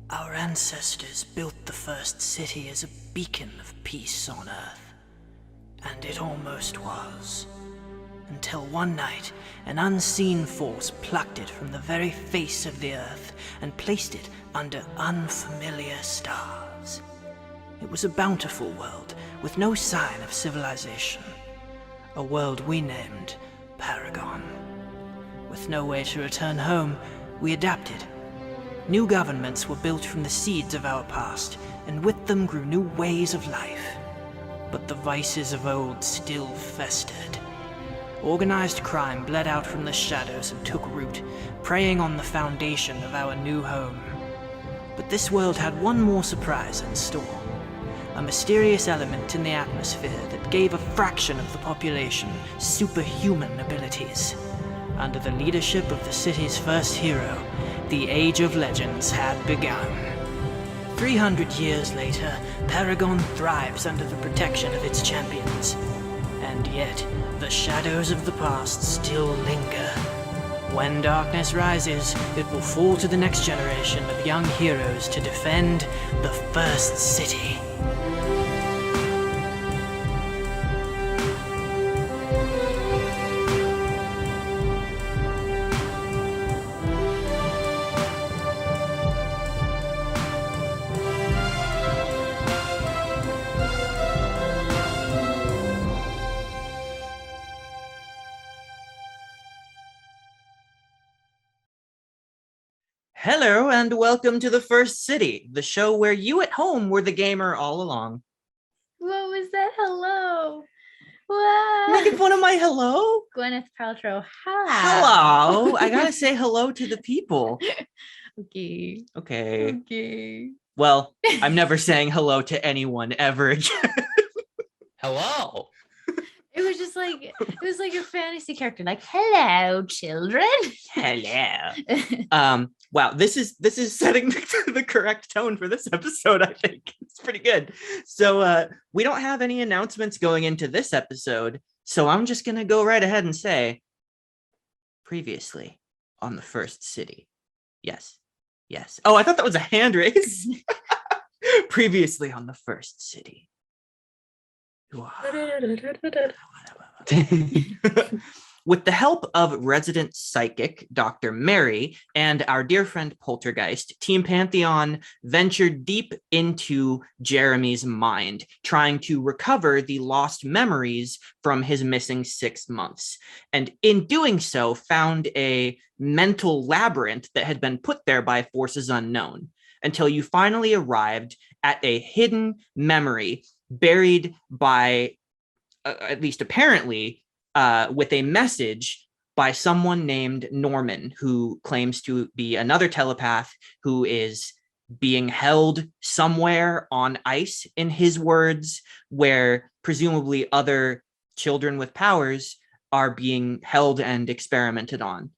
Our ancestors built the first city as a beacon of peace on Earth. And it almost was. Until one night, an unseen force plucked it from the very face of the Earth and placed it under unfamiliar stars. It was a bountiful world with no sign of civilization. A world we named Paragon. With no way to return home, we adapted. New governments were built from the seeds of our past, and with them grew new ways of life. But the vices of old still festered. Organized crime bled out from the shadows and took root, preying on the foundation of our new home. But this world had one more surprise in store. A mysterious element in the atmosphere that gave a fraction of the population superhuman abilities. Under the leadership of the city's first hero, the Age of Legends had begun. 300 years later, Paragon thrives under the protection of its champions. And yet, the shadows of the past still linger. When darkness rises, it will fall to the next generation of young heroes to defend the first city. Hello and welcome to The First City, the show where you at home were the gamer all along. What was that? Hello. Wow. Making fun of my hello? Gwyneth Paltrow. Hello. I gotta say hello to the people. Okay. Okay. Well, I'm never saying hello to anyone ever again. Hello. It was like a fantasy character, like, hello, children. Hello. Wow, this is setting the correct tone for this episode, I think. It's pretty good. So we don't have any announcements going into this episode, so I'm just gonna go right ahead and say previously on The First City. Yes. Oh, I thought that was a hand raise. Previously on The First City. With the help of resident psychic Dr. Mary and our dear friend Poltergeist, Team Pantheon ventured deep into Jeremy's mind, trying to recover the lost memories from his missing 6 months. And in doing so, found a mental labyrinth that had been put there by forces unknown, until you finally arrived at a hidden memory buried by, at least apparently, with a message by someone named Norman, who claims to be another telepath who is being held somewhere on ice, in his words, where presumably other children with powers are being held and experimented on.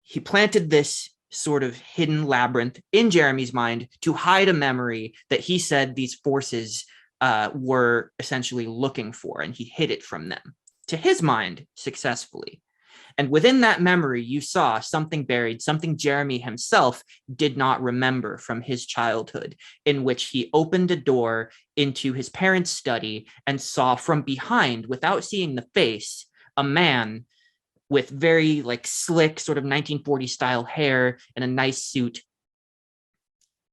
He planted this sort of hidden labyrinth in Jeremy's mind to hide a memory that he said these forces were essentially looking for, and he hid it from them, to his mind, successfully. And within that memory, you saw something buried, something Jeremy himself did not remember from his childhood, in which he opened a door into his parents' study and saw from behind, without seeing the face, a man with very slick sort of 1940s style hair and a nice suit,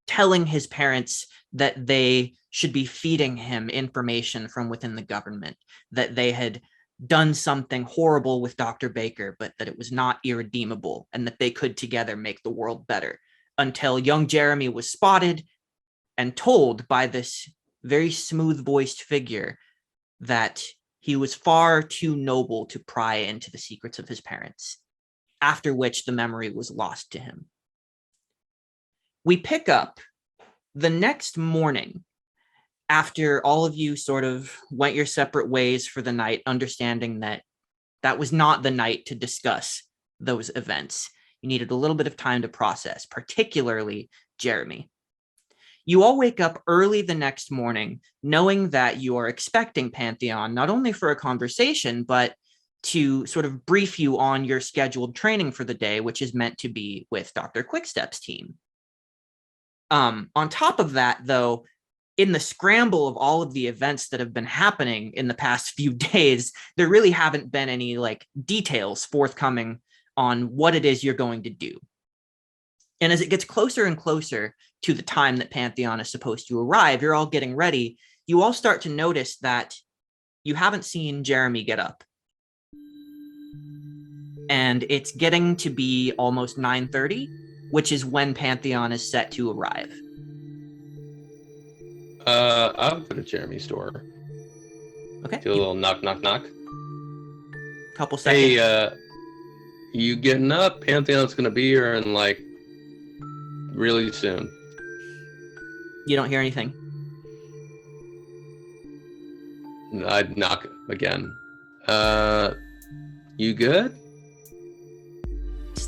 telling his parents that they should be feeding him information from within the government, that they had done something horrible with Dr. Baker, but that it was not irredeemable, and that they could together make the world better, until young Jeremy was spotted and told by this very smooth-voiced figure that he was far too noble to pry into the secrets of his parents, after which the memory was lost to him. We pick up the next morning, after all of you sort of went your separate ways for the night, understanding that that was not the night to discuss those events. You needed a little bit of time to process, particularly Jeremy. You all wake up early the next morning, knowing that you are expecting Pantheon, not only for a conversation, but to sort of brief you on your scheduled training for the day, which is meant to be with Dr. Quickstep's team. On top of that, though, in the scramble of all of the events that have been happening in the past few days, there really haven't been any like details forthcoming on what it is you're going to do. And as it gets closer and closer to the time that Pantheon is supposed to arrive, you're all getting ready. You all start to notice that you haven't seen Jeremy get up. And it's getting to be almost 9:30, which is when Pantheon is set to arrive. I'll go to Jeremy's door. Okay. Do a little knock, knock, knock. Couple seconds. Hey, you getting up? Pantheon's gonna be here in like really soon. You don't hear anything. I'd knock again. You good?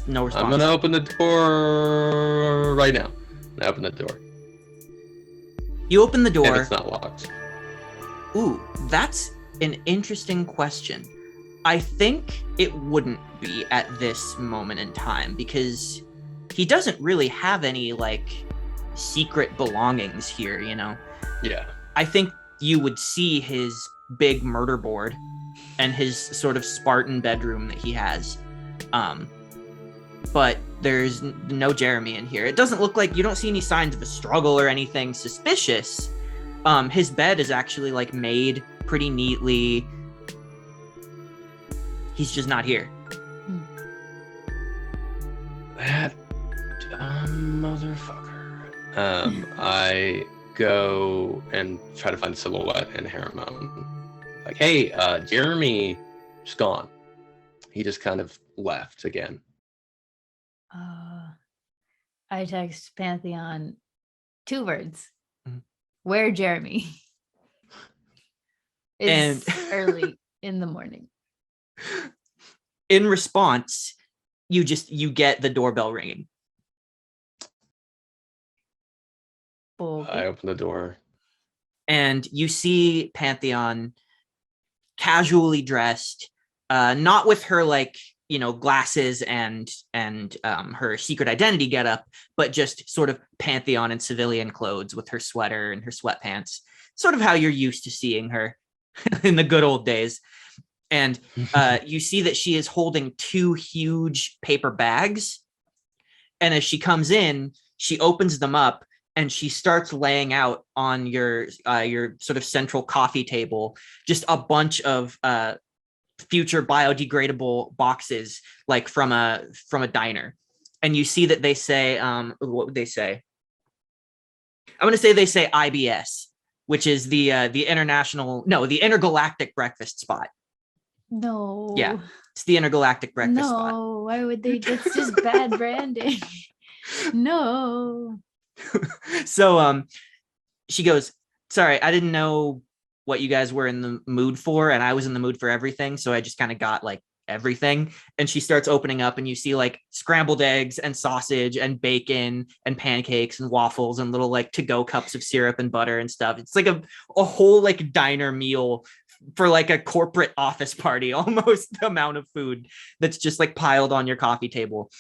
No response. I'm gonna open the door right now. I open the door. You open the door. And it's not locked. Ooh, that's an interesting question. I think it wouldn't be at this moment in time because he doesn't really have any like secret belongings here, you know? Yeah. I think you would see his big murder board and his sort of Spartan bedroom that he has. But there's no Jeremy in here. It doesn't look like, you don't see any signs of a struggle or anything suspicious. His bed is actually like made pretty neatly. He's just not here. That dumb motherfucker. I go and try to find Silhouette and Harriman. Like, hey, Jeremy is gone. He just kind of left again. I text Pantheon 2 words. Mhm. Where Jeremy? It's And- early in the morning. In response, you get the doorbell ringing. Okay. I open the door. And you see Pantheon casually dressed, not with her like, you know, glasses and her secret identity getup, but just sort of Pantheon in civilian clothes with her sweater and her sweatpants, sort of how you're used to seeing her in the good old days. And you see that she is holding 2 huge paper bags. And as she comes in, she opens them up and she starts laying out on your sort of central coffee table just a bunch of future biodegradable boxes, like from a diner. And you see that they say, what would they say? I'm going to say they say IBS, which is the intergalactic breakfast spot. No. Yeah, it's the intergalactic breakfast spot. No, why would they? That's just bad branding. No. So she goes, sorry, I didn't know what you guys were in the mood for, and I was in the mood for everything, so I just kind of got like everything. And she starts opening up and you see like scrambled eggs and sausage and bacon and pancakes and waffles and little like to-go cups of syrup and butter and stuff. It's like a whole like diner meal for like a corporate office party, almost the amount of food that's just like piled on your coffee table.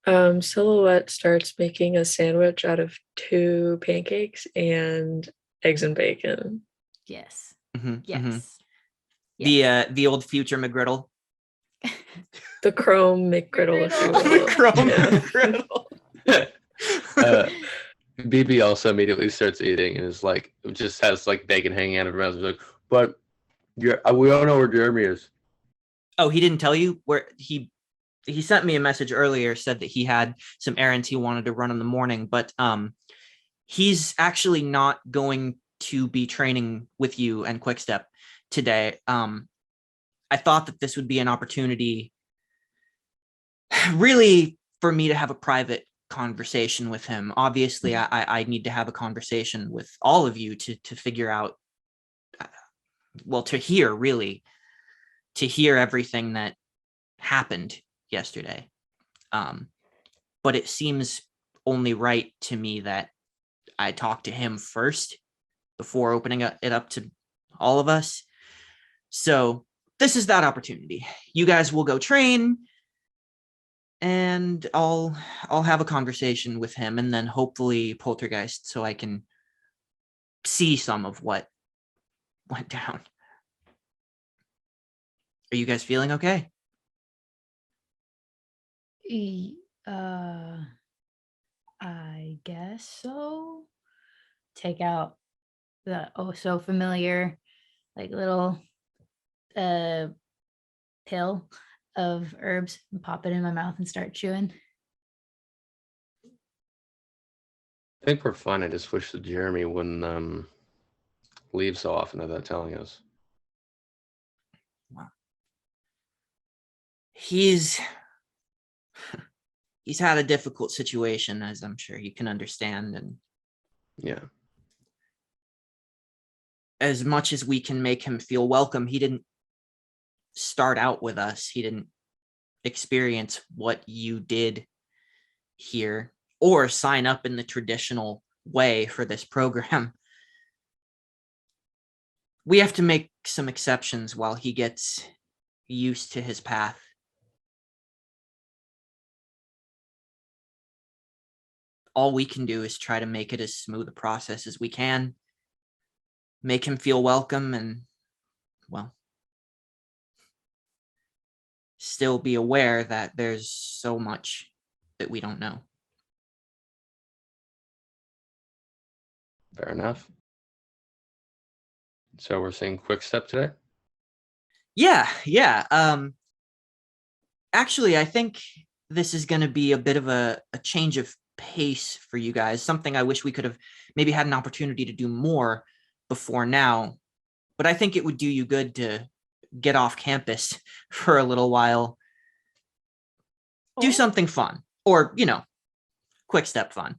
Silhouette starts making a sandwich out of 2 pancakes and eggs and bacon. Yes. Mm-hmm, Yes. mm-hmm. Yes. The old future McGriddle. The Chrome McGriddle, if you will. The Chrome Yeah. McGriddle. BB also immediately starts eating and is like, just has like bacon hanging out of her mouth. He's like, but we all know where Jeremy is. Oh, he didn't tell you where he sent me a message earlier, said that he had some errands he wanted to run in the morning, but he's actually not going to be training with you and Quickstep today. I thought that this would be an opportunity really for me to have a private conversation with him. Obviously, I need to have a conversation with all of you to figure out, well, to hear everything that happened yesterday. But it seems only right to me that I talk to him first before opening it up to all of us. So this is that opportunity. You guys will go train, and and I'll have a conversation with him, and then hopefully Poltergeist, so I can see some of what went down. Are you guys feeling okay? I guess so. Take out the oh so familiar like little pill of herbs and pop it in my mouth and start chewing. I think we're fine. I just wish that Jeremy wouldn't leave so often without telling us. Wow. He's had a difficult situation, as I'm sure you can understand, and Yeah. as much as we can make him feel welcome, he didn't start out with us. He didn't experience what you did here or sign up in the traditional way for this program. We have to make some exceptions while he gets used to his path. All we can do is try to make it as smooth a process as we can, make him feel welcome, and, well, still be aware that there's so much that we don't know. Fair enough. So we're seeing Quickstep today? Yeah. Actually, I think this is going to be a bit of a change of pace for you guys, something I wish we could have maybe had an opportunity to do more before now. But I think it would do you good to get off campus for a little while. Do something fun, or, quick step fun.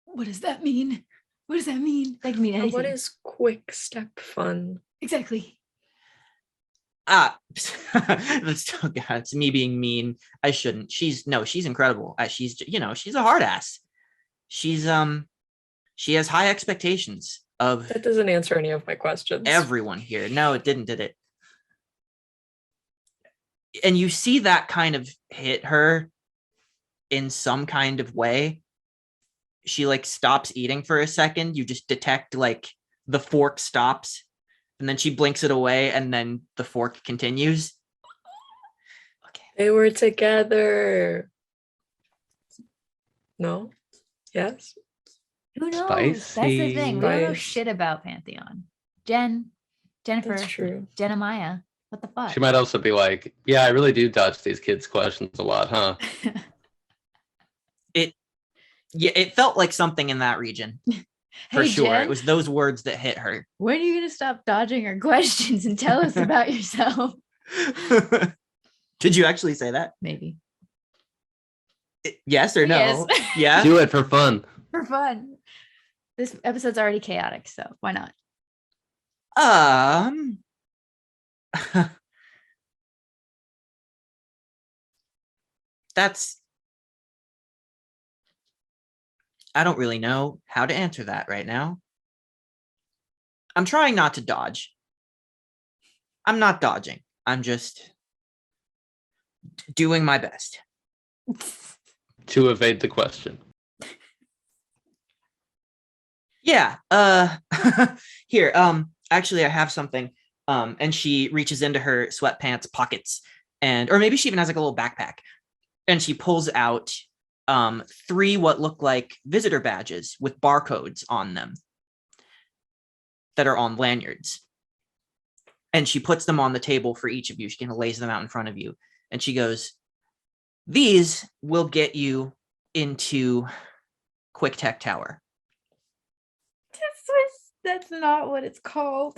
What does that mean? What does that mean? That can mean anything. What is quick step fun? Exactly. That's me being mean. I shouldn't. She's incredible. She's a hard ass. She has high expectations of That doesn't answer any of my questions. everyone here. No, it didn't, did it? And you see that kind of hit her in some kind of way. She stops eating for a second. You just detect the fork stops, and then she blinks it away, and then the fork continues. Okay. They were together. No? Yes? Who knows? That's the thing. We don't know Spice. shit about Pantheon. Jennifer, That's true. Jenemiah. What the fuck? She might also be like, yeah, I really do dodge these kids' questions a lot, huh? It felt like something in that region. For Hey, sure. Jen, It was those words that hit her. when are you going to stop dodging our questions and tell us about yourself? Did you actually say that? Maybe. Yes or no? Yes. Yeah. Do it for fun. For fun. This episode's already chaotic, so why not? I don't really know how to answer that right now. I'm trying not to dodge. I'm not dodging. I'm just doing my best. To evade the question. Yeah. Here. Actually, I have something. And she reaches into her sweatpants pockets, or maybe she even has a little backpack, and she pulls out 3 what look like visitor badges with barcodes on them that are on lanyards. And she puts them on the table for each of you. She kind of lays them out in front of you. And she goes, "These will get you into QuickTech Tower." That's not what it's called.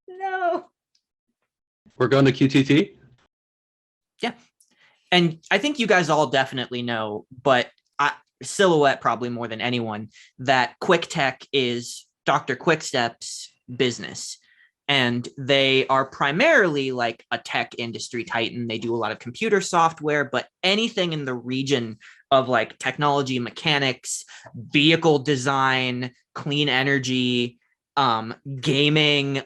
No. We're going to QTT? Yeah. And I think you guys all definitely know, but Silhouette probably more than anyone, that QuickTech is Dr. Quickstep's business. And they are primarily a tech industry titan. They do a lot of computer software, but anything in the region of technology, mechanics, vehicle design, clean energy, gaming,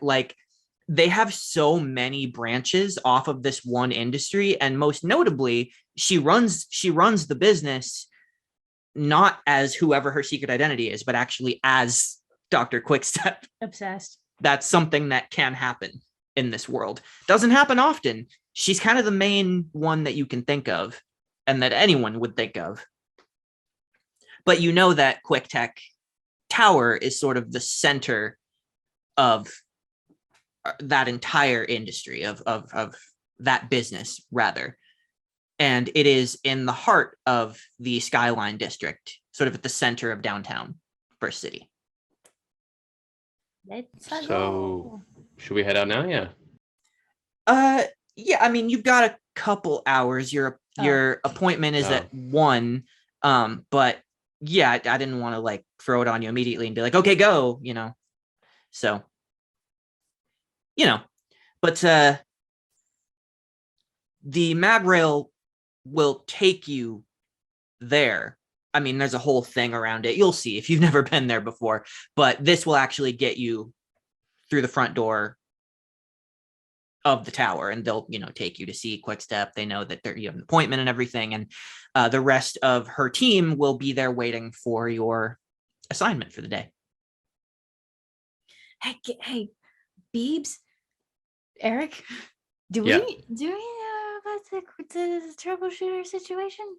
they have so many branches off of this one industry, and most notably, she runs the business not as whoever her secret identity is, but actually as Dr. Quickstep. Obsessed. That's something that can happen in this world. Doesn't happen often. She's kind of the main one that you can think of and that anyone would think of. But you know that QuickTech Tower is sort of the center of that entire industry of that business, rather. And it is in the heart of the Skyline district, sort of at the center of downtown First City. Let's So, go. should we head out now? Yeah. Yeah, I mean, you've got a couple hours. Your appointment is at 1. But yeah, I didn't want to like throw it on you immediately and be like, okay, go, you know. So, you know, but the mag rail will take you there. I mean, there's a whole thing around it. You'll see if you've never been there before, but this will actually get you through the front door of the tower, and they'll, you know, take you to see Quickstep. They know that you have an appointment and everything, and the rest of her team will be there waiting for your assignment for the day. Hey, Beebs, Eric, do Yeah. we know about the troubleshooter situation?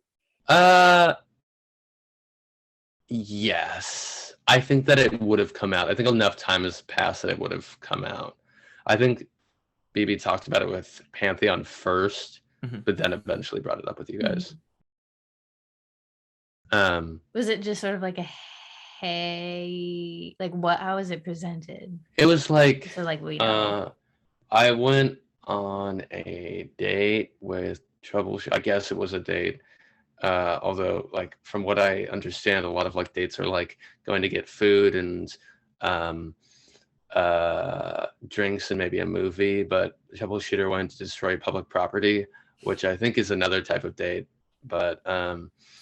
Yes. I think that it would have come out. I think enough time has passed that it would have come out. I think BB talked about it with Pantheon first, but then eventually brought it up with you guys. Was it just sort of like a hey, like what? How was it presented? It was like, So like we know. I went on a date with troubleshooter. I guess it was a date. Although, like, from what I understand, a lot of like dates are like going to get food and drinks and maybe a movie. But troubleshooter went to destroy public property, which I think is another type of date. But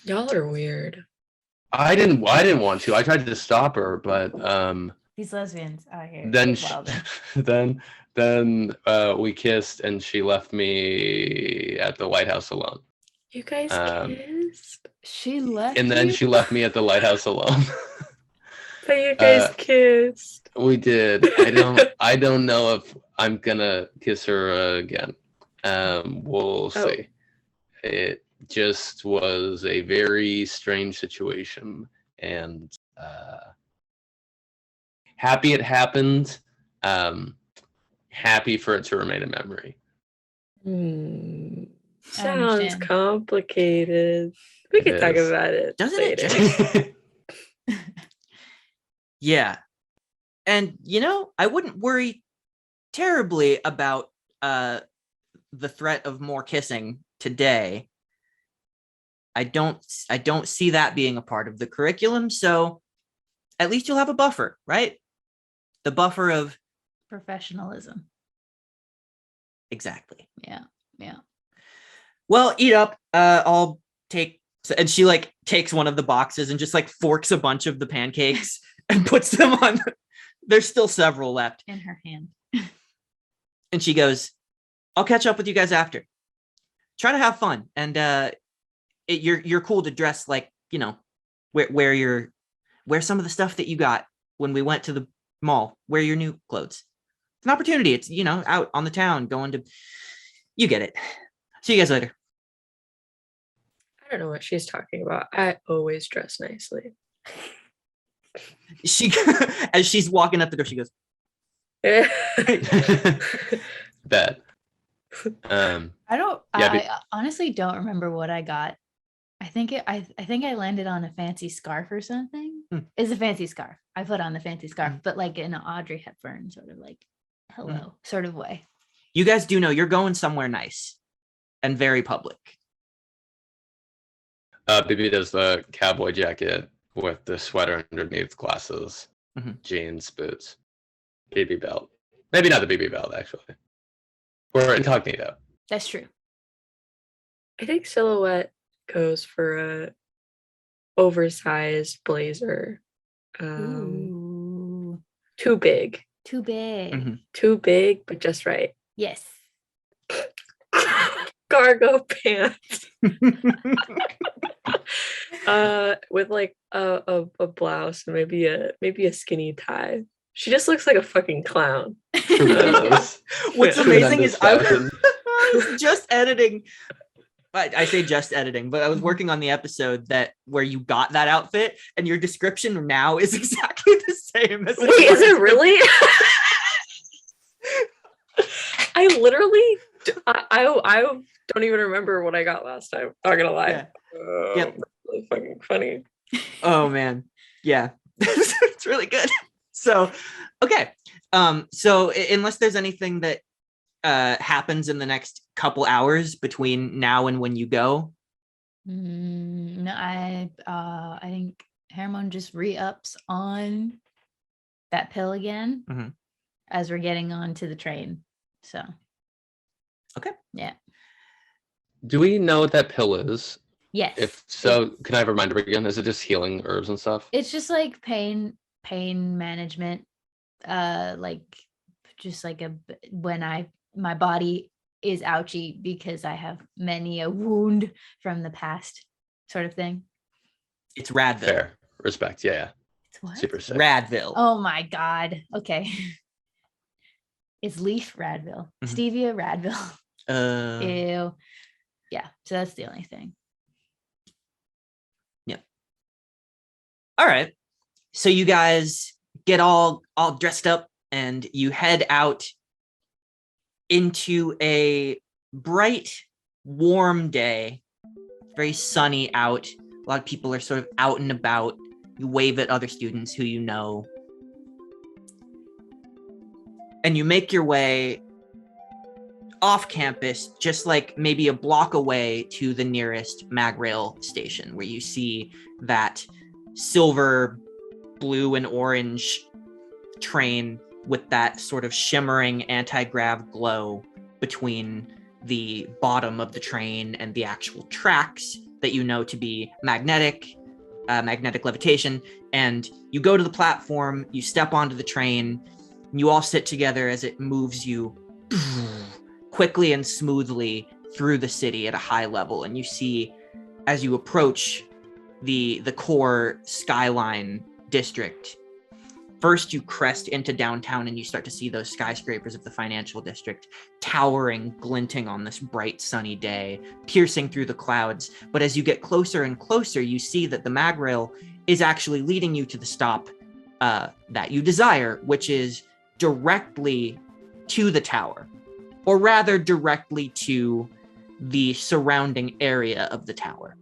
Y'all are weird. I didn't want to. I tried to stop her, but These lesbians out here. then then we kissed and she left me at the lighthouse alone. You guys kissed? She left. And then she left me at the lighthouse alone. But you guys kissed. We did. I don't know if I'm gonna kiss her again. We'll see. It just was a very strange situation, and happy it happened. Happy for it to remain a memory. Sounds complicated. We can talk about it later. Yeah. And, you know, I wouldn't worry terribly about the threat of more kissing today. I don't see that being a part of the curriculum, so at least you'll have a buffer, right? The buffer of professionalism. Exactly. Yeah. Well, eat up. I'll take, and she like takes one of the boxes and just like forks a bunch of the pancakes and puts them on. There's still several left in her hand. And she goes, I'll catch up with you guys after. Try to have fun. And you're cool to dress like, you know, wear some of the stuff that you got when we went to the mall. Wear your new clothes. It's an opportunity. It's, you know, out on the town going to, you get it. See you guys later. I don't know what she's talking about. I always dress nicely. She, as she's walking up the door, she goes, Bet. I honestly don't remember what I got. I think I landed on a fancy scarf or something. It's a fancy scarf. I put on the fancy scarf, but like in an Audrey Hepburn sort of like hello sort of way. You guys do know you're going somewhere nice and very public. Bibi does the cowboy jacket with the sweater underneath, glasses, jeans, boots, BB belt. Maybe not the BB belt, actually. Or incognito. That's true. I think Silhouette goes for a oversized blazer. Too big. Too big. Mhm. Too big, but just right. Yes. Cargo pants. With like a blouse and maybe a skinny tie. She just looks like a fucking clown. Tremendous. What's amazing is I Tremendous was just editing. I say just editing, but I was working on the episode that where you got that outfit, and your description now is exactly the same as Wait, is it really? I literally, I don't even remember what I got last time. Not gonna lie. Yeah. Yep. That's really fucking funny. Oh man, yeah, it's really good. So, okay, so unless there's anything that happens in the next couple hours between now and when you go, No, I think Hermon just re-ups on that pill again Mhm. as we're getting onto the train. So Okay. Yeah. Do we know what that pill is? Yes. If so, can I have a reminder again? Is it just healing herbs and stuff? It's just like pain management. Like just like when my body is ouchy because I have many a wound from the past, sort of thing. it's Radville. Fair. Respect. Yeah. It's what? Super sick. Radville. Oh my god. Okay. It's Leaf Radville. Mhm. Stevia Radville. Uh, Ew. Yeah. So that's the only thing. all right. So you guys get all dressed up and you head out into a bright, warm day. Very sunny out. A lot of people are sort of out and about. You wave at other students who you know. And you make your way off campus, just like maybe a block away to the nearest MagRail station, where you see that silver, blue, and orange train with that sort of shimmering anti-grav glow between the bottom of the train and the actual tracks that you know to be magnetic levitation. And you go to the platform, you step onto the train, and you all sit together as it moves you quickly and smoothly through the city at a high level. And you see, as you approach the core skyline district, first you crest into downtown and you start to see those skyscrapers of the financial district towering, glinting on this bright sunny day, piercing through the clouds. But as you get closer and closer, you see that the MagRail is actually leading you to the stop that you desire, which is directly to the tower, or rather directly to the surrounding area of the tower.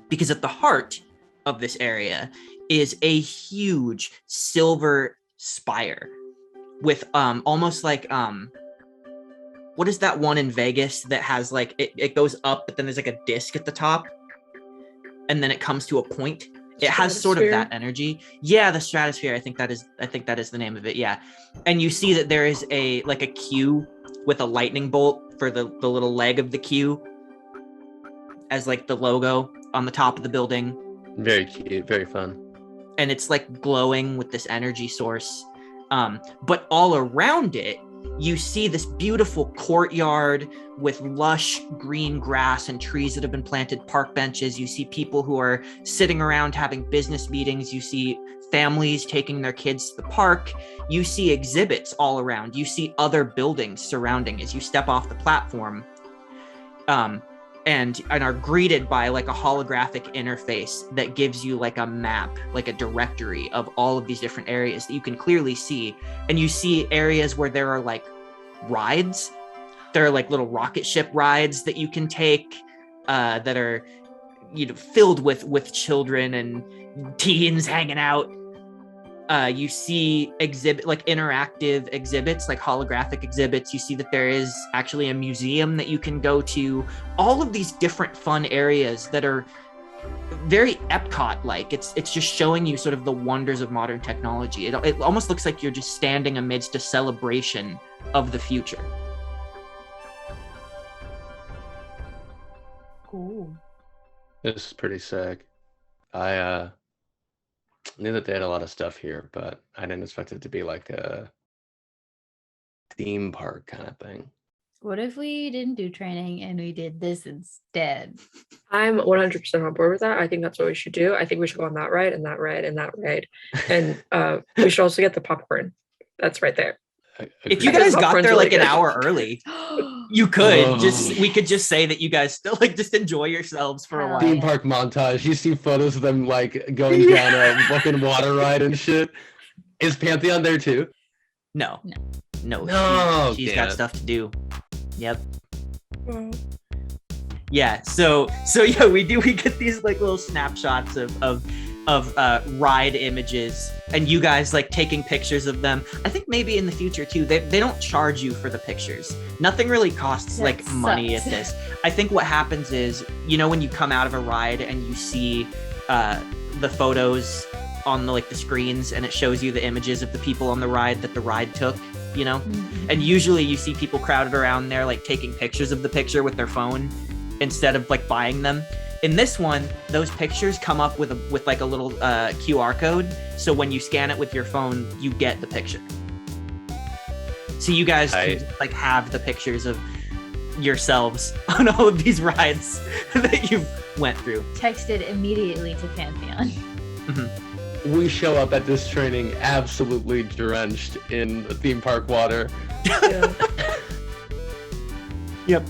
Because at the heart of this area is a huge silver spire with almost like what is that one in Vegas that has like it goes up, but then there's like a disc at the top and then it comes to a point. It has sort of that energy. Yeah, the stratosphere. I think that is the name of it. Yeah. And you see that there is a Q with a lightning bolt for the little leg of the Q as like the logo on the top of the building. Very cute, very fun. And it's like glowing with this energy source. But all around it, you see this beautiful courtyard with lush green grass and trees that have been planted, park benches. You see people who are sitting around having business meetings. You see families taking their kids to the park. You see exhibits all around. You see other buildings surrounding as you step off the platform. And are greeted by like a holographic interface that gives you like a map, like a directory of all of these different areas that you can clearly see. And you see areas where there are like rides. There are like little rocket ship rides that you can take that are, you know, filled with children and teens hanging out. You see interactive exhibits, like holographic exhibits. You see that there is actually a museum that you can go to. All of these different fun areas that are very Epcot-like. It's just showing you sort of the wonders of modern technology. It almost looks like you're just standing amidst a celebration of the future. Cool. This is pretty sick. I knew that they had a lot of stuff here, but I didn't expect it to be like a theme park kind of thing. What if we didn't do training and we did this instead? I'm 100% on board with that. I think that's what we should do. I think we should go on that ride and that ride and that ride. And we should also get the popcorn. That's right there. If you Agreed. guys got Popcorn's there really like an good. hour early, you could Oh. we could just say that you guys still like just enjoy yourselves for a Hell while. Theme yeah. park montage. You see photos of them like going down a fucking water ride and shit. Is Pantheon there too? No. No. No, She's damn got it. stuff to do. Yep. Wow. Yeah. So yeah, we get these like little snapshots of ride images and you guys like taking pictures of them. I think maybe in the future too, they don't charge you for the pictures. Nothing really costs That like money at sucks. this. I think what happens is, you know, when you come out of a ride and you see the photos on the screens and it shows you the images of the people on the ride that the ride took, you know? And usually you see people crowded around there like taking pictures of the picture with their phone instead of like buying them. In this one, those pictures come up with like a little QR code. So when you scan it with your phone, you get the picture. So you guys can like have the pictures of yourselves on all of these rides that you went through. Texted immediately to Pantheon. We show up at this training absolutely drenched in the theme park water. Yeah. Yep.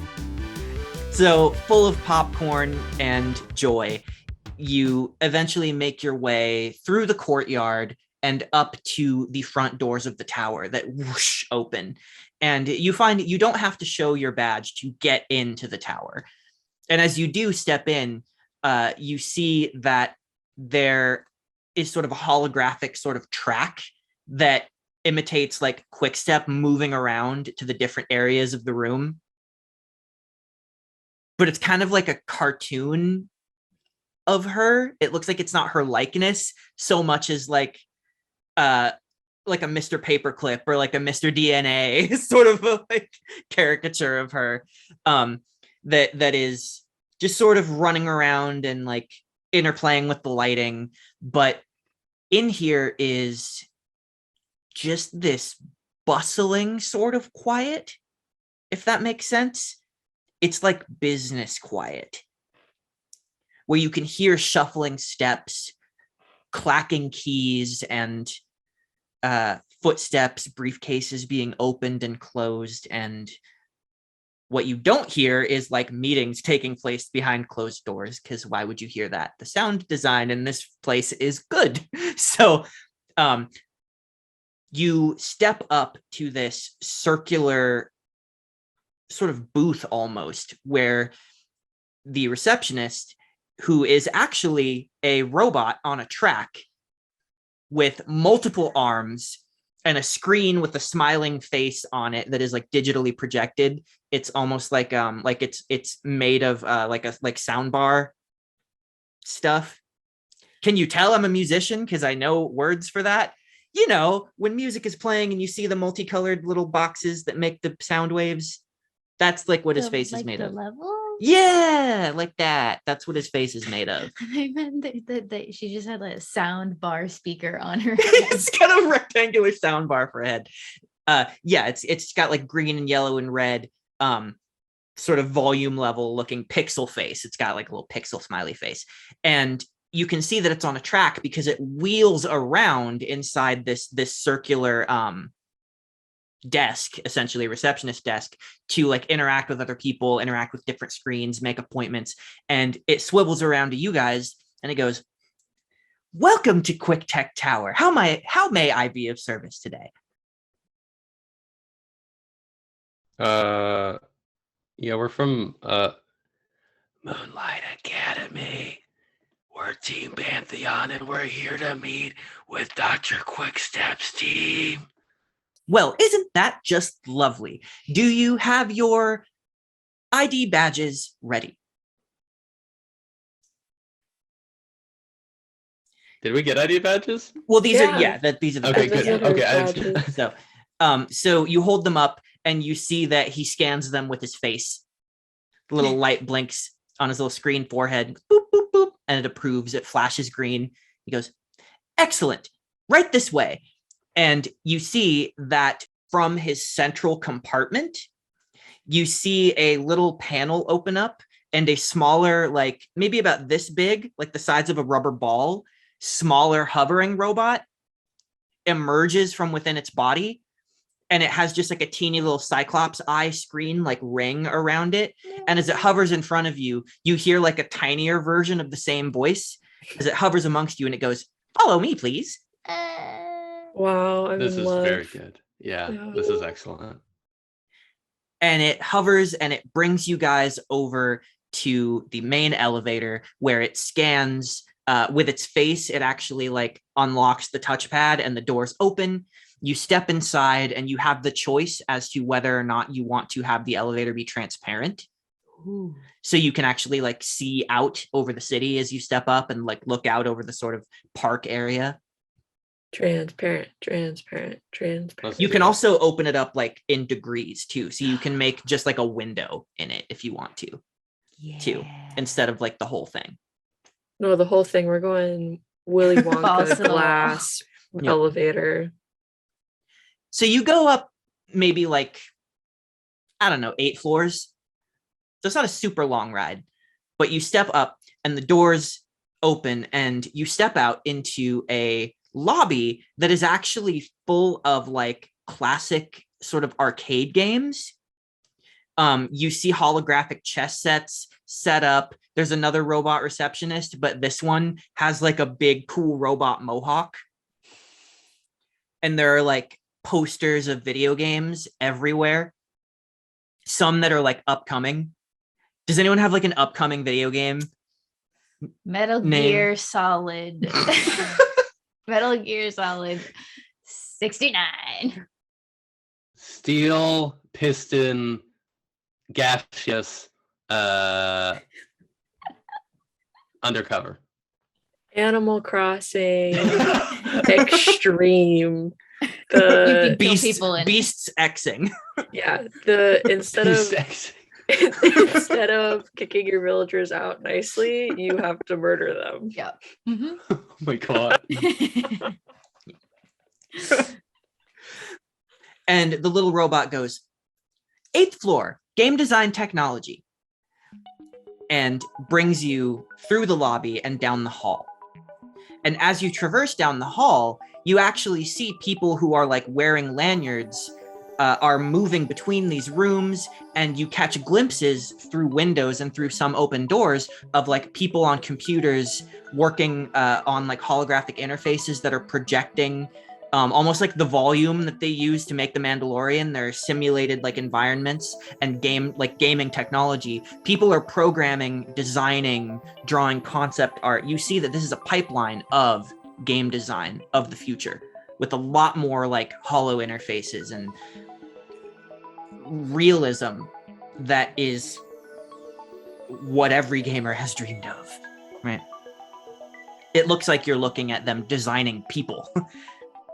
So full of popcorn and joy, you eventually make your way through the courtyard and up to the front doors of the tower that whoosh open. And you find you don't have to show your badge to get into the tower. And as you do step in, you see that there is sort of a holographic sort of track that imitates like QuickStep moving around to the different areas of the room. But it's kind of like a cartoon of her. It looks like it's not her likeness so much as like a Mr. Paperclip or like a Mr. DNA sort of a like caricature of her that is just sort of running around and like interplaying with the lighting. But in here is just this bustling sort of quiet, if that makes sense. It's like business quiet, where you can hear shuffling steps, clacking keys, and footsteps, briefcases being opened and closed. And what you don't hear is like meetings taking place behind closed doors, because why would you hear that? The sound design in this place is good. So you step up to this circular sort of booth almost, where the receptionist, who is actually a robot on a track with multiple arms and a screen with a smiling face on it that is like digitally projected. It's almost like it's made of like sound bar stuff. Can you tell I'm a musician because I know words for that? You know, when music is playing and you see the multicolored little boxes that make the sound waves, that's like what his face is made of. Level? Yeah, like that. That's what his face is made of. I meant that she just had like a sound bar speaker on her head. It's got a rectangular sound bar for a head. Yeah, it's got like green and yellow and red sort of volume level looking pixel face. It's got like a little pixel smiley face. And you can see that it's on a track because it wheels around inside this circular desk, essentially a receptionist desk, to like interact with other people, interact with different screens, make appointments. And it swivels around to you guys and it goes, "Welcome to QuickTech Tower. How may I be of service today?" Yeah, we're from Moonlight Academy. We're Team Pantheon and we're here to meet with Dr. Quickstep's team. Well, isn't that just lovely? Do you have your ID badges ready? Did we get ID badges? Well, these are Yeah. these are the Okay, badges. good. Yeah. Okay, Badges. So you hold them up and you see that he scans them with his face. The little light blinks on his little screen forehead, boop, boop, boop, and it approves. It flashes green. He goes, "Excellent. Right this way." And you see that from his central compartment, you see a little panel open up, and a smaller, like maybe about this big, like the size of a rubber ball, smaller hovering robot emerges from within its body. And it has just like a teeny little Cyclops eye screen, like ring around it. And as it hovers in front of you, you hear like a tinier version of the same voice as it hovers amongst you, and it goes, "Follow me, please." Wow, I'm This in is love. very good. Yeah, this is excellent. And it hovers and it brings you guys over to the main elevator, where it scans with its face. It actually like unlocks the touchpad and the doors open. You step inside and you have the choice as to whether or not you want to have the elevator be transparent. Ooh. So you can actually like see out over the city as you step up and like look out over the sort of park area. Transparent. You can also open it up like in degrees too. So you can make just like a window in it if you want to, too, instead of like the whole thing. No, the whole thing. We're going Willy Wonka Balls to the wall. glass Yep. elevator. So you go up maybe like, I don't know, 8 floors. So it's not a super long ride, but you step up and the doors open and you step out into a lobby that is actually full of like classic sort of arcade games. You see holographic chess sets set up. There's another robot receptionist, but this one has like a big cool robot mohawk. And there are like posters of video games everywhere. Some that are like upcoming. Does anyone have like an upcoming video game? Metal Name. Gear Solid. Metal Gear Solid 69. Steel, piston, gaseous, undercover. Animal Crossing Extreme. You The can kill people in it. Beasts Xing. yeah, the instead of Sex. instead of kicking your villagers out nicely, you have to murder them. Yep. Mhm. Oh my god. And the little robot goes, 8th floor, game design technology, and brings you through the lobby and down the hall. And as you traverse down the hall, you actually see people who are like wearing lanyards are moving between these rooms, and you catch glimpses through windows and through some open doors of like people on computers working on like holographic interfaces that are projecting almost like the volume that they use to make the Mandalorian. They're simulated like environments and gaming technology. People are programming, designing, drawing concept art. You see that this is a pipeline of game design of the future with a lot more like hollow interfaces and realism that is what every gamer has dreamed of, right? It looks like you're looking at them designing people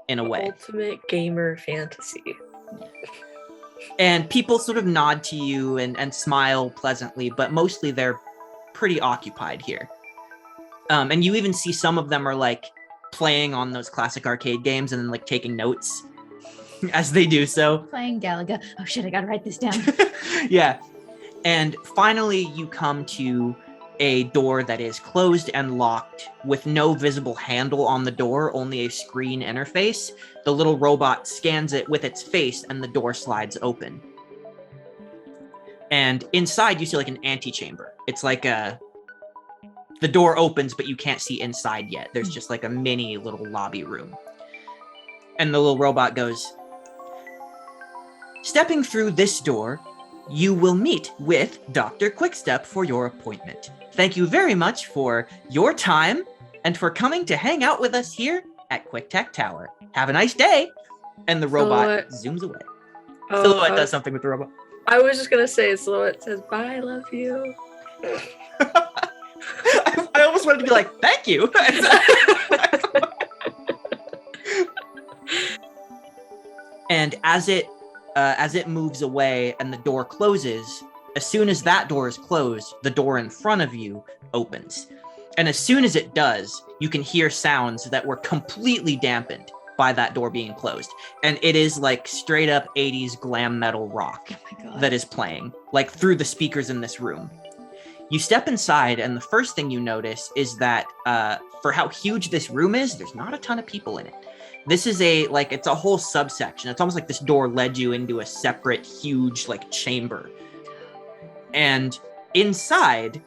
in a way. Ultimate gamer fantasy. And people sort of nod to you and smile pleasantly, but mostly they're pretty occupied here. And you even see some of them are like playing on those classic arcade games and then like taking notes as they do so. Playing Galaga. Oh shit, I gotta write this down. Yeah. And finally you come to a door that is closed and locked with no visible handle on the door, only a screen interface. The little robot scans it with its face and the door slides open. And inside you see like an antechamber. It's like the door opens, but you can't see inside yet. There's just like a mini little lobby room. And the little robot goes, "Stepping through this door, you will meet with Dr. Quickstep for your appointment. Thank you very much for your time and for coming to hang out with us here at QuickTech Tower. Have a nice day." And the robot zooms away. Oh, Silhouette does something with the robot. I was just gonna say Silhouette says bye, I love you. I almost wanted to be like, thank you. And as it moves away and the door closes, as soon as that door is closed, the door in front of you opens. And as soon as it does, you can hear sounds that were completely dampened by that door being closed. And it is like straight up 80s glam metal rock that is playing, like through the speakers in this room. You step inside, and the first thing you notice is that for how huge this room is, there's not a ton of people in it. This is it's a whole subsection. It's almost like this door led you into a separate, huge, like, chamber. And inside,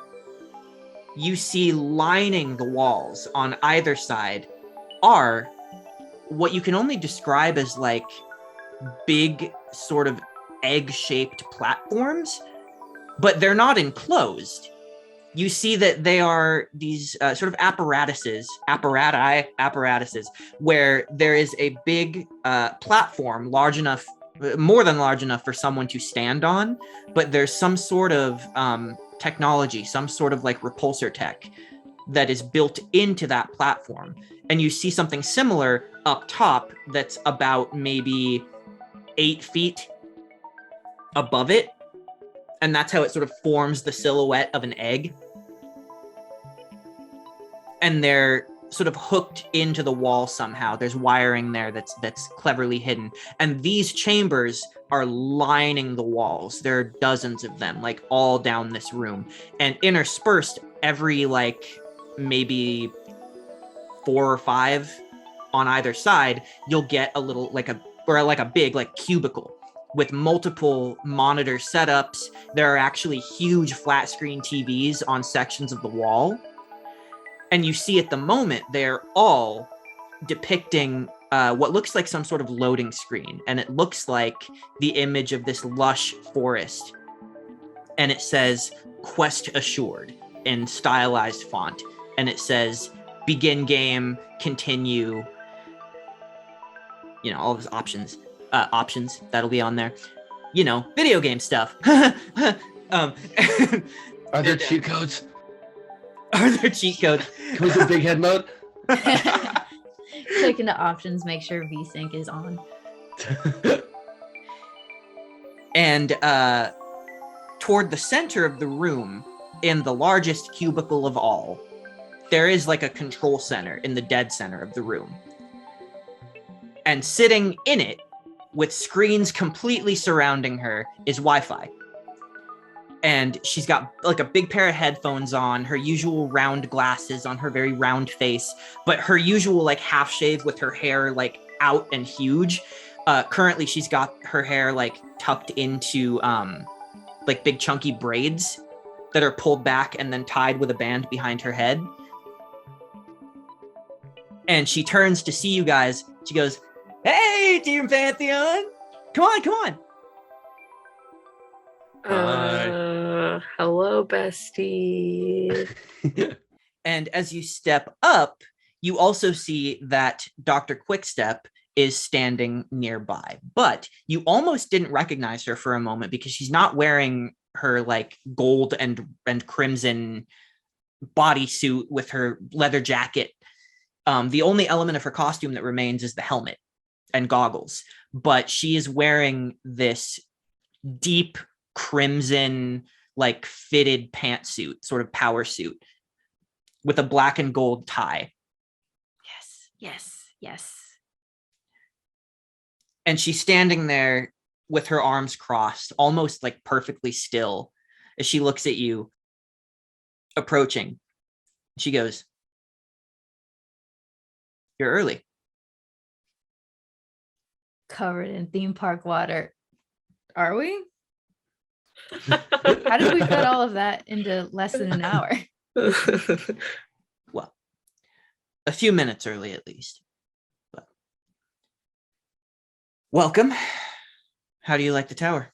you see lining the walls on either side are what you can only describe as, like, big, sort of egg-shaped platforms, but they're not enclosed. You see that they are these sort of apparatuses, where there is a big platform large enough, more than large enough for someone to stand on, but there's some sort of technology, some sort of like repulsor tech that is built into that platform. And you see something similar up top that's about maybe 8 feet above it. And that's how it sort of forms the silhouette of an egg. And they're sort of hooked into the wall somehow. There's wiring there that's cleverly hidden. And these chambers are lining the walls. There are dozens of them, like all down this room. And interspersed every like maybe 4 or 5 on either side, you'll get a little like a big like cubicle with multiple monitor setups. There are actually huge flat screen TVs on sections of the wall. And you see at the moment, they're all depicting what looks like some sort of loading screen. And it looks like the image of this lush forest. And it says, "Quest assured," in stylized font. And it says, "Begin game, continue," you know, all those options that'll be on there. You know, video game stuff. Are there cheat codes? Are there cheat codes? Can we do big head mode? Click into options, make sure VSync is on. And toward the center of the room, in the largest cubicle of all, there is like a control center in the dead center of the room. And sitting in it, with screens completely surrounding her, is Wi-Fi. And she's got like a big pair of headphones on, her usual round glasses on her very round face, but her usual like half shave with her hair like out and huge. Currently, she's got her hair like tucked into like big chunky braids that are pulled back and then tied with a band behind her head. And she turns to see you guys. She goes, "Hey, Team Pantheon, come on. Hello, bestie." And as you step up, you also see that Dr. Quickstep is standing nearby. But you almost didn't recognize her for a moment because she's not wearing her like gold and crimson bodysuit with her leather jacket. The only element of her costume that remains is the helmet and goggles. But she is wearing this deep crimson, like fitted pantsuit, sort of power suit with a black and gold tie. Yes. And she's standing there with her arms crossed, almost like perfectly still, as she looks at you approaching. She goes, "You're early." Covered in theme park water. Are we? How did we cut all of that into less than an hour? Well, a few minutes early at least. But welcome. How do you like the tower?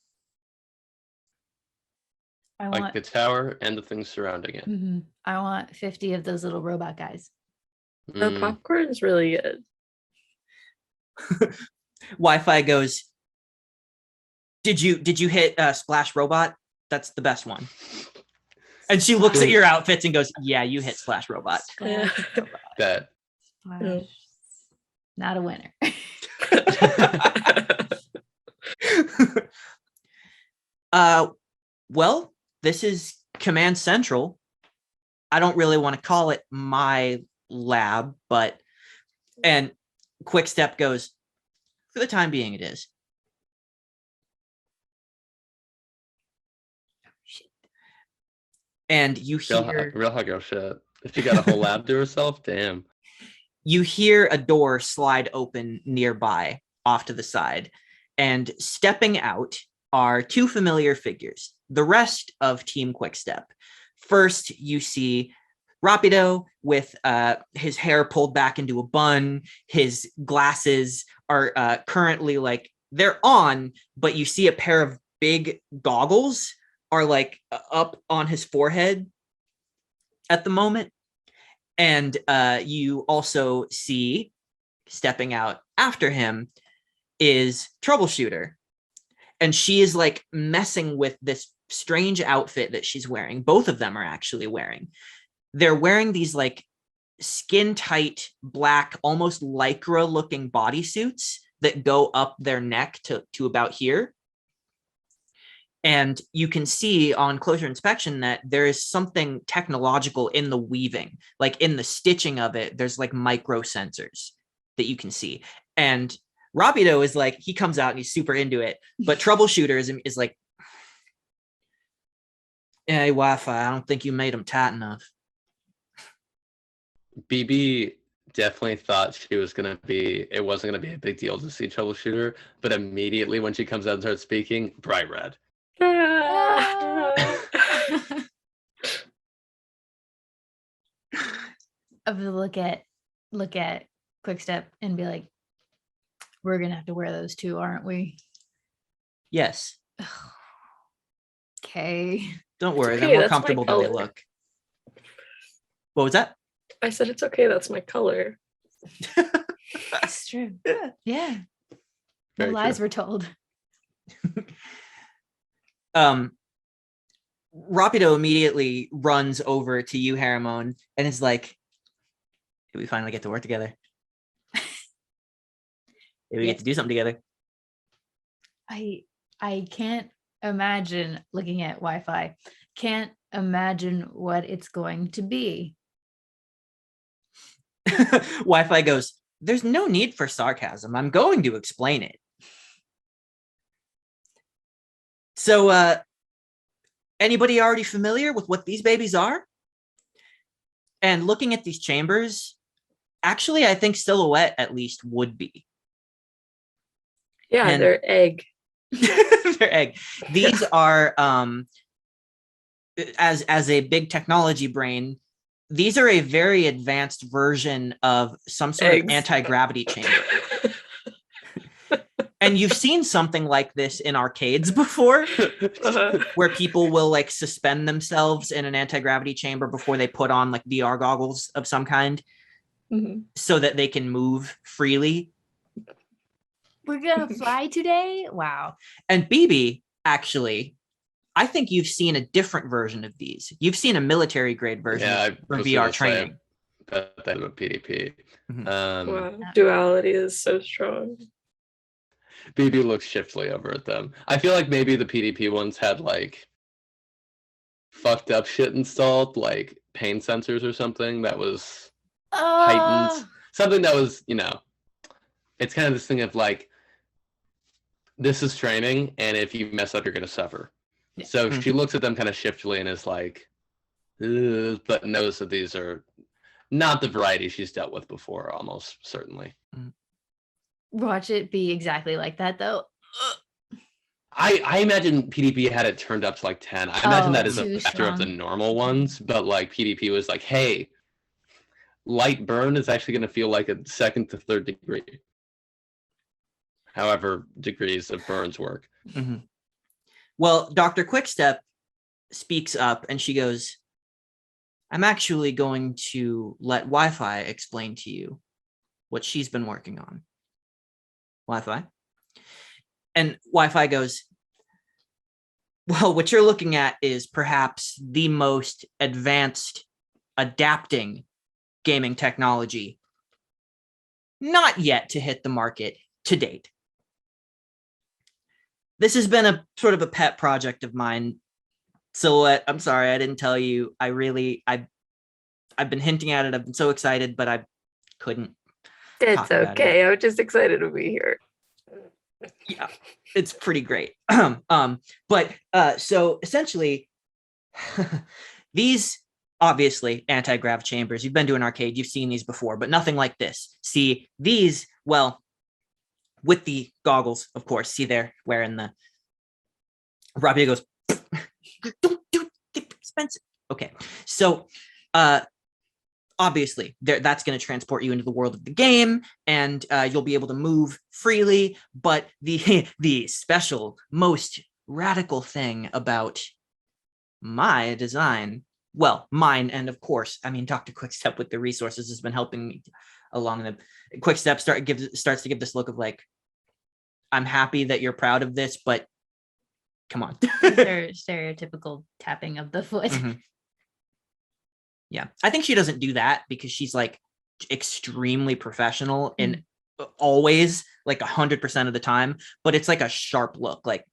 I Like want the tower and the things surrounding it. I want 50 of those little robot guys. The popcorn's really good. Wi-Fi goes, Did you hit Splash Robot? That's the best one. And she looks at your outfits and goes, "Yeah, you hit Splash Robot." Splash robot. That. Splash. Not a winner. Well, this is Command Central. I don't really want to call it my lab, and Quickstep goes, for the time being, it is. And you hear Real hot girl shit. If she got a whole lab to herself, damn. you hear a door slide open nearby off to the side, and stepping out are two familiar figures, the rest of Team Quickstep. First, you see Rapido with his hair pulled back into a bun. His glasses are currently like they're on, but you see a pair of big goggles are like up on his forehead at the moment. And you also see stepping out after him is Troubleshooter. And she is like messing with this strange outfit that she's wearing. Both of them are actually wearing. They're wearing these like skin tight, black, almost lycra looking bodysuits that go up their neck to about here. And you can see on closer inspection that there is something technological in the weaving, like in the stitching of it. There's like micro sensors that you can see. And Rapido is like, he comes out and he's super into it. But Troubleshooter is like, hey, Wi-Fi, I don't think you made them tight enough. BB definitely thought she was gonna be. It wasn't gonna be a big deal to see Troubleshooter, but immediately when she comes out and starts speaking, bright red. Of the look at Quickstep and be like, we're gonna have to wear those too, aren't we? Yes. Okay. Don't worry, okay, they're more that's my comfortable than they color. look. What was that? I said it's okay. That's my color. It's true. Yeah. Very The lies true. were told. Rapido immediately runs over to you, Haramon, and is like, did we finally get to work together? Did we get to do something together? I can't imagine looking at Wi-Fi. Can't imagine what it's going to be. Wi-Fi goes, there's no need for sarcasm. I'm going to explain it. So, anybody already familiar with what these babies are? And looking at these chambers, actually, I think Silhouette at least would be. Yeah, And- they're egg. They're egg. These are, as a big technology brain, these are a very advanced version of some sort of Eggs. anti-gravity chamber. And you've seen something like this in arcades before, Uh-huh. where people will like suspend themselves in an anti-gravity chamber before they put on like VR goggles of some kind Mhm. so that they can move freely. We're gonna fly today? Wow. And BB, actually, I think you've seen a different version of these. You've seen a military grade version Yeah, for I was VR gonna say, training. But that was PDP. Mhm. Wow. Duality is so strong. BB looks shiftily over at them. I feel like maybe the PDP ones had like fucked up shit installed, like pain sensors or something that was heightened. Something that was, it's kind of this thing of like, this is training, and if you mess up, you're going to suffer. Yeah. So she looks at them kind of shiftily and is like, "Ugh," but knows that these are not the variety she's dealt with before, almost certainly. Watch it be exactly like that though. I imagine PDP had it turned up to like 10. I imagine that is a too factor of the strong. normal ones, but like PDP was like, hey, light burn is actually going to feel like a second to third degree. However, degrees of burns work. Mhm. Well, Dr. Quickstep speaks up and she goes, I'm actually going to let Wi-Fi explain to you what she's been working on. Wi-Fi. And Wi-Fi goes, well, what you're looking at is perhaps the most advanced adapting gaming technology not yet to hit the market to date. This has been a sort of a pet project of mine. Silhouette, I'm sorry, I didn't tell you. I've been hinting at it. I've been so excited, but I couldn't. It's talk about it. okay. I'm just excited to be here. Yeah, it's pretty great. But so essentially, these obviously anti-grav chambers, you've been to an arcade, you've seen these before, but nothing like this. See, these, well, with the goggles, of course, see they're wearing the, Rabia goes, don't do it, expensive. Okay, so obviously that's going to transport you into the world of the game, and you'll be able to move freely. But the special, most radical thing about my design, well, mine, and of course, I mean, Dr. Quickstep with the resources has been helping me along the Quickstep starts to give this look of like, I'm happy that you're proud of this, but come on. Stereotypical tapping of the foot. Mhm. Yeah, I think she doesn't do that because she's like extremely professional and always like 100% of the time, but it's like a sharp look, like,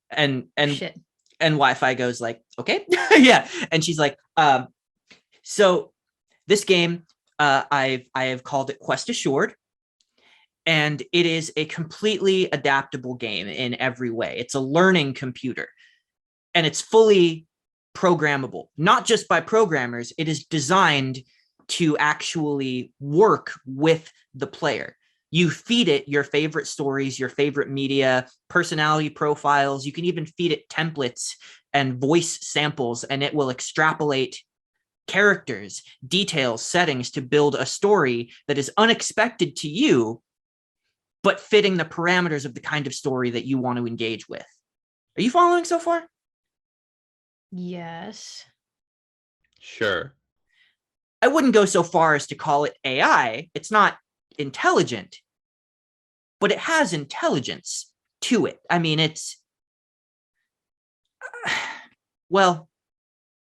and Shit. and Wi-Fi goes like, okay, yeah, and she's like, so this game, I have called it Quest Assured, and it is a completely adaptable game in every way. It's a learning computer, and it's fully programmable, not just by programmers. It is designed to actually work with the player. You feed it your favorite stories, your favorite media, personality profiles. You can even feed it templates and voice samples, and it will extrapolate characters, details, settings to build a story that is unexpected to you, but fitting the parameters of the kind of story that you want to engage with. Are you following so far? Yes. Sure. I wouldn't go so far as to call it AI. It's not intelligent, but it has intelligence to it. I mean, it's well,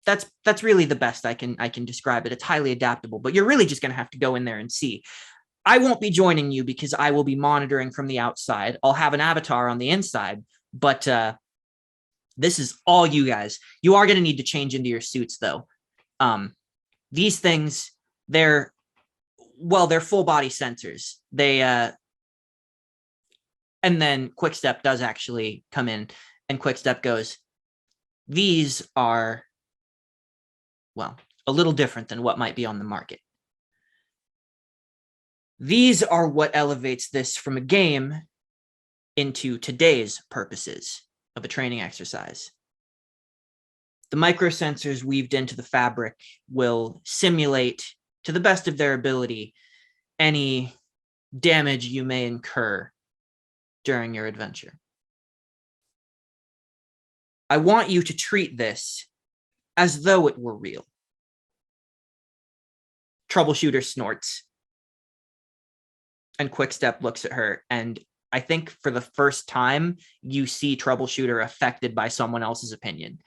that's really the best I can describe it. It's highly adaptable, but you're really just going to have to go in there and see. I won't be joining you because I will be monitoring from the outside. I'll have an avatar on the inside, but this is all you guys. You are going to need to change into your suits, though. These things, they're full body sensors. They and then Quickstep does actually come in, and Quickstep goes, these are, well, a little different than what might be on the market. These are what elevates this from a game into today's purposes of a training exercise. The microsensors weaved into the fabric will simulate, to the best of their ability, any damage you may incur during your adventure. I want you to treat this as though it were real. Troubleshooter snorts. And Quickstep looks at her, and I think for the first time, you see Troubleshooter affected by someone else's opinion,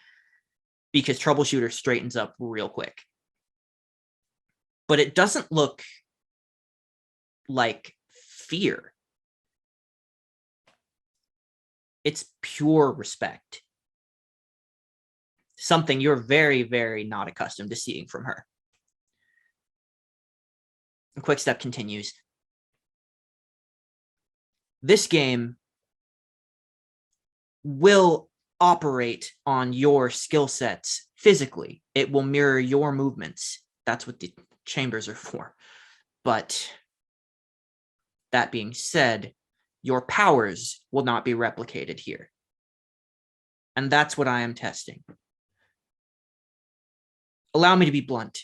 because Troubleshooter straightens up real quick. But it doesn't look like fear. It's pure respect. Something you're very, very not accustomed to seeing from her. And Quickstep continues. This game will operate on your skill sets physically. It will mirror your movements. That's what the chambers are for. But that being said, your powers will not be replicated here. And that's what I am testing. Allow me to be blunt.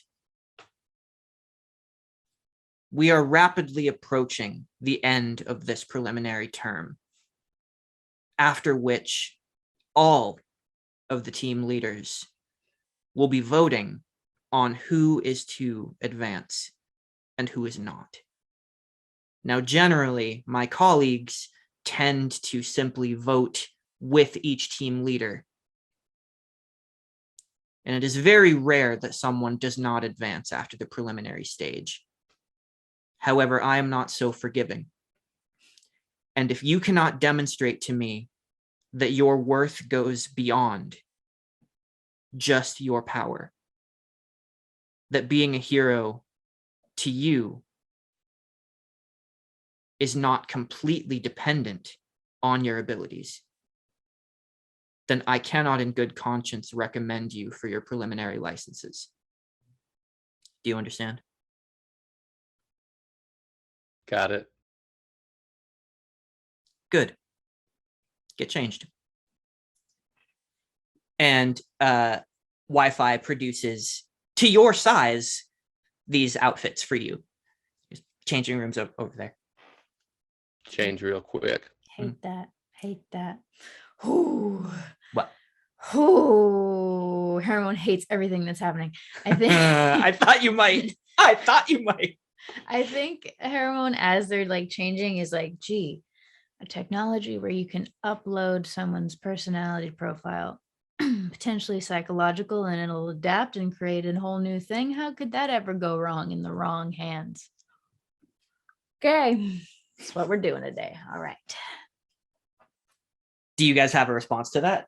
We are rapidly approaching the end of this preliminary term, after which all of the team leaders will be voting on who is to advance and who is not. Now, generally, my colleagues tend to simply vote with each team leader. And it is very rare that someone does not advance after the preliminary stage. However, I am not so forgiving. And if you cannot demonstrate to me that your worth goes beyond just your power, that being a hero to you is not completely dependent on your abilities, then I cannot in good conscience recommend you for your preliminary licenses. Do you understand? Got it. Good. Get changed. And Wi-Fi produces, to your size, these outfits for you. Changing rooms over there. Change real quick. Hate that. Hate that. Ooh. What? Ooh. Everyone hates everything that's happening. I think I thought you might. I thought you might. I think Hermone, as they're like changing, is like, gee, a technology where you can upload someone's personality profile, potentially psychological, and it'll adapt and create a whole new thing. How could that ever go wrong in the wrong hands? Okay, that's what we're doing today. All right. Do you guys have a response to that?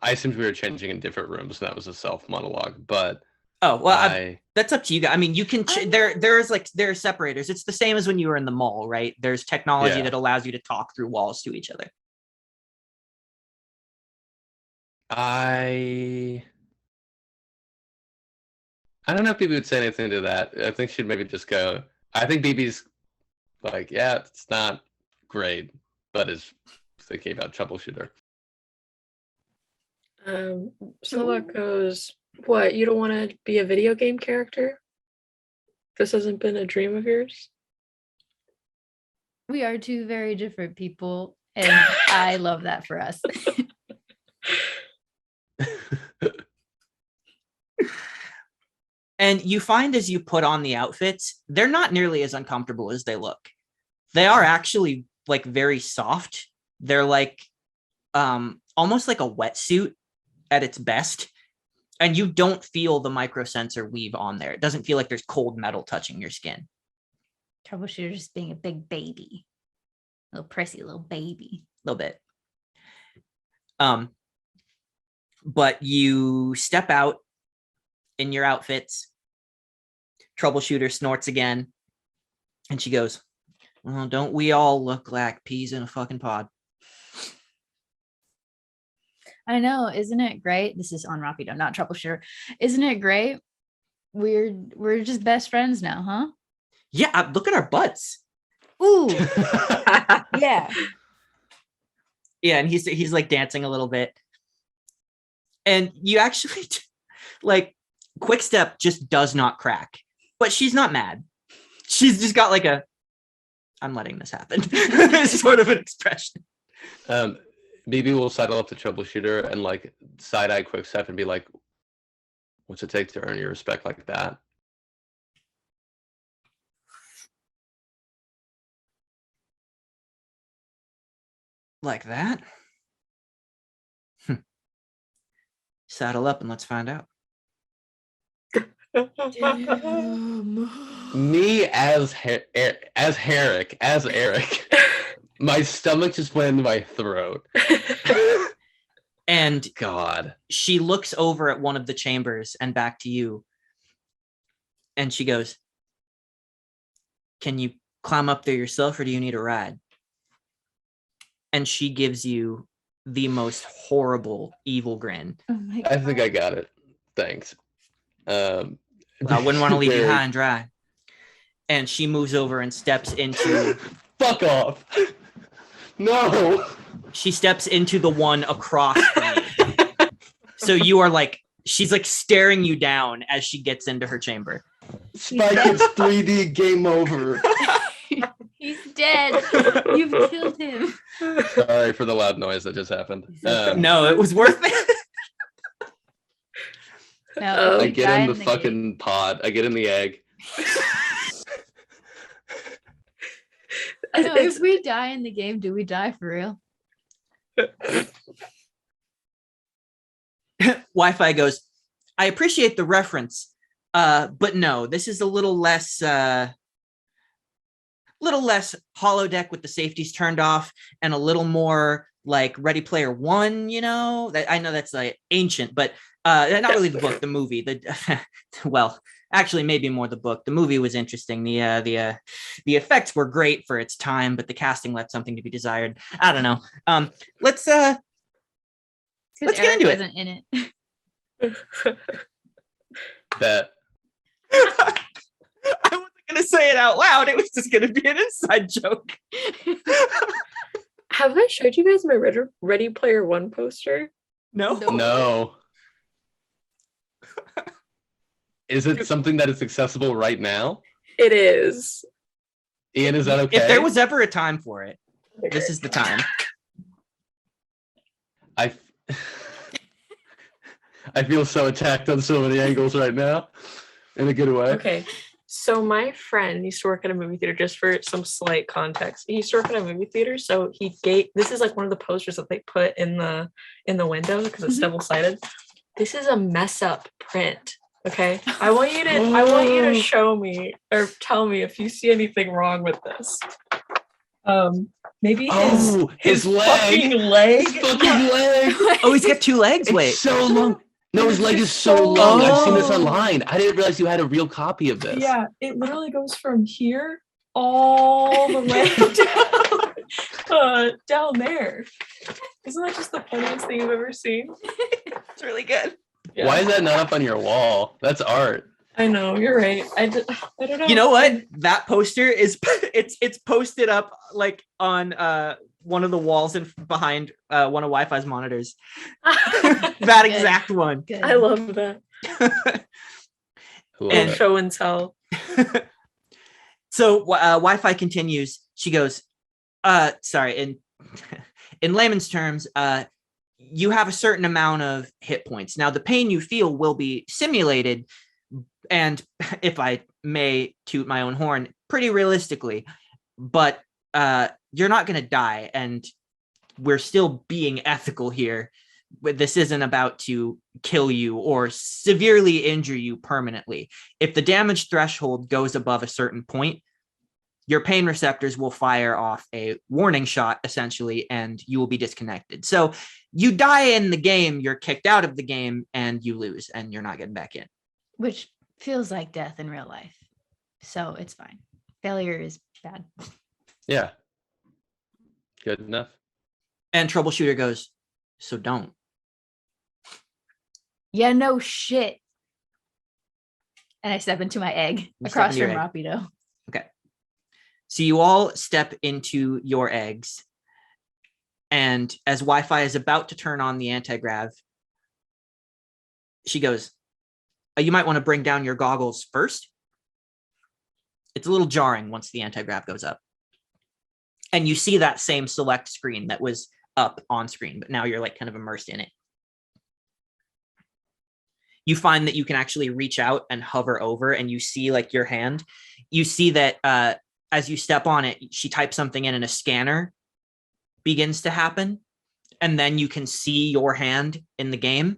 I assumed we were changing in different rooms. And that was a self monologue, but Oh, well, that's up to you guys. I mean, you can, there are separators. It's the same as when you were in the mall, right? There's technology that allows you to talk through walls to each other. I don't know if BB would say anything to that. I think she'd maybe just go, I think BB's like, yeah, it's not great, but is thinking about troubleshooter. Silhouette goes, what, you don't want to be a video game character? This hasn't been a dream of yours? We are two very different people, and I love that for us. And you find as you put on the outfits, they're not nearly as uncomfortable as they look. They are actually like very soft. They're like almost like a wetsuit at its best. And you don't feel the microsensor weave on there. It doesn't feel like there's cold metal touching your skin. Troubleshooter just being a big baby. Little prissy little baby. A little bit. But you step out in your outfits. Troubleshooter snorts again. And she goes, well, don't we all look like peas in a fucking pod? I know, isn't it great? This is on Rapido, not Troubleshooter. Isn't it great? We're just best friends now, huh? Yeah, look at our butts. Ooh. Yeah. Yeah, and he's like dancing a little bit. And you actually like Quickstep just does not crack. But she's not mad. She's just got like a I'm letting this happen sort of an expression. BB will sidle up the troubleshooter and like side-eye Quickstep and be like, what's it take to earn your respect like that? Like that? Saddle up and let's find out. Me as Eric, my stomach just went into my throat. And God, she looks over at one of the chambers and back to you. And she goes, can you climb up there yourself or do you need a ride? And she gives you the most horrible evil grin. Oh my God. I think I got it. Thanks. I wouldn't want to leave you high and dry. And she moves over and steps into... Fuck off. No. She steps into the one across from you. So you are like, she's like staring you down as she gets into her chamber. Spike, it's 3D, game over. He's dead. You've killed him. Sorry for the loud noise that just happened. No, it was worth it. No, I get in the fucking pod. I get in the egg. No, if we die in the game, do we die for real? Wi-Fi goes, I appreciate the reference, but no, this is a little less holodeck with the safeties turned off and a little more like Ready Player One, you know? I know that's like ancient, but Not really the book, the movie. Well, actually, maybe more the book. The movie was interesting. The effects were great for its time, but the casting left something to be desired. I don't know. Let's get into it. Wasn't in it. That I wasn't gonna say it out loud. It was just gonna be an inside joke. Have I showed you guys my Ready Player One poster? No. no. Is it something that is accessible right now? It is. Ian, is that okay? If there was ever a time for it, this is the time. I feel so attacked on so many angles right now, in a good way. Okay. So my friend used to work at a movie theater, just for some slight context. He used to work at a movie theater, so this is like one of the posters that they put in the window because it's double-sided. This is a mess up print. Okay. I want you to show me or tell me if you see anything wrong with this. Maybe his leg. fucking leg. His fucking leg. Oh, he's got two legs. Wait. It's so long. No, his leg is so long. I've seen this online. I didn't realize you had a real copy of this. Yeah, it literally goes from here all the way down there. Isn't that just the funniest thing you've ever seen? It's really good. Yeah. Why is that not up on your wall? That's art. I know, you're right. I don't know. You know what? That poster is it's posted up like on one of the walls and behind one of Wi-Fi's monitors. That exact one. Good. I love that. And show and tell. So Wi-Fi continues. She goes, sorry, in layman's terms, you have a certain amount of hit points. Now, the pain you feel will be simulated, and if I may toot my own horn, pretty realistically, but you're not going to die, and we're still being ethical here. This isn't about to kill you or severely injure you permanently. If the damage threshold goes above a certain point, your pain receptors will fire off a warning shot, essentially, and you will be disconnected. So you die in the game, you're kicked out of the game, and you lose, and you're not getting back in. Which feels like death in real life. So it's fine. Failure is bad. Yeah. Good enough. And Troubleshooter goes, so don't. Yeah, no shit. And I step into my egg You across step from into your Rapido. Okay. So you all step into your eggs. And as Wi-Fi is about to turn on the anti-grav, she goes, you might want to bring down your goggles first. It's a little jarring once the anti-grav goes up. And you see that same select screen that was up on screen, but now you're like kind of immersed in it. You find that you can actually reach out and hover over, and you see like your hand. You see that as you step on it, she types something in and a scanner begins to happen. And then you can see your hand in the game.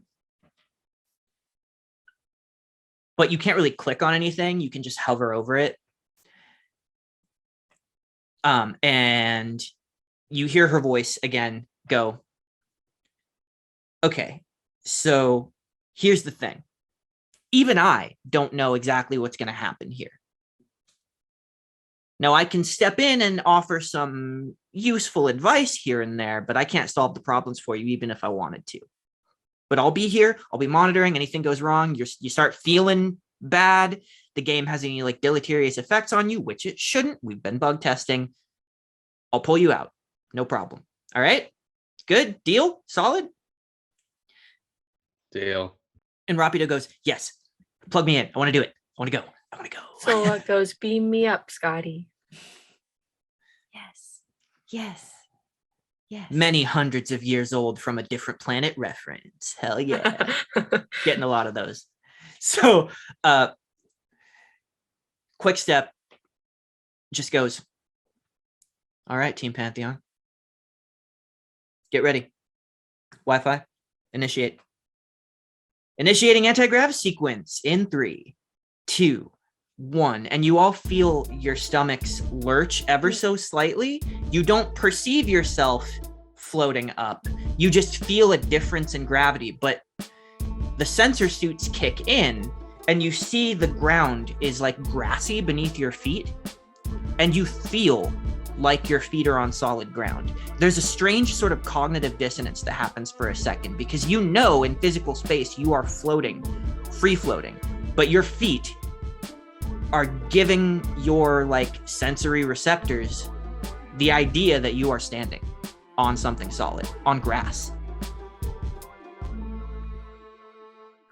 But you can't really click on anything. You can just hover over it. And you hear her voice again go, okay, so here's the thing. Even I don't know exactly what's going to happen here. Now, I can step in and offer some useful advice here and there, but I can't solve the problems for you, even if I wanted to. But I'll be here. I'll be monitoring. Anything goes wrong, you start feeling bad. The game has any like deleterious effects on you, which it shouldn't. We've been bug testing. I'll pull you out. No problem. All right. Good. Deal? Solid? Deal. And Rapido goes, yes, plug me in. I want to do it. I want to go. I want to go. So it goes, beam me up, Scotty. Yes. Yes. Yes. Many hundreds of years old from a different planet reference. Hell yeah. Getting a lot of those. So Quickstep just goes, all right, Team Pantheon. Get ready. Wi-Fi, initiate. Initiating anti-grav sequence in 3, 2, 1. And you all feel your stomachs lurch ever so slightly. You don't perceive yourself floating up. You just feel a difference in gravity, but the sensor suits kick in, and you see the ground is like grassy beneath your feet, and you feel like your feet are on solid ground. There's a strange sort of cognitive dissonance that happens for a second, because you know in physical space you are floating, free floating, but your feet are giving your like sensory receptors the idea that you are standing on something solid, on grass.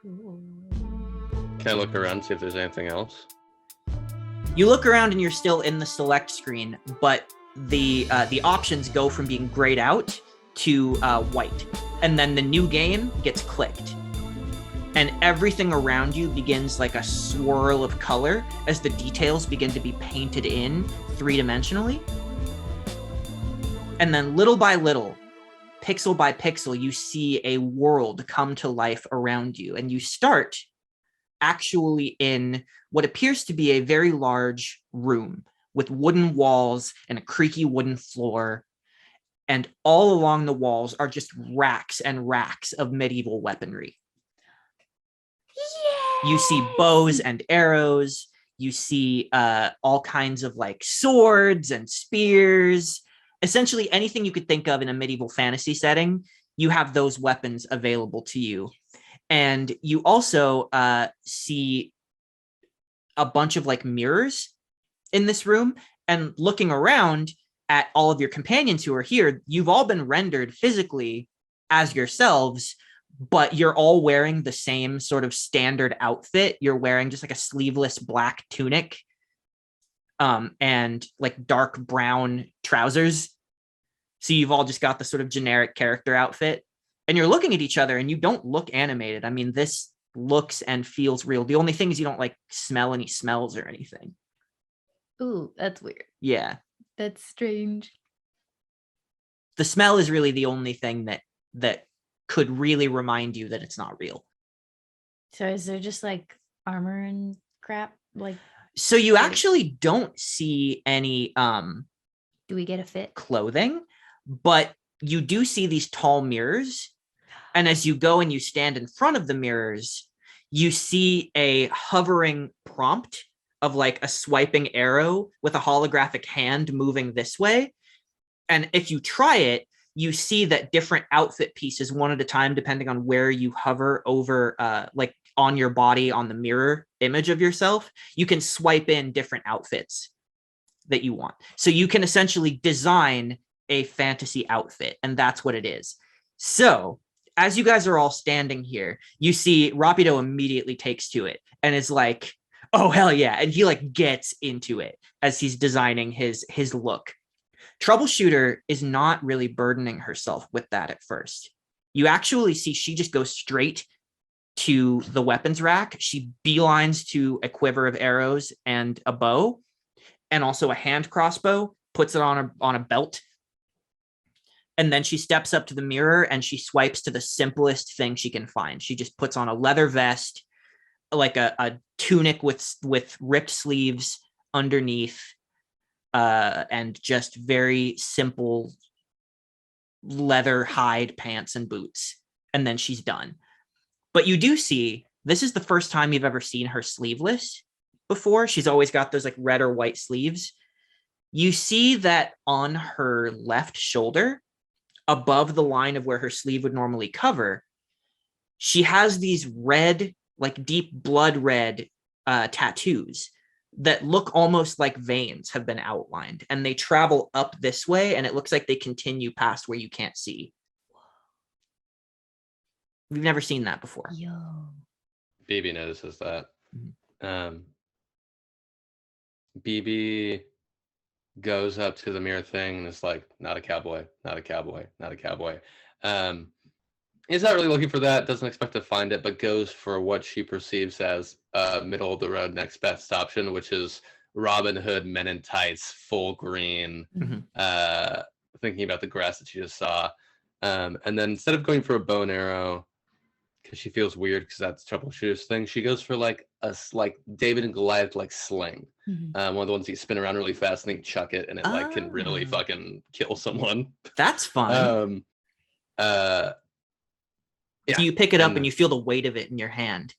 Can I look around, see if there's anything else? You look around and you're still in the select screen, but the options go from being grayed out to white, and then the new game gets clicked, and everything around you begins like a swirl of color as the details begin to be painted in three-dimensionally. And then little by little, pixel by pixel, you see a world come to life around you, and you start actually in what appears to be a very large room with wooden walls and a creaky wooden floor. And all along the walls are just racks and racks of medieval weaponry. Yay! You see bows and arrows. You see all kinds of like swords and spears. Essentially anything you could think of in a medieval fantasy setting, you have those weapons available to you. And you also see a bunch of like mirrors in this room, and looking around at all of your companions who are here, you've all been rendered physically as yourselves, but you're all wearing the same sort of standard outfit. You're wearing just like a sleeveless black tunic and like dark brown trousers. So you've all just got the sort of generic character outfit. And you're looking at each other and you don't look animated. I mean, this looks and feels real. The only thing is you don't like smell any smells or anything. Ooh, that's weird. Yeah. That's strange. The smell is really the only thing that could really remind you that it's not real. So is there just like armor and crap? Like, so you actually don't see any do we get a fit? Clothing, but you do see these tall mirrors. And as you go and you stand in front of the mirrors, you see a hovering prompt of like a swiping arrow with a holographic hand moving this way. And if you try it, you see that different outfit pieces, one at a time, depending on where you hover over, like on your body, on the mirror image of yourself, you can swipe in different outfits that you want. So you can essentially design a fantasy outfit, and that's what it is. So as you guys are all standing here, you see Rapido immediately takes to it and is like, oh, hell yeah. And he like gets into it as he's designing his look. Troubleshooter is not really burdening herself with that at first. You actually see she just goes straight to the weapons rack. She beelines to a quiver of arrows and a bow, and also a hand crossbow, puts it on a belt. And then she steps up to the mirror and she swipes to the simplest thing she can find. She just puts on a leather vest, like a tunic with ripped sleeves underneath, and just very simple leather hide pants and boots. And then she's done. But you do see, this is the first time you've ever seen her sleeveless before. She's always got those like red or white sleeves. You see that on her left shoulder, above the line of where her sleeve would normally cover, she has these red, like deep blood red tattoos that look almost like veins have been outlined, and they travel up this way, and it looks like they continue past where you can't see. We've never seen that before. Yo. BB notices that. BB goes up to the mirror thing and is like, not a cowboy, not a cowboy, not a cowboy. He's not really looking for that, doesn't expect to find it, but goes for what she perceives as middle of the road next best option, which is Robin Hood Men in Tights, full green, thinking about the grass that she just saw. And then instead of going for a bow and arrow, because she feels weird because that's Troubleshooter's thing, she goes for like a David and Goliath like sling. One of the ones you spin around really fast and then chuck it, and it like can really fucking kill someone. That's fun. Yeah. So you pick it up And- and you feel the weight of it in your hand.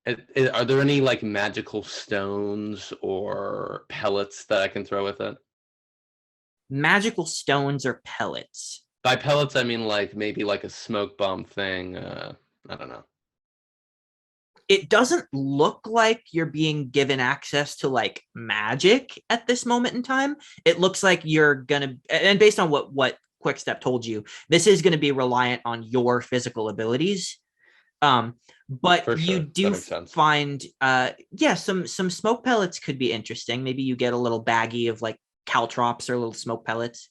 Are there any like magical stones or pellets that I can throw with it? Magical stones or pellets. By pellets, I mean like maybe like a smoke bomb thing. I don't know. It doesn't look like you're being given access to like magic at this moment in time. It looks like you're gonna, and based on what Quickstep told you, this is going to be reliant on your physical abilities. But For you sure. do That makes sense. find some smoke pellets could be interesting. Maybe you get a little baggie of like caltrops or little smoke pellets.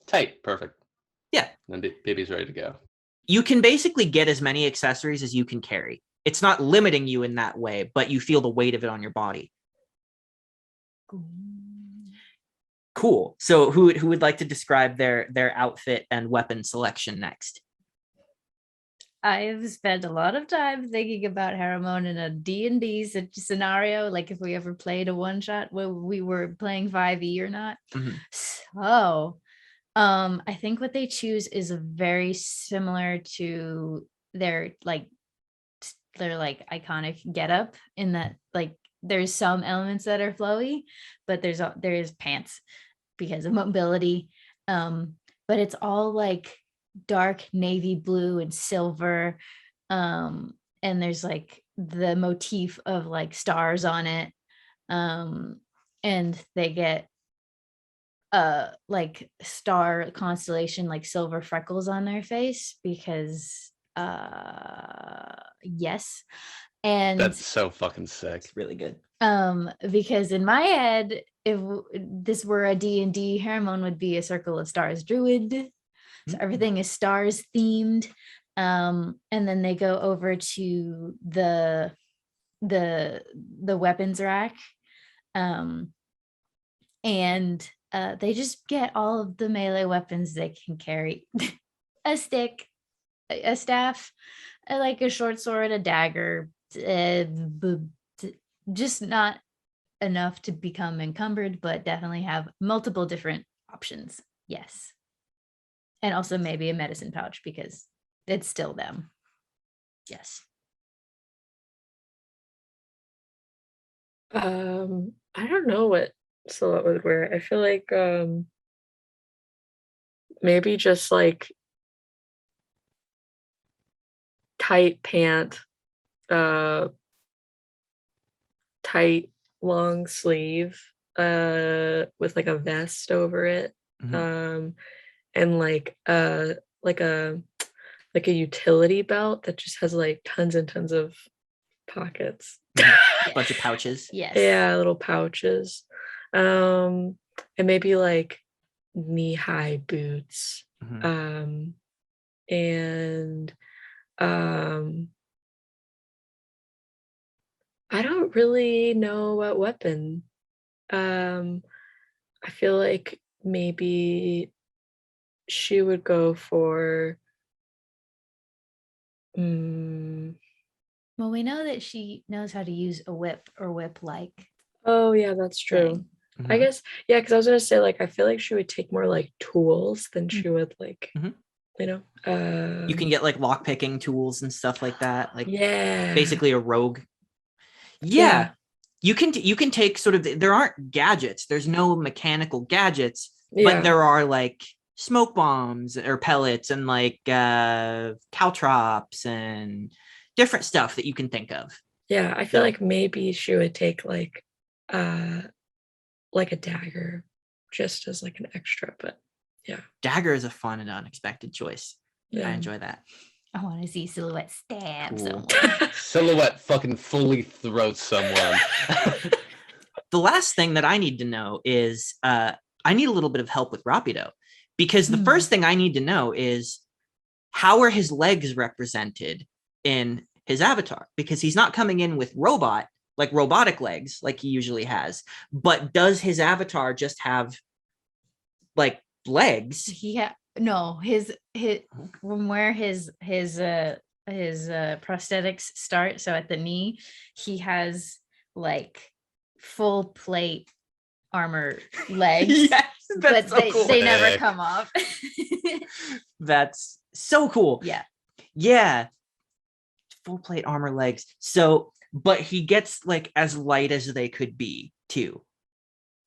Tight. Perfect. Yeah. Then baby's ready to go. You can basically get as many accessories as you can carry. It's not limiting you in that way, but you feel the weight of it on your body. Cool. So who would like to describe their outfit and weapon selection next? I've spent a lot of time thinking about Haramon in a D&D scenario, like if we ever played a one shot where we were playing 5e or not. Mhm. So I think what they choose is very similar to their iconic getup, in that like there's some elements that are flowy, but there's pants because of mobility. But it's all like dark navy blue and silver. And there's like the motif of like stars on it. And they get like star constellation, like silver freckles on their face because yes. And That's so fucking sick. It's really good. because in my head, if this were a D&D, Haramon would be a circle of stars druid. So everything is stars themed. And then they go over to the weapons rack. And they just get all of the melee weapons they can carry. A stick, a staff, like a short sword, a dagger, just not enough to become encumbered, but definitely have multiple different options. Yes. And also maybe a medicine pouch because it's still them. Yes. I don't know what Silhouette would wear. I feel like maybe just like tight pant, tight long sleeve, with like a vest over it. And like a utility belt that just has like tons and tons of pockets. A bunch of pouches. Yes. Yeah, little pouches. And maybe like knee-high boots. Mhm. And I don't really know what weapon. I feel like maybe she would go for Well, we know that she knows how to use a whip or whip-like. oh yeah, that's true. thing. I guess, yeah, because I was gonna say like I feel like she would take more like tools than she would like, Mhm. you know. You can get like lock picking tools and stuff like that. Like yeah, basically a rogue. Yeah. You can take sort of there aren't gadgets. There's no mechanical gadgets, yeah, but there are like smoke bombs or pellets and like caltrops and different stuff that you can think of. yeah. I feel So- like maybe she would take like a dagger just as like an extra, but Dagger is a fun and unexpected choice. yeah. I enjoy that. I want to see Silhouette stab Cool. someone. Silhouette fucking fully throats someone. The last thing that I need to know is I need a little bit of help with Rapido, because the first thing I need to know is how are his legs represented in his avatar, because he's not coming in with robotic legs like he usually has, but does his avatar just have like legs? His from where his prosthetics start, so at the knee he has like full plate armor legs. Yes, but that's so cool. they never Sick. come off. That's so cool. Yeah. Yeah, full plate armor legs. So, but he gets like as light as they could be too.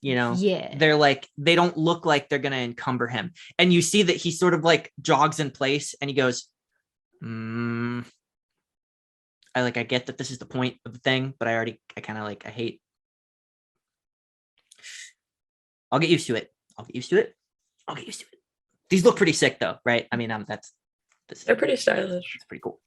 You know, Yeah. they're like, they don't look like they're gonna encumber him. And you see that he sort of like jogs in place and he goes, I get that this is the point of the thing, but I kind of like, I hate. I'll get used to it. I'll get used to it. These look pretty sick though, right? I mean, They're pretty stylish. it's pretty cool.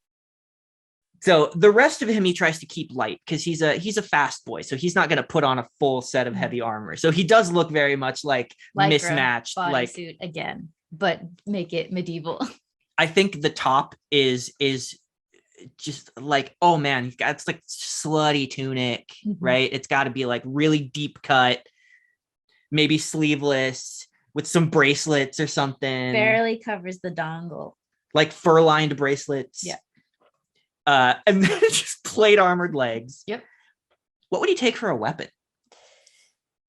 So the rest of him, he tries to keep light because he's a fast boy. So he's not going to put on a full set of heavy armor. So he does look very much like mismatched, like bodysuit again, but make it medieval. I think the top is just like, oh man, he's got, it's like slutty tunic, right? It's got to be like really deep cut, maybe sleeveless with some bracelets or something. Barely covers the dongle. Like fur-lined bracelets. Yeah. And then just plate armored legs. Yep. What would he take for a weapon?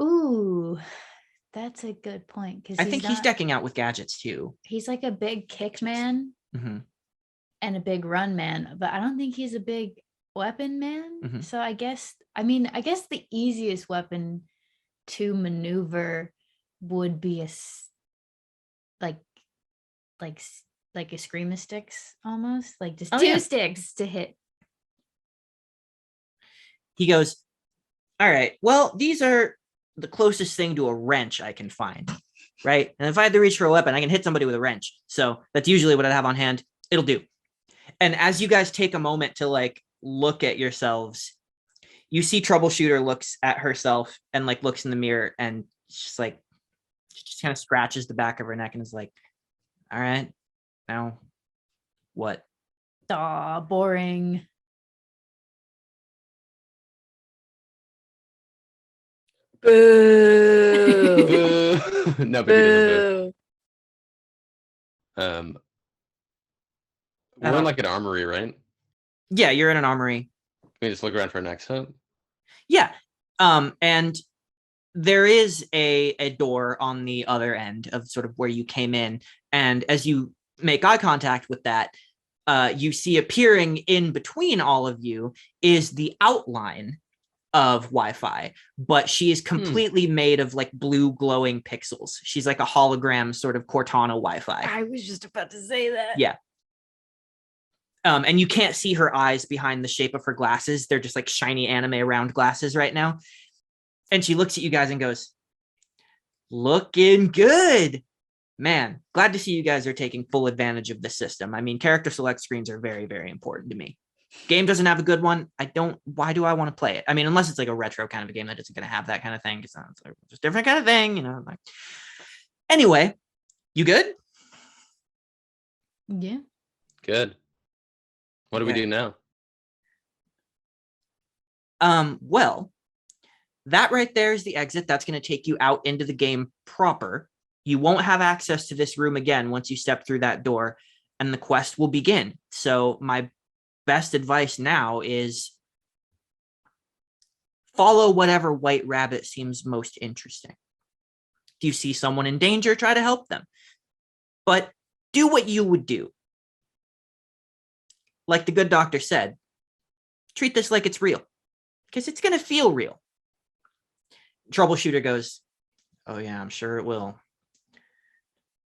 Ooh, that's a good point. Because I think he's decking out with gadgets too. He's like a big kick man and a big run man, but I don't think he's a big weapon man. So I guess the easiest weapon to maneuver would be like a scream of sticks, almost like just two sticks to hit. He goes, all right, well, these are the closest thing to a wrench I can find, right? And if I had to reach for a weapon, I can hit somebody with a wrench. So that's usually what I have on hand. It'll do. And as you guys take a moment to like look at yourselves, you see Troubleshooter looks at herself and like looks in the mirror and just like, she just kind of scratches the back of her neck and is like, all right, now what? Aw, boring. Boo. No, but he doesn't Boo. We're in like an armory, right? Yeah, you're in an armory. Can we just look around for an exit? Yeah. And there is a door on the other end of sort of where you came in. And as you make eye contact with that, you see appearing in between all of you is the outline of Wi-Fi, but she is completely made of like blue glowing pixels. She's like a hologram sort of Cortana Wi-Fi. I was just about to say that. Yeah. And you can't see her eyes behind the shape of her glasses. They're just like shiny anime round glasses right now. And she looks at you guys and goes, looking good. Man, glad to see you guys are taking full advantage of the system. I mean, character select screens are very, very important to me. Game doesn't have a good one. Why do I want to play it? I mean, unless it's like a retro kind of a game that isn't going to have that kind of thing. It's like just different kind of thing, you know. Like, anyway, you good? Yeah. Good. What do we do now? Well, that right there is the exit. That's going to take you out into the game proper. You won't have access to this room again once you step through that door, and the quest will begin. So my best advice now is follow whatever white rabbit seems most interesting. If you see someone in danger, try to help them. But do what you would do. Like the good doctor said, treat this like it's real, because it's going to feel real. Troubleshooter goes, oh yeah, I'm sure it will.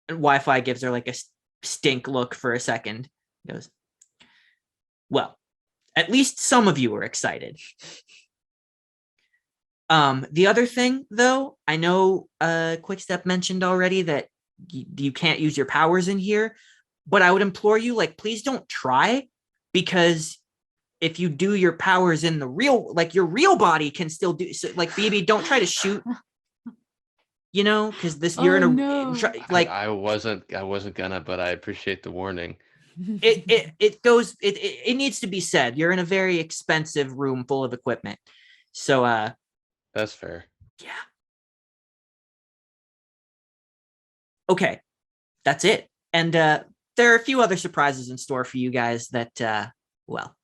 And Wi-Fi gives her like a stink look for a second. He goes, well, at least some of you are excited. The other thing, though, I know QuickStep mentioned already that you can't use your powers in here, but I would implore you, like, please don't try, because if you do your powers in the real, like your real body can still do, so, like, BB, don't try to shoot, you know, because this, you're in a, like, I wasn't gonna, but I appreciate the warning. it needs to be said, you're in a very expensive room full of equipment. So, that's fair. Yeah. Okay. That's it. And, there are a few other surprises in store for you guys that, well,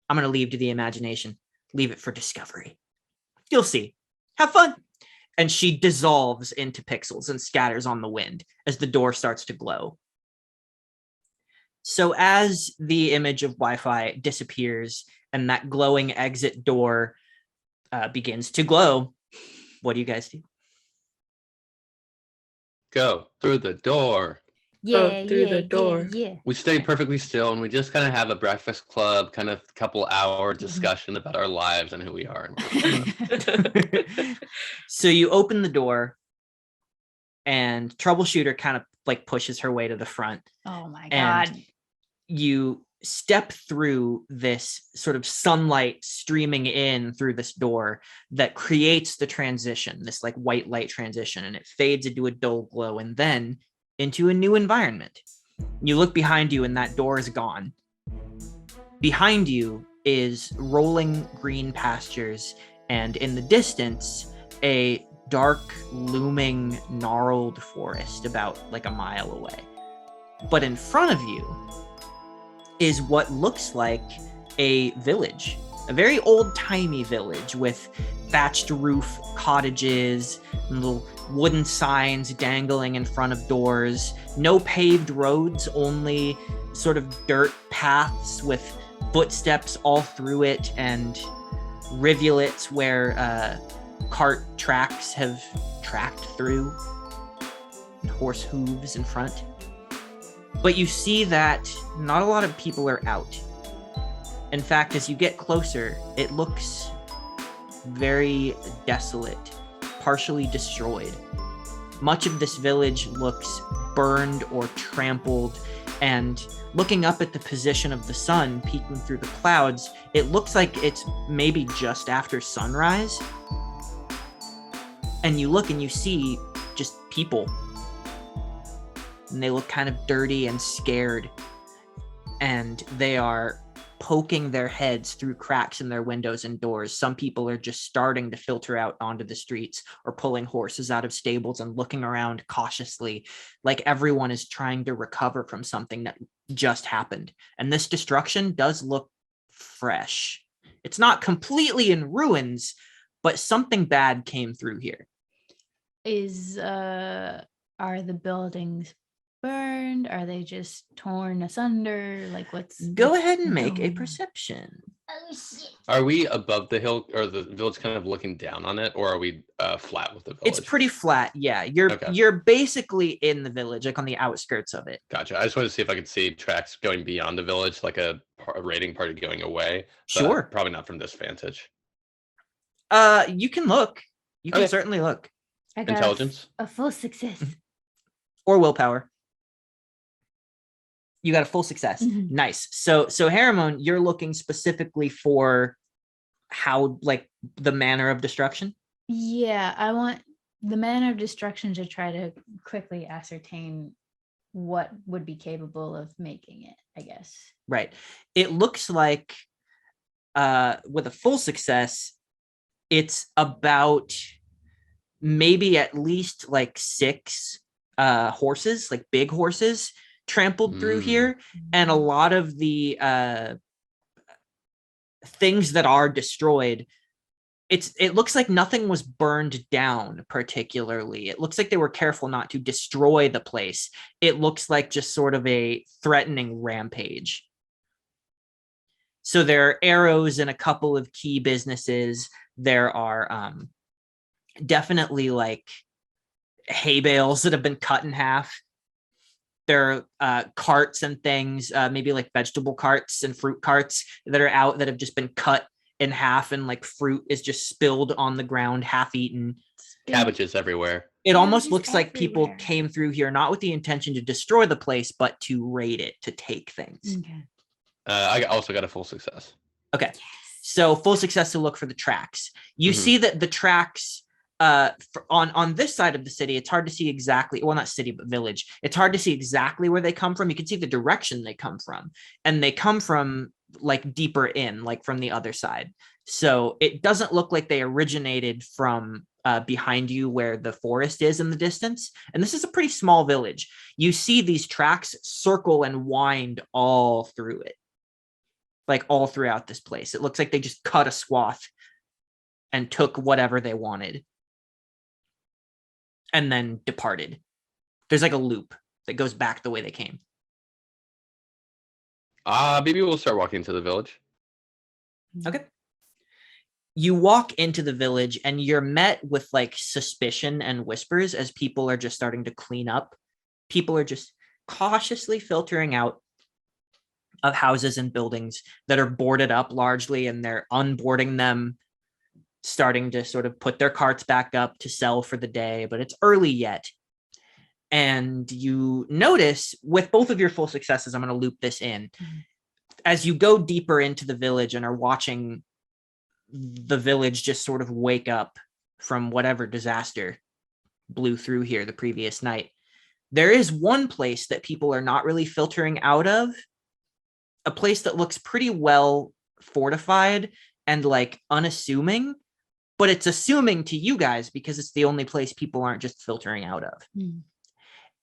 I'm going to leave to the imagination. Leave it for discovery. You'll see. Have fun. And she dissolves into pixels and scatters on the wind as the door starts to glow. So as the image of Wi-Fi disappears and that glowing exit door begins to glow, what do you guys do? Go through the door. Yeah, through yeah, the door. yeah, We stay perfectly still and we just kind of have a breakfast club, kind of couple-hour discussion about our lives and who we are. yeah. So you open the door and Troubleshooter kind of like pushes her way to the front. Oh my And god. you step through this sort of sunlight streaming in through this door that creates the transition, this like white light transition, and it fades into a dull glow and then into a new environment. You look behind you and that door is gone. Behind you is rolling green pastures, and in the distance, a dark, looming, gnarled forest about like a mile away. But in front of you is what looks like a village, a very old-timey village with thatched roof cottages, and little wooden signs dangling in front of doors, no paved roads, only sort of dirt paths with footsteps all through it, and rivulets where cart tracks have tracked through, and horse hooves in front. But you see that not a lot of people are out. In fact, as you get closer, it looks very desolate, partially destroyed. Much of this village looks burned or trampled, and looking up at the position of the sun peeking through the clouds, it looks like it's maybe just after sunrise. And you look and you see just people. And they look kind of dirty and scared. And they are poking their heads through cracks in their windows and doors. Some people are just starting to filter out onto the streets or pulling horses out of stables and looking around cautiously, like everyone is trying to recover from something that just happened. And this destruction does look fresh. It's not completely in ruins, but something bad came through here. Are the buildings burned? Are they just torn asunder? Like Go ahead and make a going on? perception. Oh shit. Are we above the hill or the village kind of looking down on it, or are we flat with the village? It's pretty flat. Yeah, Okay. you're basically in the village, like on the outskirts of it. Gotcha. I just wanted to see if I could see tracks going beyond the village, like a raiding party going away. but Sure. Probably not from this vantage. You can look. You can Okay. certainly look. I got Intelligence? a full success. Or willpower. You got a full success. Mhm. Nice. So Haramon, you're looking specifically for how, like, the manner of destruction. Yeah, I want the manner of destruction to try to quickly ascertain what would be capable of making it, I guess. Right. It looks like with a full success, it's about maybe at least like 6 horses, like big horses, trampled through here, and a lot of the things that are destroyed, it looks like nothing was burned down particularly. It looks like they were careful not to destroy the place. It looks like just sort of a threatening rampage. So there are arrows in a couple of key businesses. There are definitely like hay bales that have been cut in half. There are carts and things, maybe like vegetable carts and fruit carts that are out that have just been cut in half, and like fruit is just spilled on the ground, half eaten. Cabbages everywhere. It almost Cabbages looks like people everywhere. came through here not with the intention to destroy the place, but to raid it, to take things. Okay. I also got a full success. Okay. So full success to look for the tracks. You Mhm. see that the tracks on this side of the city, it's hard to see exactly, well, not city, but village. It's hard to see exactly where they come from. You can see the direction they come from, and they come from like deeper in, like from the other side. So it doesn't look like they originated from behind you where the forest is in the distance. And this is a pretty small village. You see these tracks circle and wind all through it, like all throughout this place. It looks like they just cut a swath and took whatever they wanted and then departed. There's like a loop that goes back the way they came. Maybe we'll start walking to the village. Okay. You walk into the village and you're met with like suspicion and whispers as people are just starting to clean up. People are just cautiously filtering out of houses and buildings that are boarded up largely, and they're unboarding them, starting to sort of put their carts back up to sell for the day, but it's early yet. And you notice with both of your full successes, I'm going to loop this in. As you go deeper into the village and are watching the village just sort of wake up from whatever disaster blew through here the previous night, there is one place that people are not really filtering out of, a place that looks pretty well fortified and like unassuming, but it's assuming to you guys because it's the only place people aren't just filtering out of.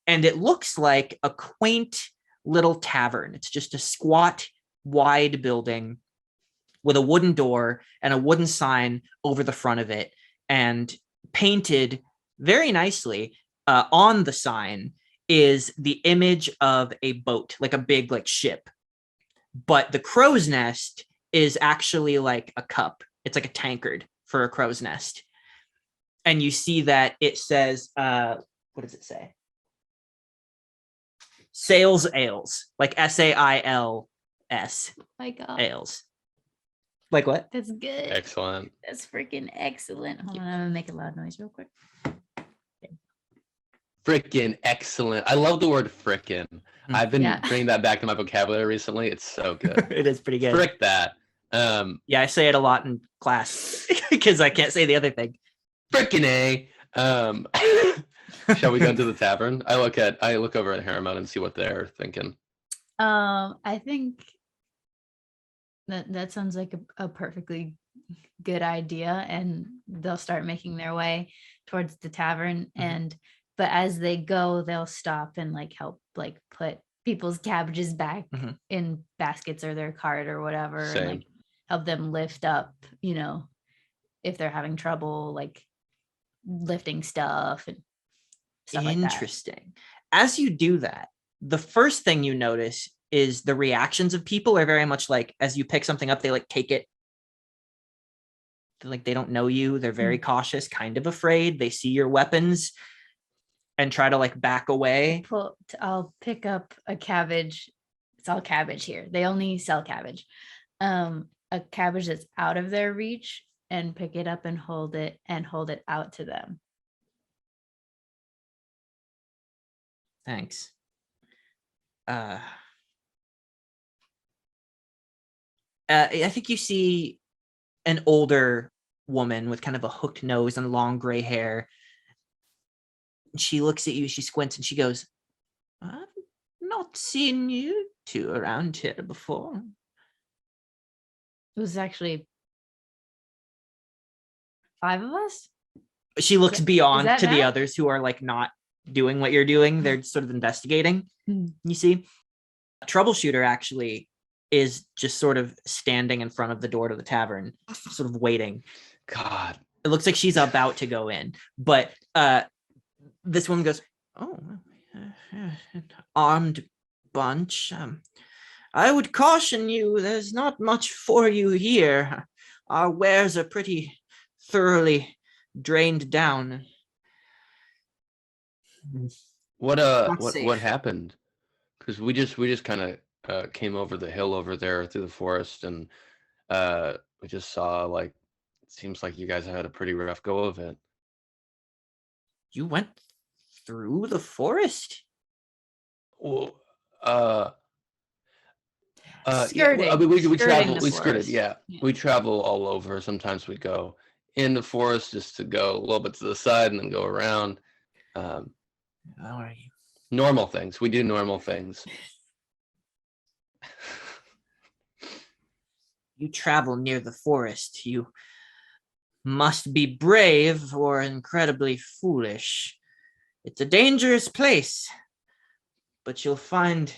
And it looks like a quaint little tavern. It's just a squat, wide building with a wooden door and a wooden sign over the front of it, and painted very nicely on the sign is the image of a boat, like a big like ship. But the crow's nest is actually like a cup. It's like a tankard for a crow's nest. And you see that it says, what does it say? Sales Ales, like SAILS. My God. Ales. Like what? That's good. Excellent. That's freaking excellent. Hold on, I'm gonna make a loud noise real quick. Frickin' excellent. I love the word frickin'. I've been bringing that back to my vocabulary recently. It's so good. It is pretty good. Frick that. Yeah, I say it a lot in class because I can't say the other thing. Frickin' A. Shall we go into the tavern? I look over at Harriman and see what they're thinking. I think that sounds like a perfectly good idea, and they'll start making their way towards the tavern. But as they go, they'll stop and like help like put people's cabbages back in baskets or their cart or whatever, and like help them lift up, if they're having trouble like lifting stuff and stuff like that. Interesting. As you do that, the first thing you notice is the reactions of people are very much like, as you pick something up, they like take it. Like they don't know you. They're very cautious, kind of afraid. They see your weapons and try to like back away. I'll pick up a cabbage. It's all cabbage here. They only sell cabbage. A cabbage that's out of their reach, and pick it up and hold it out to them. Thanks. I think you see an older woman with kind of a hooked nose and long gray hair. She looks at you, she squints, and she goes, "I've not seen you two around here before." It was actually 5 of us. She looks beyond to the bad? others who are like not doing what you're doing. They're sort of investigating. You see, a troubleshooter actually is just sort of standing in front of the door to the tavern, sort of waiting. God, it looks like she's about to go in, but this woman goes, "Oh, armed bunch. I would caution you, there's not much for you here. Our wares are pretty thoroughly drained down." What happened? Because we just kind of came over the hill over there through the forest, and we just saw like, it seems like you guys had a pretty rough go of it. You went through the forest? Well, skirting. Yeah, we travel. We forest. skirted. Yeah, we travel all over. Sometimes we go in the forest just to go a little bit to the side and then go around. How are you? Normal things. We do normal things. You travel near the forest. You must be brave or incredibly foolish. It's a dangerous place, but you'll find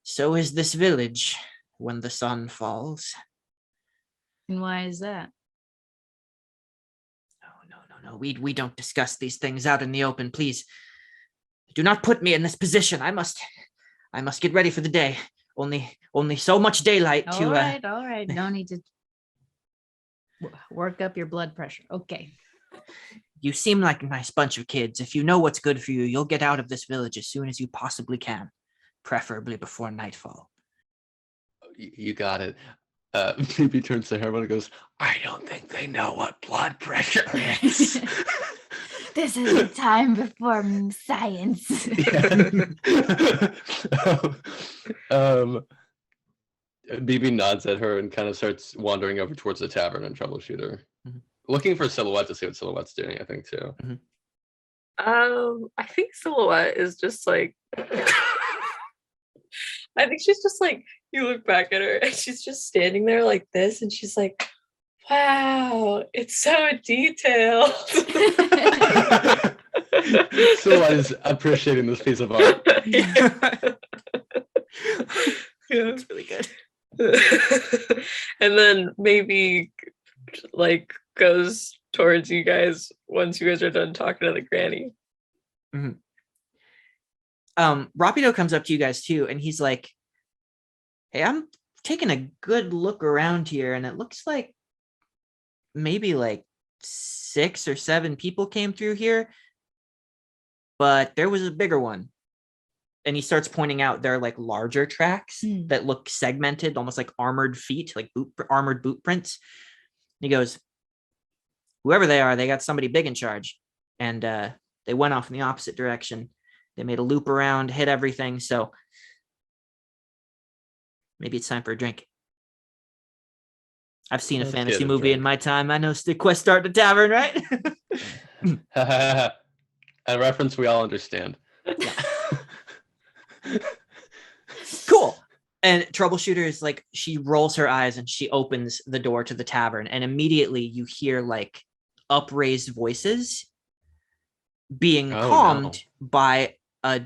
so is this village when the sun falls. And why is that? No. We don't discuss these things out in the open. Please do not put me in this position. I must get ready for the day. only so much daylight to All right. No need to work up your blood pressure. Okay. You seem like a nice bunch of kids. If you know what's good for you, you'll get out of this village as soon as you possibly can, preferably before nightfall. You got it. Phoebe turns to Herman and goes, I don't think they know what blood pressure is. This is a time before science. BB nods at her and kind of starts wandering over towards the tavern and troubleshooter. Mhm. Looking for Silhouette to see what Silhouette's doing, I think, too. I think Silhouette is just like I think she's just like, you look back at her and she's just standing there like this and she's like, wow, it's so detailed. Silhouette is appreciating this piece of art. Yeah. It's really good. And then maybe like goes towards you guys once you guys are done talking to the granny. Rapido comes up to you guys too, and he's like, hey, I'm taking a good look around here, and it looks like maybe like 6 or 7 people came through here, but there was a bigger one. And he starts pointing out there are like larger tracks that look segmented, almost like armored feet, like armored boot prints. And he goes, whoever they are, they got somebody big in charge. And they went off in the opposite direction. They made a loop around, hit everything. So maybe it's time for a drink. I've seen a fantasy movie in my time. I know Stick Quest start the tavern, right? A reference we all understand. Cool. And Troubleshooter is like, she rolls her eyes and she opens the door to the tavern, and immediately you hear like upraised voices being calmed by a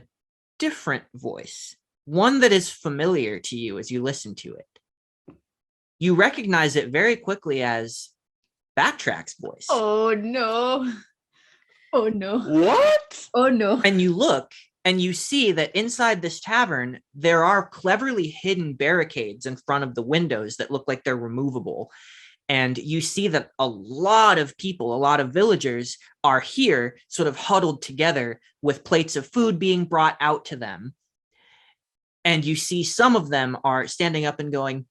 different voice, one that is familiar to you as you listen to it. You recognize it very quickly as Backtrack's voice. Oh no. Oh no. What? Oh no. And you look and you see that inside this tavern, there are cleverly hidden barricades in front of the windows that look like they're removable. And you see that a lot of people, a lot of villagers are here sort of huddled together with plates of food being brought out to them. And you see some of them are standing up and going,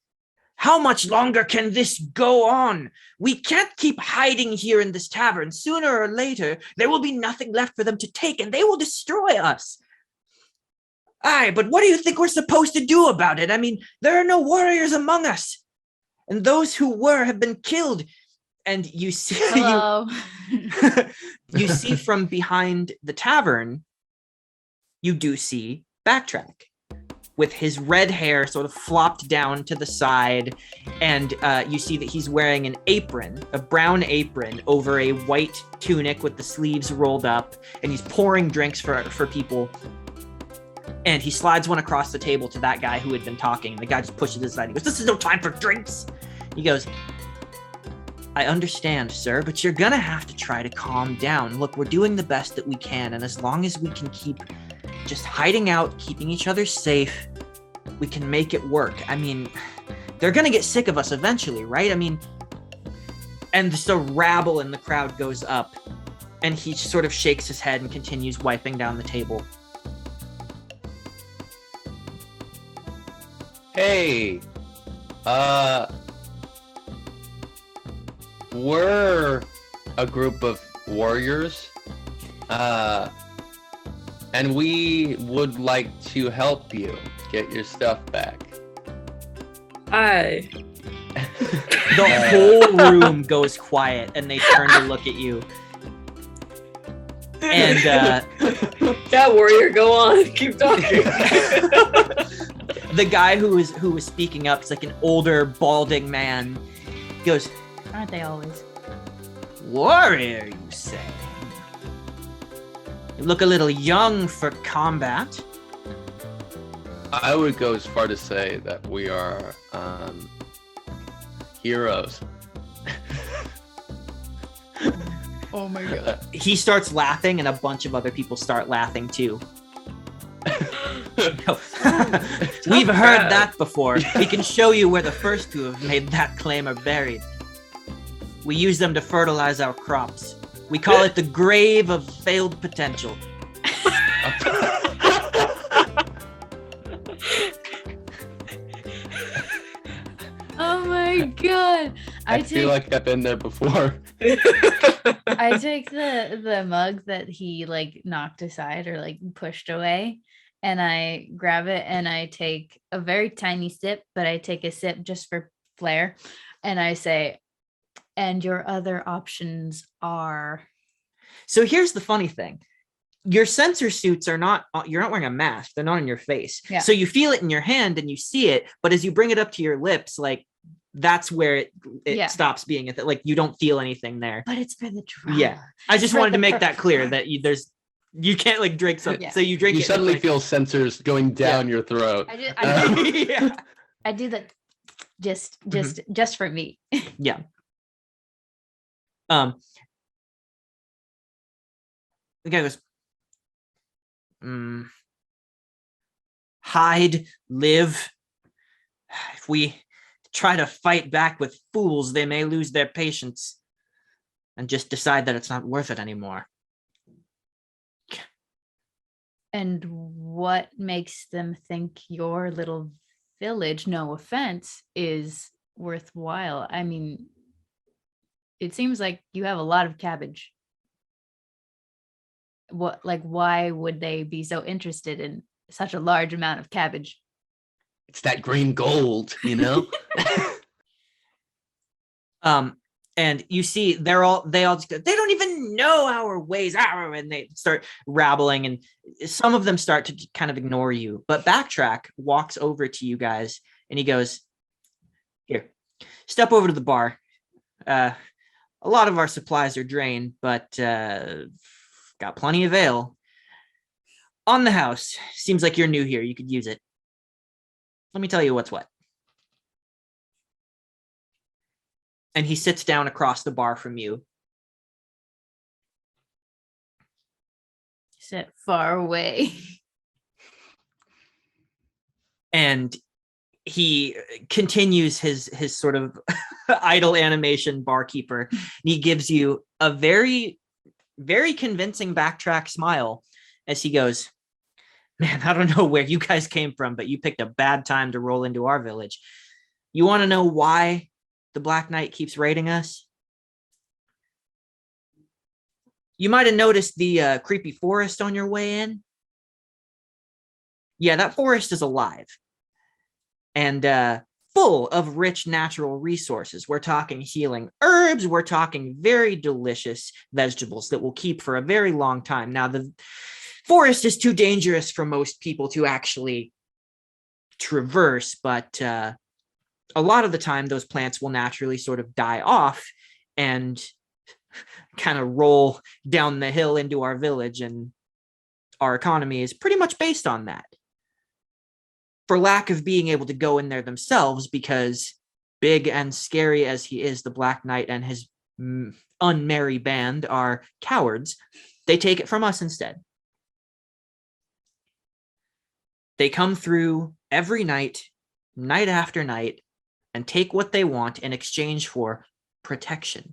how much longer can this go on? We can't keep hiding here in this tavern. Sooner or later, there will be nothing left for them to take, and they will destroy us. Aye, but what do you think we're supposed to do about it? I mean, there are no warriors among us, and those who were have been killed. And you see, Hello. you see from behind the tavern, you do see Backtrack, with his red hair sort of flopped down to the side. And you see that he's wearing an apron, a brown apron over a white tunic with the sleeves rolled up. And he's pouring drinks for people. And he slides one across the table to that guy who had been talking. And the guy just pushes it aside. He goes, this is no time for drinks. He goes, I understand, sir, but you're gonna have to try to calm down. Look, we're doing the best that we can. And as long as we can keep just hiding out, keeping each other safe, we can make it work. I mean, they're gonna get sick of us eventually, right? I mean, and just a rabble in the crowd goes up, and he sort of shakes his head and continues wiping down the table. Hey, we're a group of warriors, and we would like to help you get your stuff back. Aye. The whole room goes quiet, and they turn to look at you. And Yeah, warrior, go on. Keep talking. the guy who was speaking up is like an older, balding man. He goes, Aren't they always? warrior, you say? You look a little young for combat. I would go as far to say that we are heroes. Oh my god. He starts laughing, and a bunch of other people start laughing too. We've Not heard bad. that before. We can show you where the first who have made that claim are buried. We use them to fertilize our crops. We call it the grave of failed potential. Oh my god! I feel like I've been there before. I take the mug that he like knocked aside or like pushed away, and I grab it and I take a very tiny sip, but I take a sip just for flair, and I say, "And your other options are." So here's the funny thing. Your sensor suits are not, you're not wearing a mask. They're not on your face. Yeah. So you feel it in your hand and you see it, but as you bring it up to your lips, like that's where it Yeah. stops being a like you don't feel anything there. But it's for the drama. Yeah. I just For wanted to the make that clear that you can't like drink something. Yeah. So you drink You it. suddenly like, feel sensors going down your throat. yeah. I do that just for me. Yeah. The guy goes, hide, live. If we try to fight back with fools, they may lose their patience and just decide that it's not worth it anymore. And what makes them think your little village, no offense, is worthwhile? I mean, it seems like you have a lot of cabbage. Why would they be so interested in such a large amount of cabbage? It's that green gold, you know? And you see they all just go, they don't even know our ways, and they start rabbling, and some of them start to kind of ignore you. But Backtrack walks over to you guys and he goes, here, step over to the bar. A lot of our supplies are drained, but got plenty of ale. On the house. Seems like you're new here. You could use it. Let me tell you what's what. And he sits down across the bar from you. Sit far away. And he continues his sort of idle animation barkeeper. And he gives you a very, very convincing Backtrack smile as he goes, man, I don't know where you guys came from, but you picked a bad time to roll into our village. You want to know why the Black Knight keeps raiding us? You might have noticed the creepy forest on your way in. Yeah, that forest is alive and full of rich natural resources. We're talking healing herbs. We're talking very delicious vegetables that will keep for a very long time. Now, the forest is too dangerous for most people to actually traverse, but a lot of the time those plants will naturally sort of die off and kind of roll down the hill into our village, and our economy is pretty much based on that. For lack of being able to go in there themselves, because big and scary as he is, the Black Knight and his unmerry band are cowards, they take it from us instead. They come through every night, night after night, and take what they want in exchange for protection.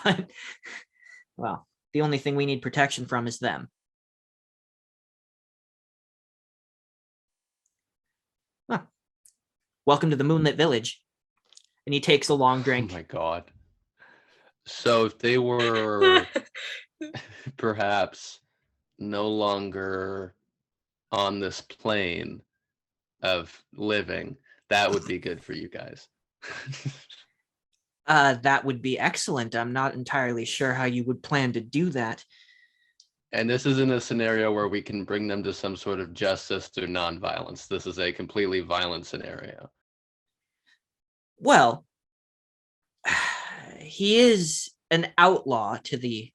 But, well, the only thing we need protection from is them. Huh. Welcome to the Moonlit Village. And he takes a long drink. Oh my god. So if they were perhaps no longer on this plane of living, that would be good for you guys. That would be excellent. I'm not entirely sure how you would plan to do that. And this isn't a scenario where we can bring them to some sort of justice through nonviolence. This is a completely violent scenario. Well, he is an outlaw to the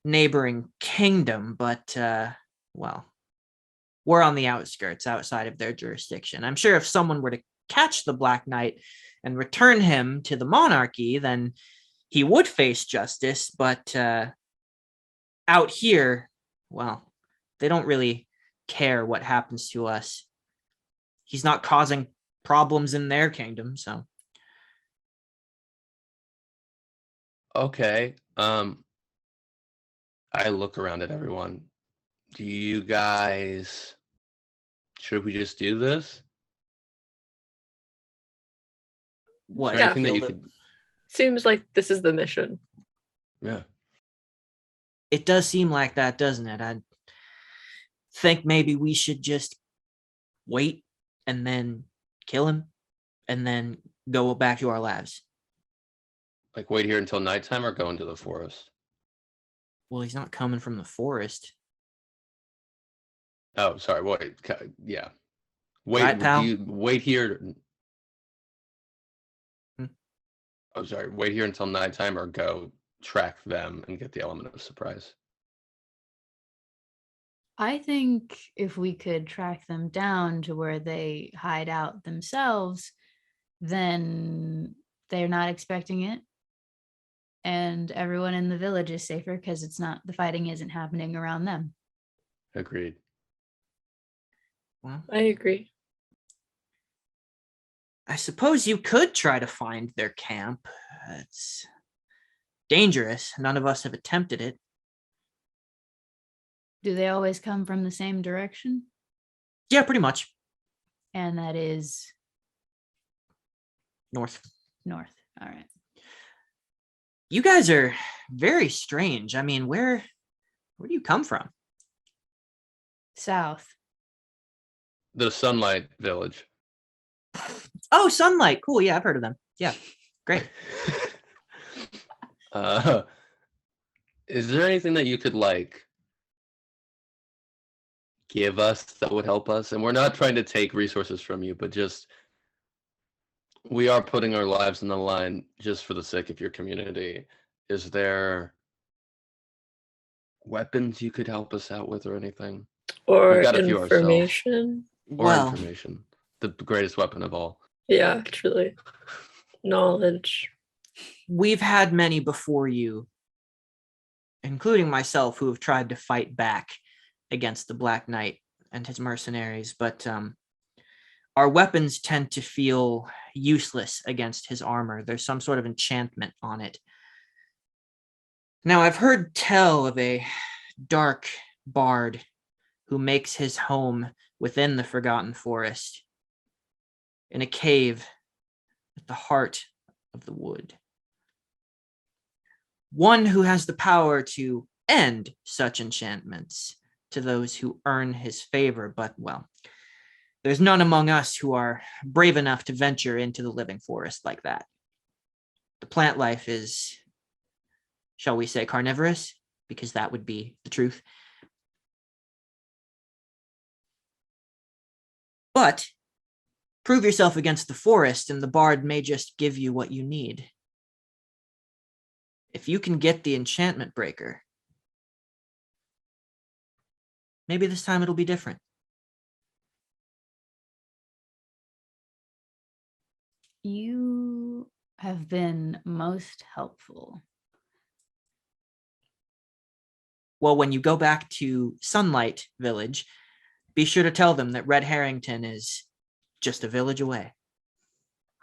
neighboring kingdom, but, well, we're on the outskirts outside of their jurisdiction. I'm sure if someone were to catch the Black Knight and return him to the monarchy, then he would face justice, but out here, well, they don't really care what happens to us he's not causing problems in their kingdom. So Okay. I look around at everyone. Do you guys? Should we just do this? what? Is there Yeah. anything that you Kill the- could? Seems like this is the mission. Yeah. It does seem like that, doesn't it? I think maybe we should just wait and then kill him and then go back to our lives. Like wait here until nighttime or go into the forest? Well, he's not coming from the forest. Oh, sorry. Wait. Yeah. Wait. Right, pal? Do you wait here? Hmm. Oh, sorry. Wait here until nighttime or go track them and get the element of surprise. I think if we could track them down to where they hide out themselves, then they're not expecting it. And everyone in the village is safer because the fighting isn't happening around them. Agreed. Well, I agree. I suppose you could try to find their camp. It's dangerous. None of us have attempted it. Do they always come from the same direction? Yeah, pretty much. And that is North. north. All right. You guys are very strange. I mean, where do you come from? South. The Sunlight Village. Oh, Sunlight. Cool. Yeah, I've heard of them. Yeah, great. Is there anything that you could like give us that would help us? And we're not trying to take resources from you, but just we are putting our lives on the line just for the sake of your community. Is there weapons you could help us out with or anything? Or We've got a few ourselves. information. Or Well, information. The greatest weapon of all. Yeah, truly. Knowledge. we've had many before you, including myself, who have tried to fight back against the Black Knight and his mercenaries, but our weapons tend to feel useless against his armor. There's some sort of enchantment on it. Now, I've heard tell of a dark bard who makes his home within the Forgotten Forest, in a cave at the heart of the wood. One who has the power to end such enchantments to those who earn his favor, but, well, there's none among us who are brave enough to venture into the living forest like that. The plant life is, shall we say, carnivorous, because that would be the truth. But prove yourself against the forest, and the bard may just give you what you need. If you can get the enchantment breaker, maybe this time it'll be different. You have been most helpful. Well, when you go back to Sunlight Village, be sure to tell them that Red Harrington is just a village away.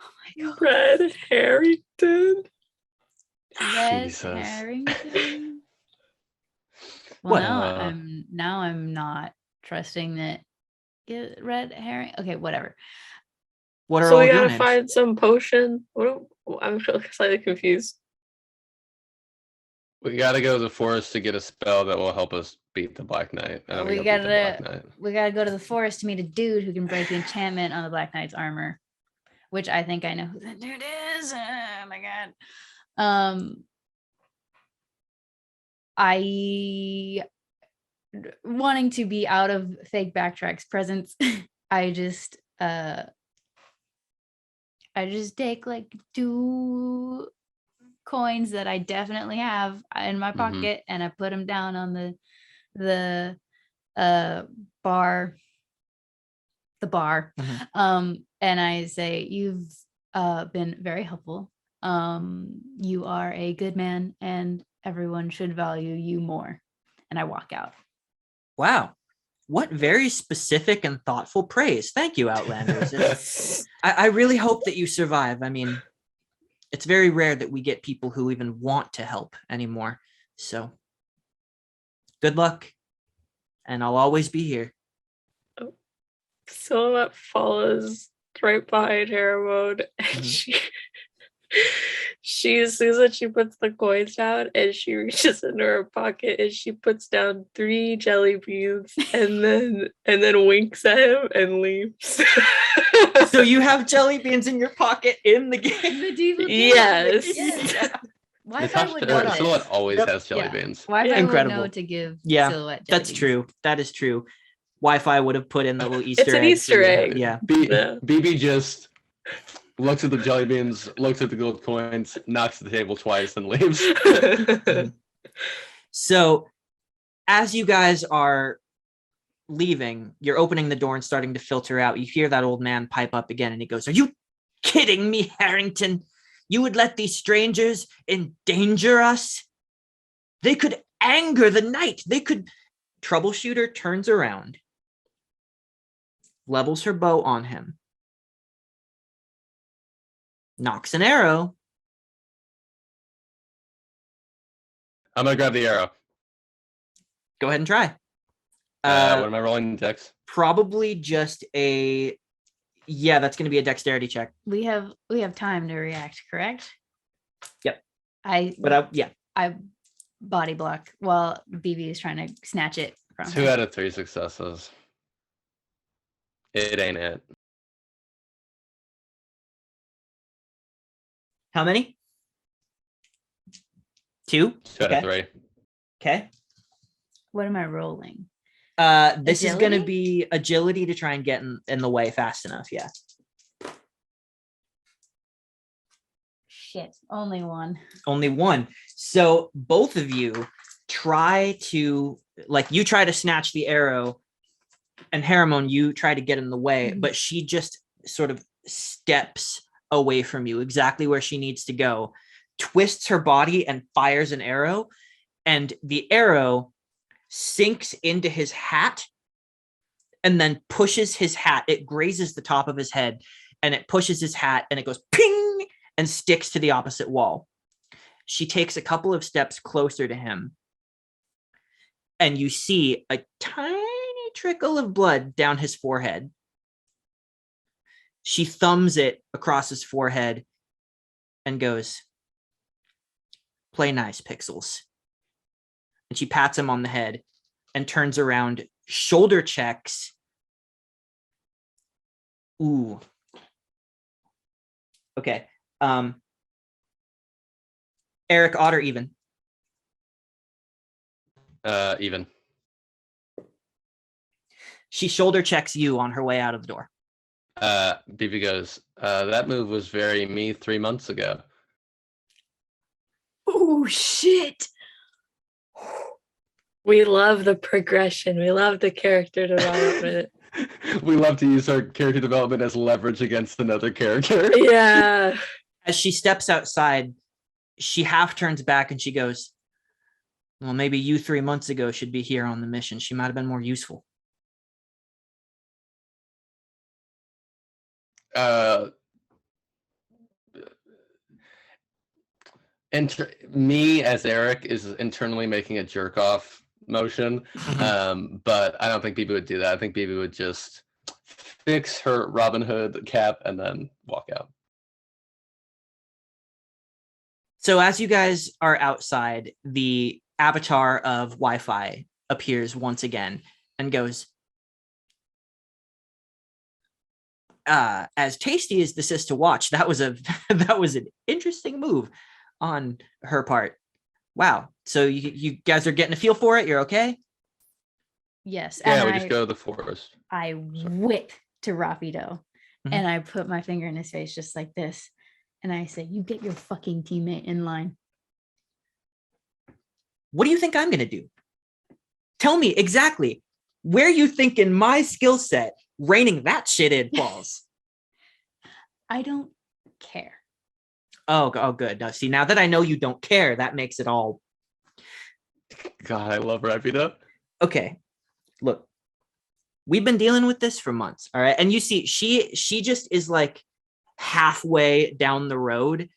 Oh my god. Red Harrington. Red Jesus. Harrington. Well, What? now I'm not trusting that Red Herring. Okay, whatever. What are So all we your gotta names? find some potion. I'm slightly confused. We gotta go to the forest to get a spell that will help us beat the Black Knight. And then We we gotta beat the Black gotta Knight. we gotta go to the forest to meet a dude who can break the enchantment on the Black Knight's armor, which I think I know who that dude is. Oh my god. I wanting to be out of fake backtracks presence. I just take like 2 coins that I definitely have in my pocket, and I put them down on the bar. Mhm. And I say, you've been very helpful. You are a good man, and everyone should value you more. And I walk out. Wow. What very specific and thoughtful praise. Thank you, Outlanders. I really hope that you survive. I mean, it's very rare that we get people who even want to help anymore. So good luck. And I'll always be here. Silhouette follows right behind Hermone, and she as soon as she puts the coins down and she reaches into her pocket and she puts down 3 jelly beans and then winks at him and leaves. So you have jelly beans in your pocket in the game? Medieval game. Yes. Yes. Wi-Fi would Natasha, know Silhouette this. always Yep. has jelly Yeah. beans. Wi-Fi Incredible. would know to give Yeah, Silhouette jelly That's beans. true. That is true. Wi-Fi would have put in the little Easter It's an egg. Easter egg. Yeah. Yeah. BB just looks at the jelly beans, looks at the gold coins, knocks the table twice, and leaves. So as you guys are leaving, you're opening the door and starting to filter out. You hear that old man pipe up again and he goes, "Are you kidding me, Harrington? You would let these strangers endanger us? They could anger the knight. They could..." Troubleshooter turns around, levels her bow on him, knocks an arrow. I'm gonna grab the arrow. Go ahead and try. What am I rolling, Dex? Probably just a... Yeah, that's going to be a dexterity check. We have time to react, correct? Yep. I body block while BB is trying to snatch it from 2 her. out of 3 successes. It ain't it. How many? 2? 2 out of 3. Okay. What am I rolling? This is going to Agility? be agility to try and get in the way fast enough. Yeah. Shit, only 1. Only 1. So both of you try to, like, you try to snatch the arrow, and Harrimon, you try to get in the way, Mhm. but she just sort of steps away from you exactly where she needs to go, twists her body and fires an arrow, and the arrow sinks into his hat and then pushes his hat. It grazes the top of his head and it pushes his hat and it goes ping and sticks to the opposite wall. She takes a couple of steps closer to him and you see a tiny trickle of blood down his forehead. She thumbs it across his forehead and goes, "Play nice, Pixels." And she pats him on the head and turns around, shoulder checks. Ooh. Okay. Eric, odd or even? Even. She shoulder checks you on her way out of the door. BB goes, that move was very me 3 months ago. Oh shit. We love the progression. We love the character development. We love to use our character development as leverage against another character. Yeah. As she steps outside, she half turns back and she goes, "Well, maybe you 3 months ago should be here on the mission. She might have been more useful." Me as Eric is internally making a jerk off motion, but I don't think BB would do that. I think BB would just fix her Robin Hood cap and then walk out. So as you guys are outside, the avatar of Wi-Fi appears once again and goes, "As tasty as this is to watch, that was that was an interesting move on her part. Wow. So you guys are getting a feel for it? You're okay?" Yes. Yeah, and we just go to the forest. I whip to Rapido Mhm. and I put my finger in his face just like this. And I say, "You get your fucking teammate in line." What do you think I'm going to do? Tell me exactly where you think in my skill set reining that shit in falls. I don't care. Oh, good. Now, see, now that I know you don't care, that makes it all God, I love Rapido. okay. Look, We've been dealing with this for months, all right? And you see, she just is like halfway down the road,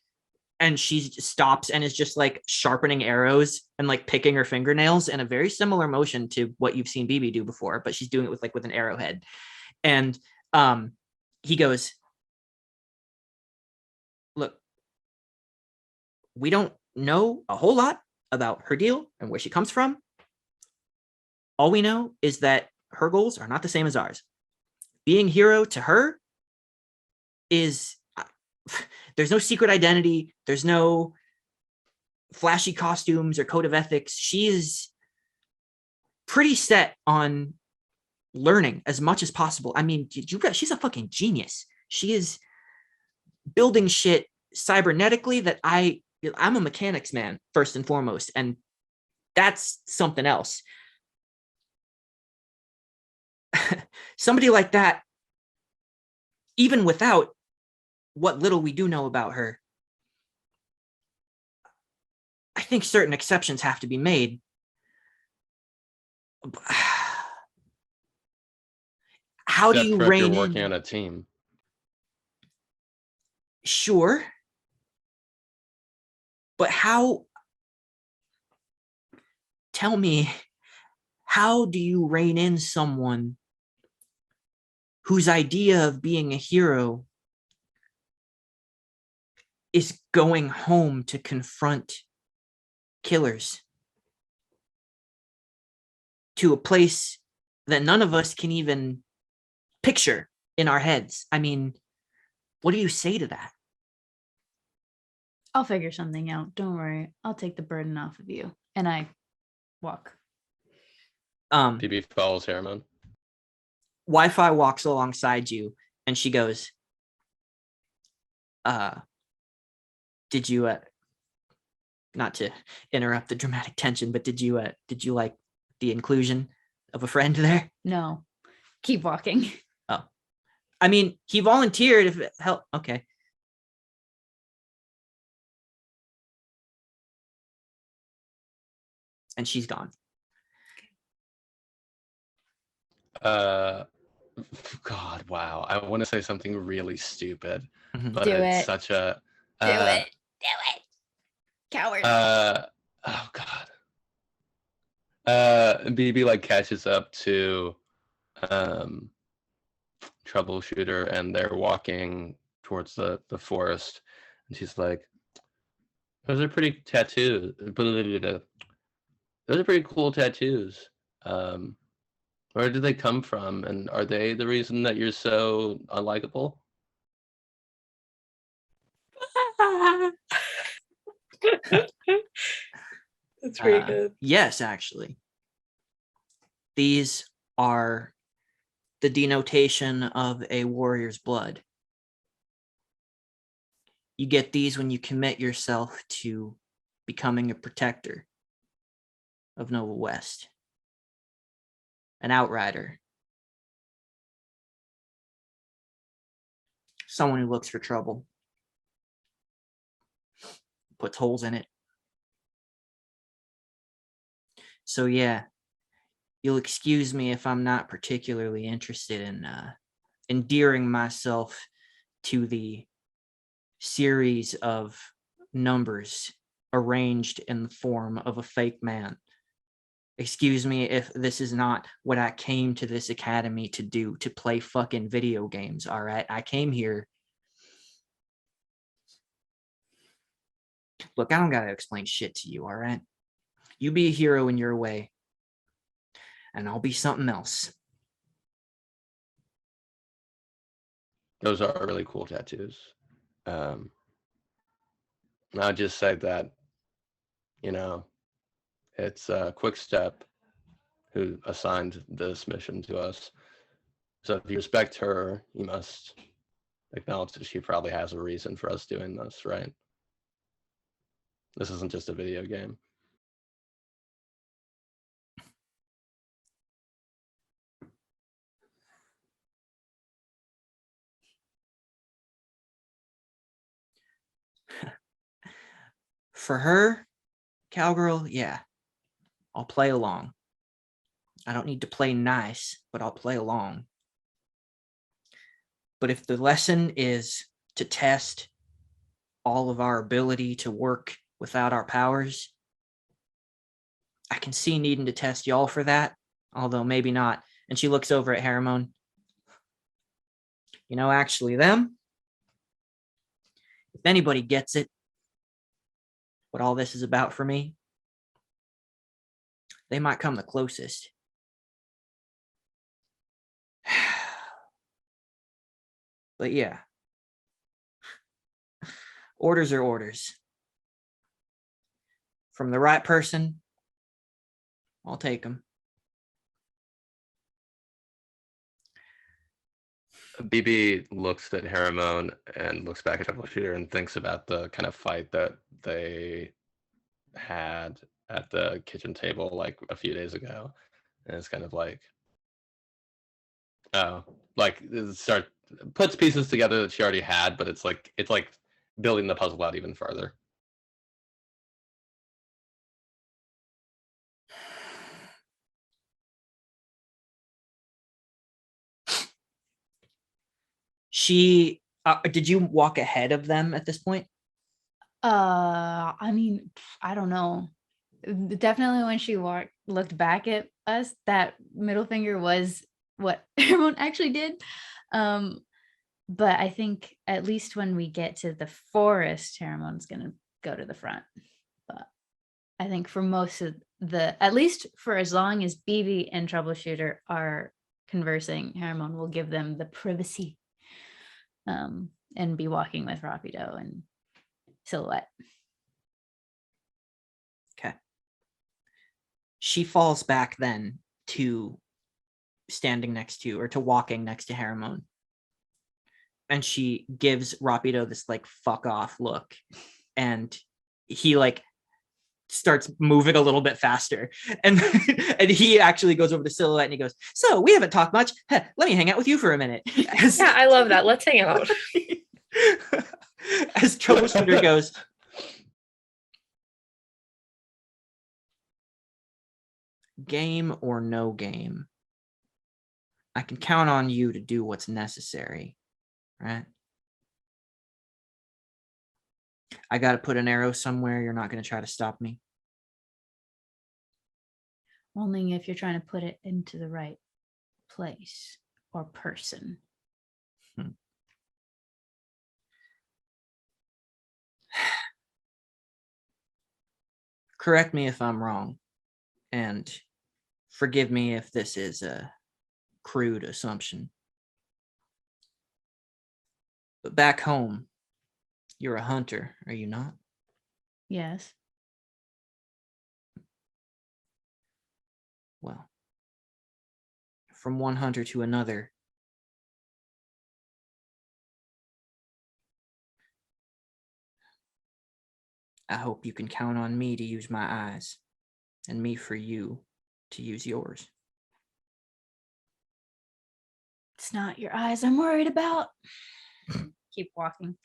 and she stops and is just like sharpening arrows and like picking her fingernails in a very similar motion to what you've seen BB do before, but she's doing it with an arrowhead. And he goes, look, we don't know a whole lot about her deal and where she comes from. All we know is that her goals are not the same as ours. Being hero to her is, there's no secret identity. There's no flashy costumes or code of ethics. She is pretty set on learning as much as possible. I mean, she's a fucking genius. She is building shit cybernetically that I'm a mechanics man first and foremost, and that's something else. Somebody like that, even without what little we do know about her, I think certain exceptions have to be made. How do you rein in? You're working on a team. Sure. But how? Tell me, how do you rein in someone whose idea of being a hero is going home to confront killers, to a place that none of us can even picture in our heads? I mean, what do you say to that? I'll figure something out. Don't worry. I'll take the burden off of you. And I walk. BB follows Harriman. Wi-Fi walks alongside you, and she goes, did you not to interrupt the dramatic tension, but did you like the inclusion of a friend there? No. Keep walking. Oh. I mean, he volunteered if it helped. Okay. And she's gone. God, wow. I want to say something really stupid, but Do it's it. such a Do it. Coward. Oh God. BB like catches up to Troubleshooter, and they're walking towards the forest, and she's like, those are pretty tattoos. Those are pretty cool tattoos. Where did they come from, and are they the reason that you're so unlikable? That's pretty good. Yes, actually. These are the denotation of a warrior's blood. You get these when you commit yourself to becoming a protector of Nova West, an outrider, someone who looks for trouble, puts holes in it. So yeah, you'll excuse me if I'm not particularly interested in endearing myself to the series of numbers arranged in the form of a fake man. Excuse me if this is not what I came to this academy to do, to play fucking video games, all right? I came here. Look, I don't gotta explain shit to you, all right? You be a hero in your way, and I'll be something else. Those are really cool tattoos. I'll just say that, it's QuickStep who assigned this mission to us. So if you respect her, you must acknowledge that she probably has a reason for us doing this, right? This isn't just a video game. For her, cowgirl, yeah, I'll play along. I don't need to play nice, but I'll play along. But if the lesson is to test all of our ability to work without our powers, I can see needing to test y'all for that, although maybe not. And she looks over at Haramon. You know, actually, them, if anybody gets it, what all this is about for me, they might come the closest. But yeah, orders are orders. From the right person, I'll take them. BB looks at Haramon and looks back at Troubleshooter and thinks about the kind of fight that they had at the kitchen table like a few days ago. And it's kind of like, oh, like puts pieces together that she already had, but it's like building the puzzle out even further. She, did you walk ahead of them at this point? I mean, I don't know. Definitely when she looked back at us, that middle finger was what everyone actually did. But I think at least when we get to the forest, Haramon's gonna go to the front. But I think for most of at least for as long as BB and Troubleshooter are conversing, Haramon will give them the privacy. And be walking with Rapido and Silhouette. Okay. She falls back then to standing next to, or to walking next to Haramon. And she gives Rapido this like fuck off look. And he like starts moving a little bit faster. And he actually goes over to Silhouette and he goes, so we haven't talked much. Let me hang out with you for a minute. Yeah, I love that. Let's hang out. As Troubleshooter goes, game or no game, I can count on you to do what's necessary, right? I got to put an arrow somewhere. You're not going to try to stop me. Only if you're trying to put it into the right place or person. Correct me if I'm wrong, and forgive me if this is a crude assumption. But back home, you're a hunter, are you not? Yes. Well, from one hunter to another, I hope you can count on me to use my eyes, and me for you to use yours. It's not your eyes I'm worried about. Keep walking.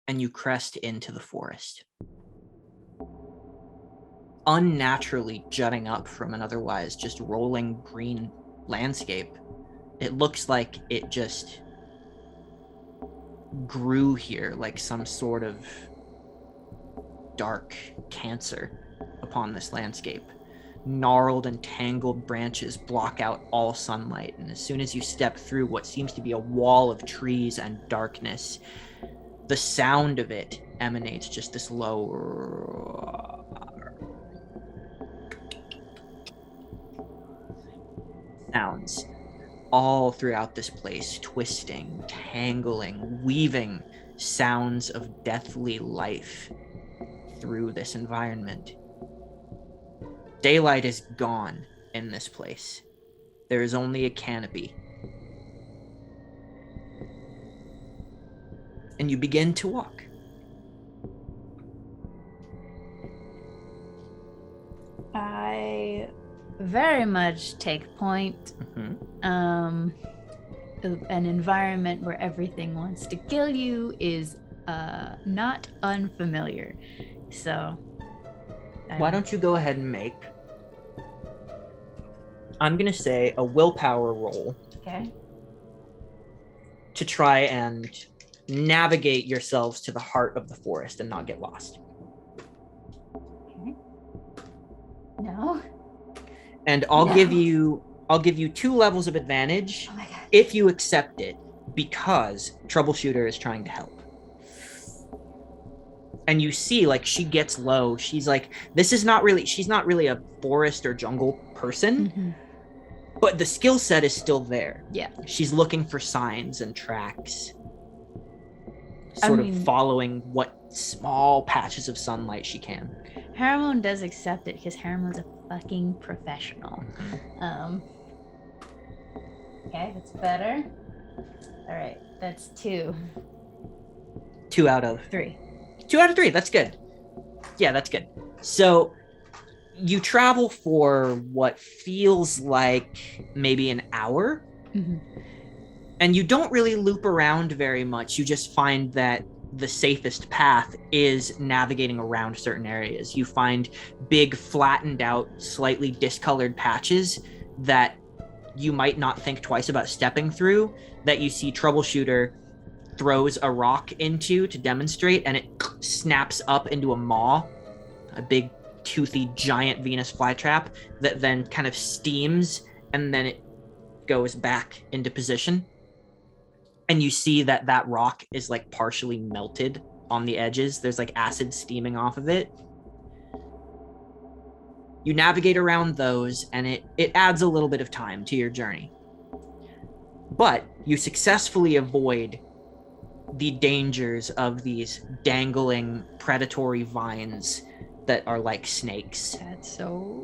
And you crest into the forest. Unnaturally jutting up from an otherwise just rolling green landscape. It looks like it just grew here like some sort of dark cancer upon this landscape. Gnarled and tangled branches block out all sunlight, and as soon as you step through what seems to be a wall of trees and darkness, the sound of it emanates just this low sounds all throughout this place, twisting, tangling, weaving sounds of deathly life through this environment. Daylight is gone in this place. There is only a canopy. And you begin to walk. I very much take point. An environment where everything wants to kill you is not unfamiliar. So Why don't you go ahead and make, I'm going to say, a willpower roll Okay. to try and navigate yourselves to the heart of the forest and not get lost. Okay. No. And I'll No. give you 2 levels of advantage Oh my god. if you accept it, because Troubleshooter is trying to help. And you see, like, she gets low. She's like, she's not really a forest or jungle person, Mhm. but the skill set is still there. Yeah. She's looking for signs and tracks, sort of following what small patches of sunlight she can. Haramon does accept it because Haramon's a fucking professional. Okay, that's better. All right, that's 2. 2 out of 3. 2 out of 3. That's good. Yeah, that's good. So you travel for what feels like maybe an hour, Mhm. and you don't really loop around very much. You just find that the safest path is navigating around certain areas. You find big, flattened out, slightly discolored patches that you might not think twice about stepping through, that you see Troubleshooter throws a rock into to demonstrate, and it snaps up into a maw, a big, toothy, giant Venus flytrap that then kind of steams, and then it goes back into position. And you see that that rock is like partially melted on the edges. There's like acid steaming off of it. You navigate around those, and it adds a little bit of time to your journey. But you successfully avoid the dangers of these dangling predatory vines that are like snakes. That's so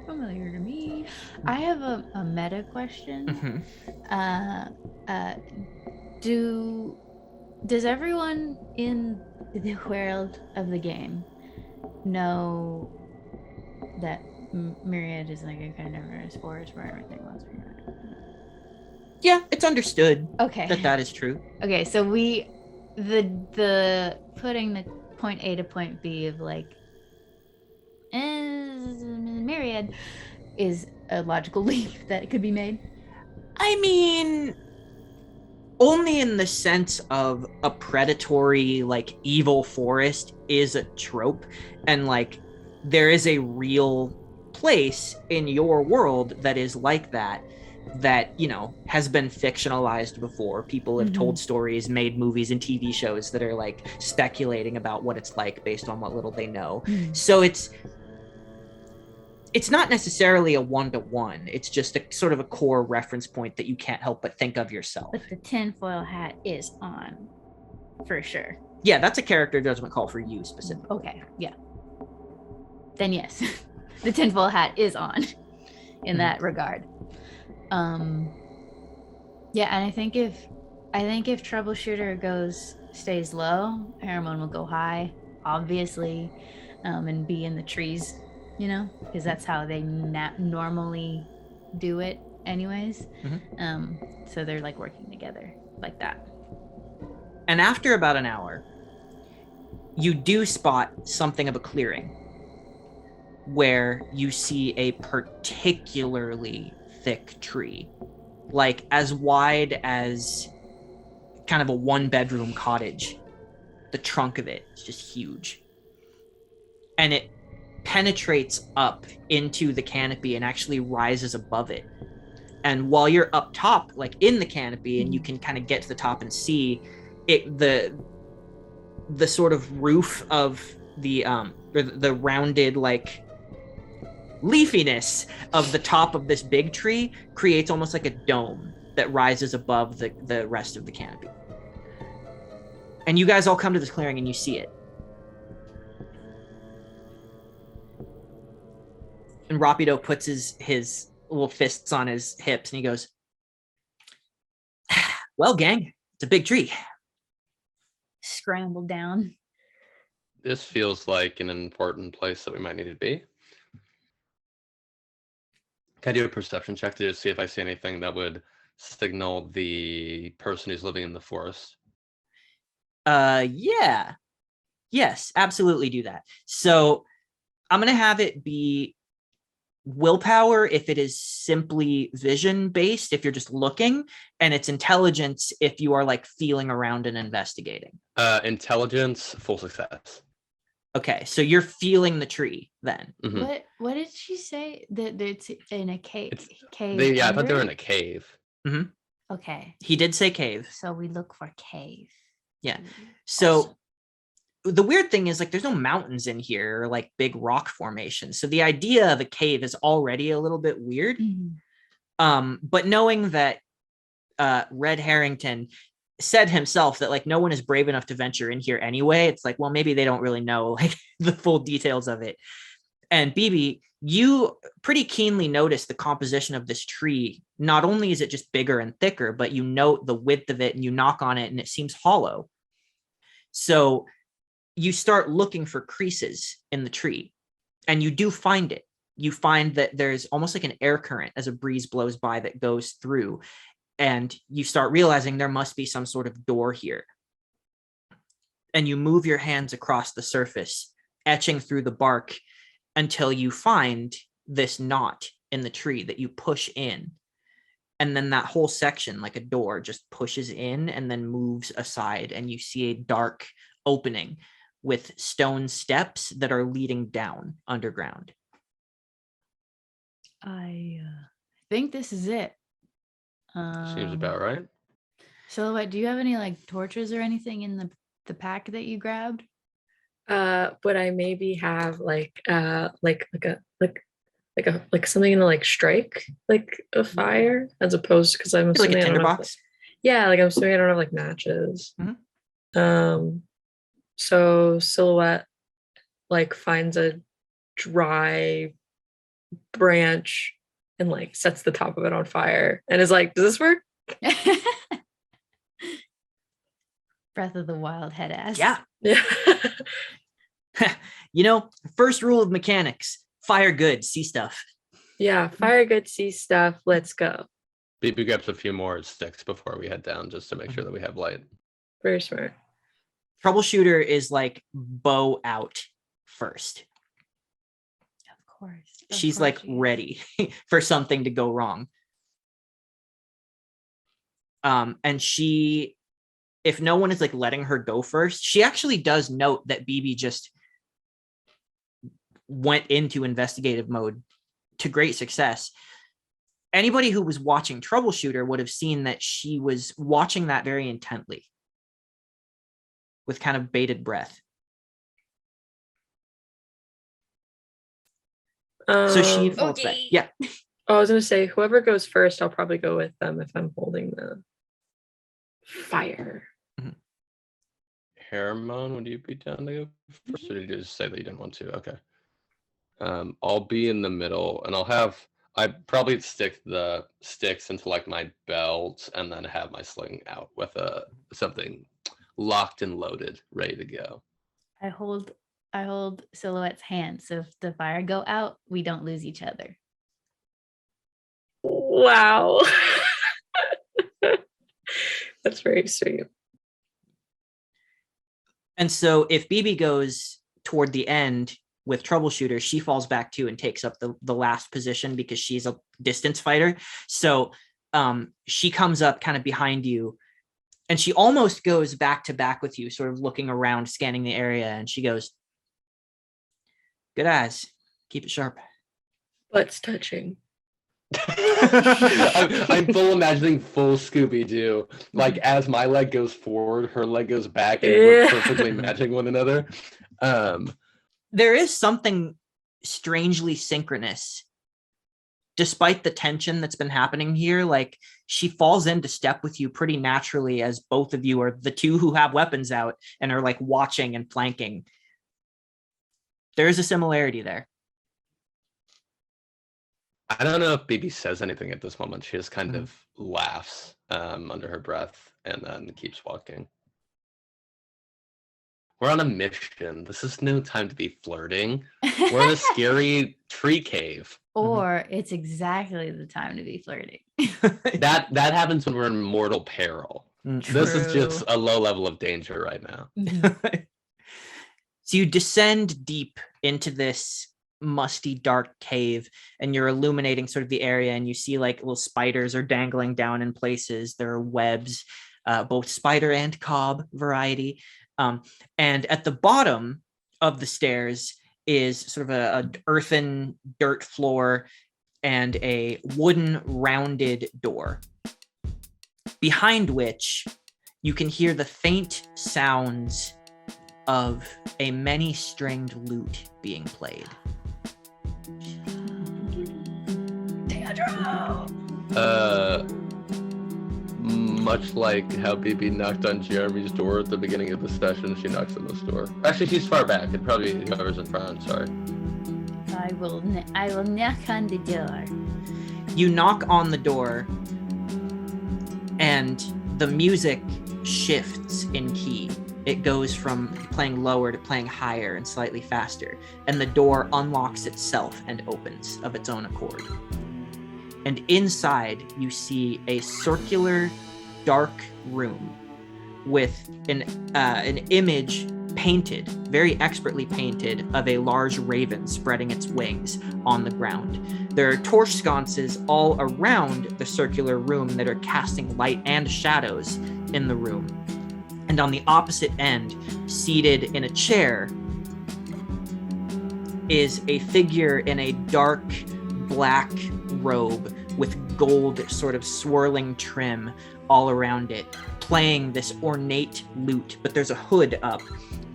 familiar to me. I have a meta question. Does everyone in the world of the game know that Myriad is like a carnivorous forest where everything was? Yeah, it's understood Okay. that is true. Okay, so the putting the point A to point B of like Myriad is a logical leap that could be made. I mean, only in the sense of a predatory, like, evil forest is a trope, and like there is a real place in your world that is like that, you know, has been fictionalized before. People have told stories, made movies and TV shows that are like speculating about what it's like based on what little they know. So it's not necessarily a one-to-one. It's just a sort of a core reference point that you can't help but think of yourself. But the tinfoil hat is on, for sure. Yeah, that's a character judgment call for you specifically. Okay, yeah. Then yes, the tinfoil hat is on in that regard. Yeah, and I think if Troubleshooter stays low, Haramon will go high, obviously, and be in the trees, you know, because that's how they normally do it anyways. So they're like working together like that. And after about an hour, you do spot something of a clearing where you see a particularly thick tree, like as wide as kind of a 1-bedroom cottage. The trunk of it is just huge. And it penetrates up into the canopy and actually rises above it. And while you're up top, like in the canopy, and you can kind of get to the top and see it, the sort of roof of the or the rounded like leafiness of the top of this big tree creates almost like a dome that rises above the rest of the canopy. And you guys all come to this clearing and you see it. And Rapido puts his little fists on his hips and he goes, "Well, gang, it's a big tree." Scramble down. This feels like an important place that we might need to be. Can I do a perception check to just see if I see anything that would signal the person who's living in the forest? Yeah. Yes, absolutely do that. So I'm going to have it be willpower if it is simply vision based, if you're just looking, and it's intelligence if you are like feeling around and investigating. Intelligence, full success. Okay, so you're feeling the tree then. Mhm. What did she say? That it's in a cave. It's- Cave. I thought they were under? in a cave. Okay. He did say cave. So we look for cave. Yeah. So Awesome. the weird thing is like there's no mountains in here or like big rock formations. So the idea of a cave is already a little bit weird. But knowing that Red Harrington said himself that like no one is brave enough to venture in here anyway, it's like, well, maybe they don't really know like the full details of it. And BB, you pretty keenly notice the composition of this tree. Not only is it just bigger and thicker, but you note the width of it and you knock on it and it seems hollow. So you start looking for creases in the tree and you do find it. You find that there's almost like an air current as a breeze blows by that goes through, and you start realizing there must be some sort of door here. And you move your hands across the surface, etching through the bark until you find this knot in the tree that you push in. And then that whole section, like a door, just pushes in and then moves aside, and you see a dark opening with stone steps that are leading down underground. I think this is it. Seems about right. Silhouette, do you have any like torches or anything in the pack that you grabbed? Would I maybe have like something to like strike like a fire as opposed because I'm Like assuming a I don't have, tinderbox. yeah, like I'm assuming I don't have like matches. Mhm. So Silhouette like finds a dry branch and like sets the top of it on fire and is like, does this work? Breath of the Wild head ass. Yeah. Yeah. You know, first rule of mechanics, fire good, see stuff. Yeah, fire good, see stuff. Let's go. BB grabs a few more sticks before we head down just to make sure that we have light. Very smart. Troubleshooter is like bow out first. Of course. She's like ready for something to go wrong. And she, if no one is like letting her go first, she actually does note that BB just went into investigative mode to great success. Anybody who was watching Troubleshooter would have seen that she was watching that very intently with kind of bated breath. So she falls back. Yeah. Oh, I was gonna say whoever goes first, I'll probably go with them if I'm holding the fire. Hermon, would you be down to go first, or did you just say that you didn't want to? Okay. I'll be in the middle, and I probably stick the sticks into like my belt, and then have my sling out with something locked and loaded, ready to go. I hold Silhouette's hand, so if the fire go out, we don't lose each other. Wow. That's very sweet. And so if BB goes toward the end with Troubleshooter, she falls back too and takes up the last position because she's a distance fighter. So she comes up kind of behind you, and she almost goes back to back with you, sort of looking around, scanning the area. And she goes, "Good eyes. Keep it sharp." Butts touching. I'm full imagining full Scooby-Doo. Like as my leg goes forward, her leg goes back, and we're perfectly matching one another. There is something strangely synchronous, despite the tension that's been happening here. Like she falls into step with you pretty naturally, as both of you are the two who have weapons out and are like watching and flanking. There is a similarity there. I don't know if BB says anything at this moment. She just kind of laughs under her breath and then keeps walking. We're on a mission. This is no time to be flirting. We're in a scary tree cave. Or it's exactly the time to be flirting. That happens when we're in mortal peril. This is just True. a low level of danger right now. Mhm. So you descend deep into this musty, dark cave, and you're illuminating sort of the area, and you see like little spiders are dangling down in places. There are webs, both spider and cob variety. And at the bottom of the stairs is sort of a earthen dirt floor and a wooden rounded door, behind which you can hear the faint sounds of a many-stringed lute being played. Much like how BB knocked on Jeremy's door at the beginning of the session, she knocks on this door. Actually, she's far back. It probably whoever's in front. Sorry. I will knock on the door. You knock on the door, and the music shifts in key. It goes from playing lower to playing higher and slightly faster, and the door unlocks itself and opens of its own accord. And inside, you see a circular, dark room with an image painted, very expertly painted, of a large raven spreading its wings on the ground. There are torch sconces all around the circular room that are casting light and shadows in the room. And on the opposite end, seated in a chair, is a figure in a dark black robe with gold sort of swirling trim all around it, playing this ornate lute, but there's a hood up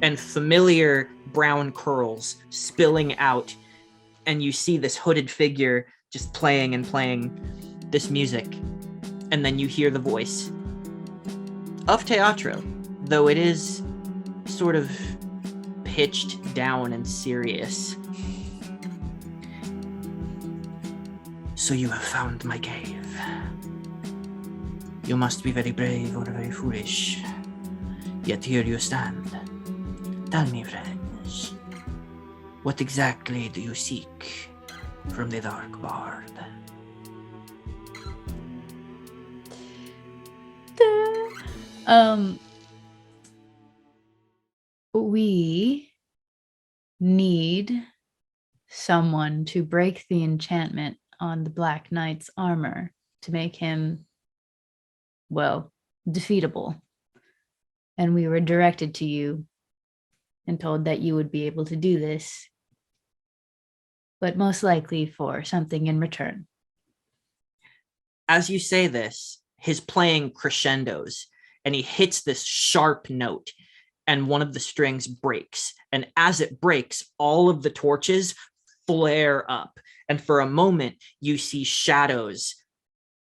and familiar brown curls spilling out, and you see this hooded figure just playing and playing this music, and then you hear the voice of Teatro, though it is sort of pitched down and serious. So you have found my cave. You must be very brave or very foolish. Yet here you stand. Tell me, friends, what exactly do you seek from the Dark Bard? We need someone to break the enchantment on the Black Knight's armor to make him, well, defeatable. And we were directed to you and told that you would be able to do this, but most likely for something in return. As you say this, his playing crescendos, and he hits this sharp note, and one of the strings breaks. And as it breaks, all of the torches flare up. And for a moment, you see shadows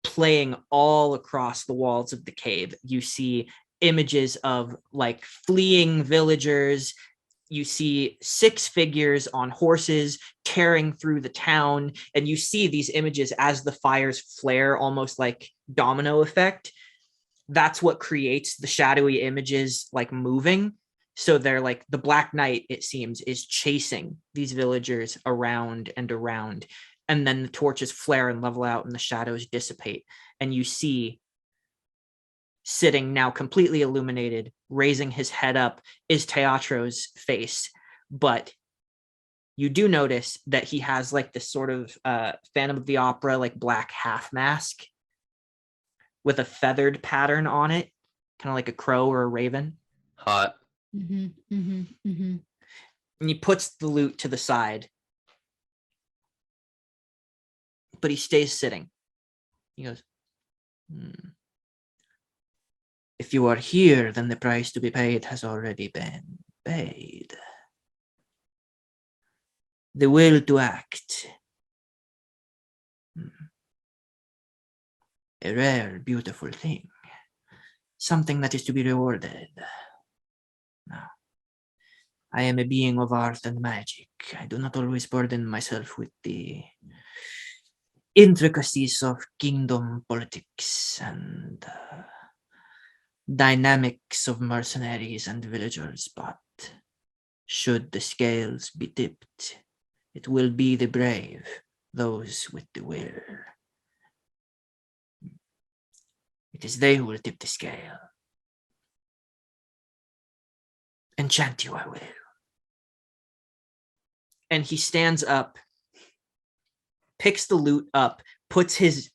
playing all across the walls of the cave. You see images of like fleeing villagers. You see 6 figures on horses tearing through the town. And you see these images as the fires flare, almost like domino effect. That's what creates the shadowy images like moving. So they're like the Black Knight, it seems, is chasing these villagers around and around. And then the torches flare and level out and the shadows dissipate. And you see, sitting now completely illuminated, raising his head up, is Teatro's face. But you do notice that he has like this sort of Phantom of the Opera, like black half mask with a feathered pattern on it, kind of like a crow or a raven. Hot. Mm-hmm, mm-hmm, mm-hmm. And he puts the lute to the side, but he stays sitting. He goes, If you are here, then the price to be paid has already been paid. The will to act. A rare, beautiful thing. Something that is to be rewarded. No. I am a being of art and magic. I do not always burden myself with the intricacies of kingdom politics and dynamics of mercenaries and villagers, but should the scales be tipped, it will be the brave, those with the will. It is they who will tip the scale. Enchant you, I will. And he stands up, picks the lute up, puts his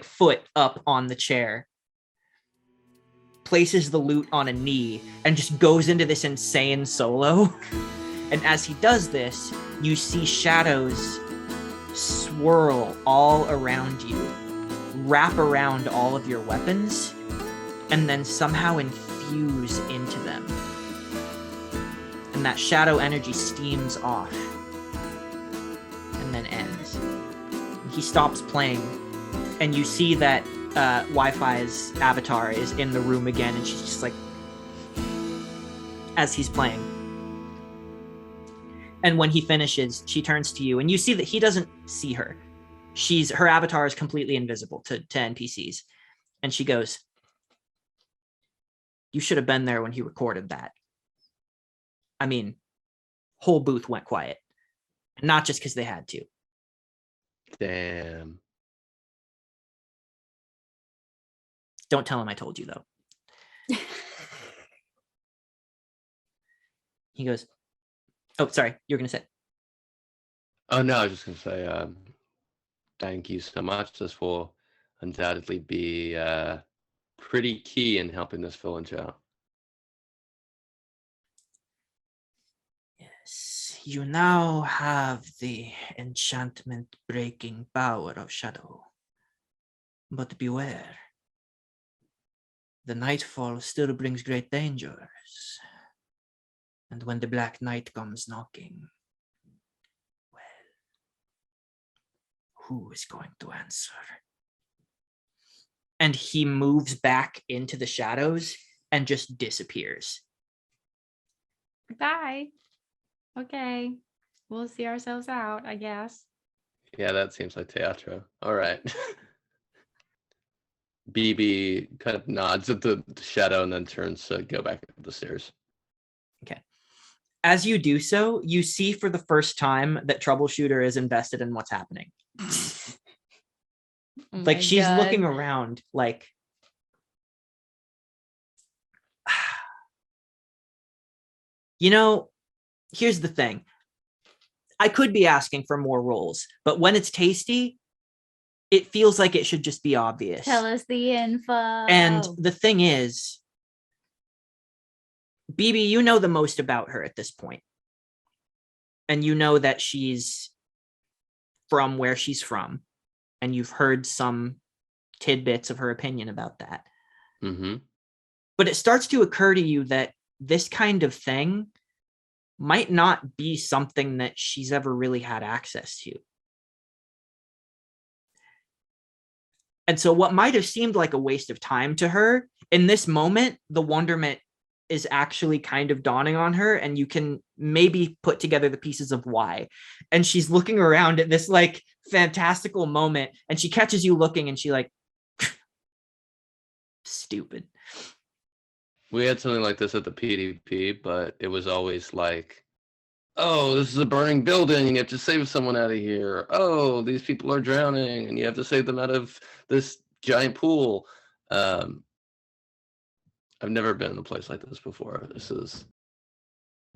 foot up on the chair, places the lute on a knee, and just goes into this insane solo. And as he does this, you see shadows swirl all around you, wrap around all of your weapons, and then somehow infuse into them. And that shadow energy steams off and then ends. He stops playing, and you see that Wi-Fi's avatar is in the room again, and she's just like, as he's playing. And when he finishes, she turns to you, and you see that he doesn't see her. Her avatar is completely invisible to NPCs. And she goes, you should have been there when he recorded that. I mean, whole booth went quiet. Not just because they had to. Damn. Don't tell him I told you, though. He goes, oh, sorry, you were going to say. Oh, no, I was just going to say thank you so much. This will undoubtedly be pretty key in helping this village out. Yes, you now have the enchantment-breaking power of shadow. But beware. The nightfall still brings great dangers. And when the black night comes knocking, well, who is going to answer? And he moves back into the shadows and just disappears. Bye. Okay. We'll see ourselves out, I guess. Yeah, that seems like teatro. All right. BB kind of nods at the shadow and then turns to go back up the stairs. Okay. As you do so, you see for the first time that Troubleshooter is invested in what's happening. Oh she's God. looking around like, you know, here's the thing. I could be asking for more rolls, but when it's tasty, it feels like it should just be obvious. Tell us the info. And the thing is, BB, you know the most about her at this point. And you know that she's from where she's from. And you've heard some tidbits of her opinion about that. Mm-hmm. But it starts to occur to you that this kind of thing might not be something that she's ever really had access to. And so what might have seemed like a waste of time to her, in this moment, the wonderment is actually kind of dawning on her, and you can maybe put together the pieces of why. And she's looking around at this fantastical moment, and she catches you looking, and she stupid. We had something like this at the PDP, but it was always like, oh, this is a burning building, and you have to save someone out of here. Oh, these people are drowning, and you have to save them out of this giant pool. I've never been in a place like this before. This is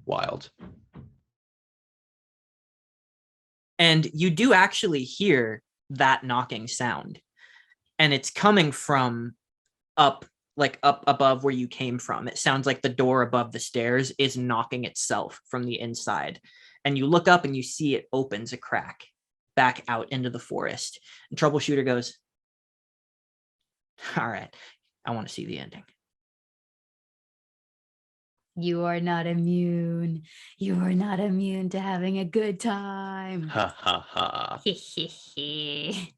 wild. And you do actually hear that knocking sound. And it's coming from up above where you came from. It sounds like the door above the stairs is knocking itself from the inside. And you look up and you see it opens a crack back out into the forest. And Troubleshooter goes, all right, I want to see the ending. You are not immune. You are not immune to having a good time. Ha ha ha.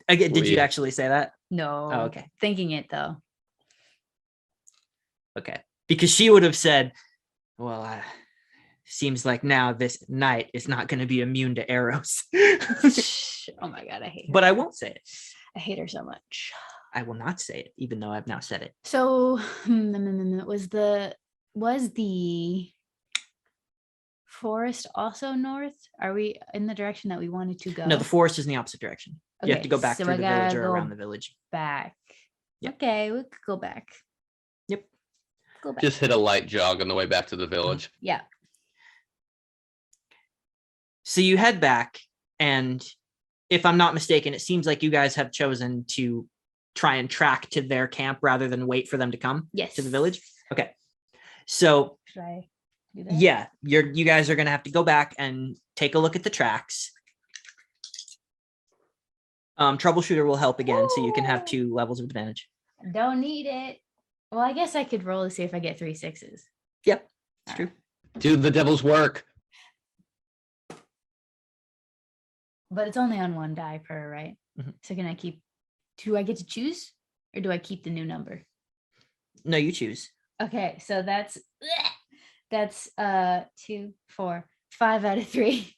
Again, did you actually say that? No. Oh, okay. Thinking it though. Okay. Because she would have said, well, seems like now this knight is not going to be immune to arrows. Oh my God, I hate her. But I won't say it. I hate her so much. I will not say it, even though I've now said it. So was the forest also north? Are we in the direction that we wanted to go? No, the forest is in the opposite direction. You have to go back so through I the village gotta or go around the village. back. Okay, we could go back. Yep. Go back. Just hit a light jog on the way back to the village. Yeah. So you head back, and if I'm not mistaken, it seems like you guys have chosen to try and track to their camp rather than wait for them to come Yes. to the village. Okay. So Should I do that? yeah, you guys are gonna have to go back and take a look at the tracks. Troubleshooter will help again, so you can have 2 levels of advantage. Don't need it. Well, I guess I could roll to see if I get 3 6s. Yep, it's true. Do the devil's work. But it's only on 1 die per, right? Mhm. So can I keep? Do I get to choose, or do I keep the new number? No, you choose. Okay, so that's 2, 4, 5 out of 3.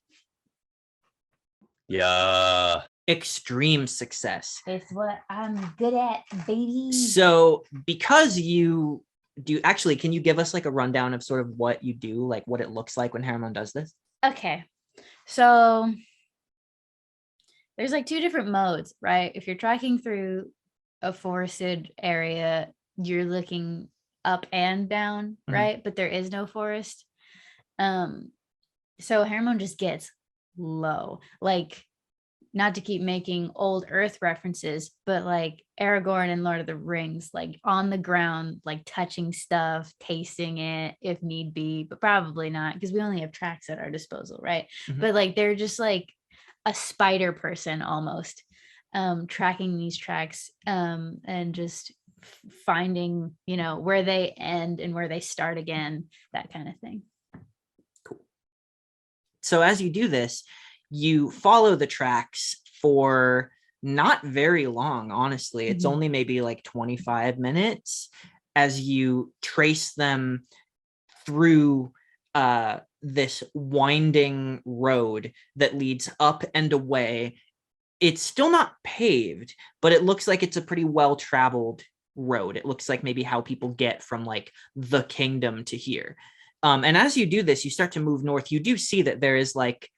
Yeah. Extreme success. It's what I'm good at, baby. So because you do, actually, can you give us like a rundown of sort of what you do, like what it looks like when Harriman does this? Okay, so there's like 2 different modes, right? If you're tracking through a forested area, you're looking up and down, right? But there is no forest. So Harriman just gets low, like, not to keep making old Earth references, but like Aragorn and Lord of the Rings, like on the ground, like touching stuff, tasting it if need be, but probably not because we only have tracks at our disposal, right? Mhm. But like they're just like a spider person almost, tracking these tracks, and just finding, where they end and where they start again, that kind of thing. So as you do this, you follow the tracks for not very long, honestly. It's Mhm. only maybe like 25 minutes as you trace them through this winding road that leads up and away. It's still not paved, but it looks like it's a pretty well-traveled road. It looks like maybe how people get from like the kingdom to here. And as you do this, you start to move north. You do see that there is like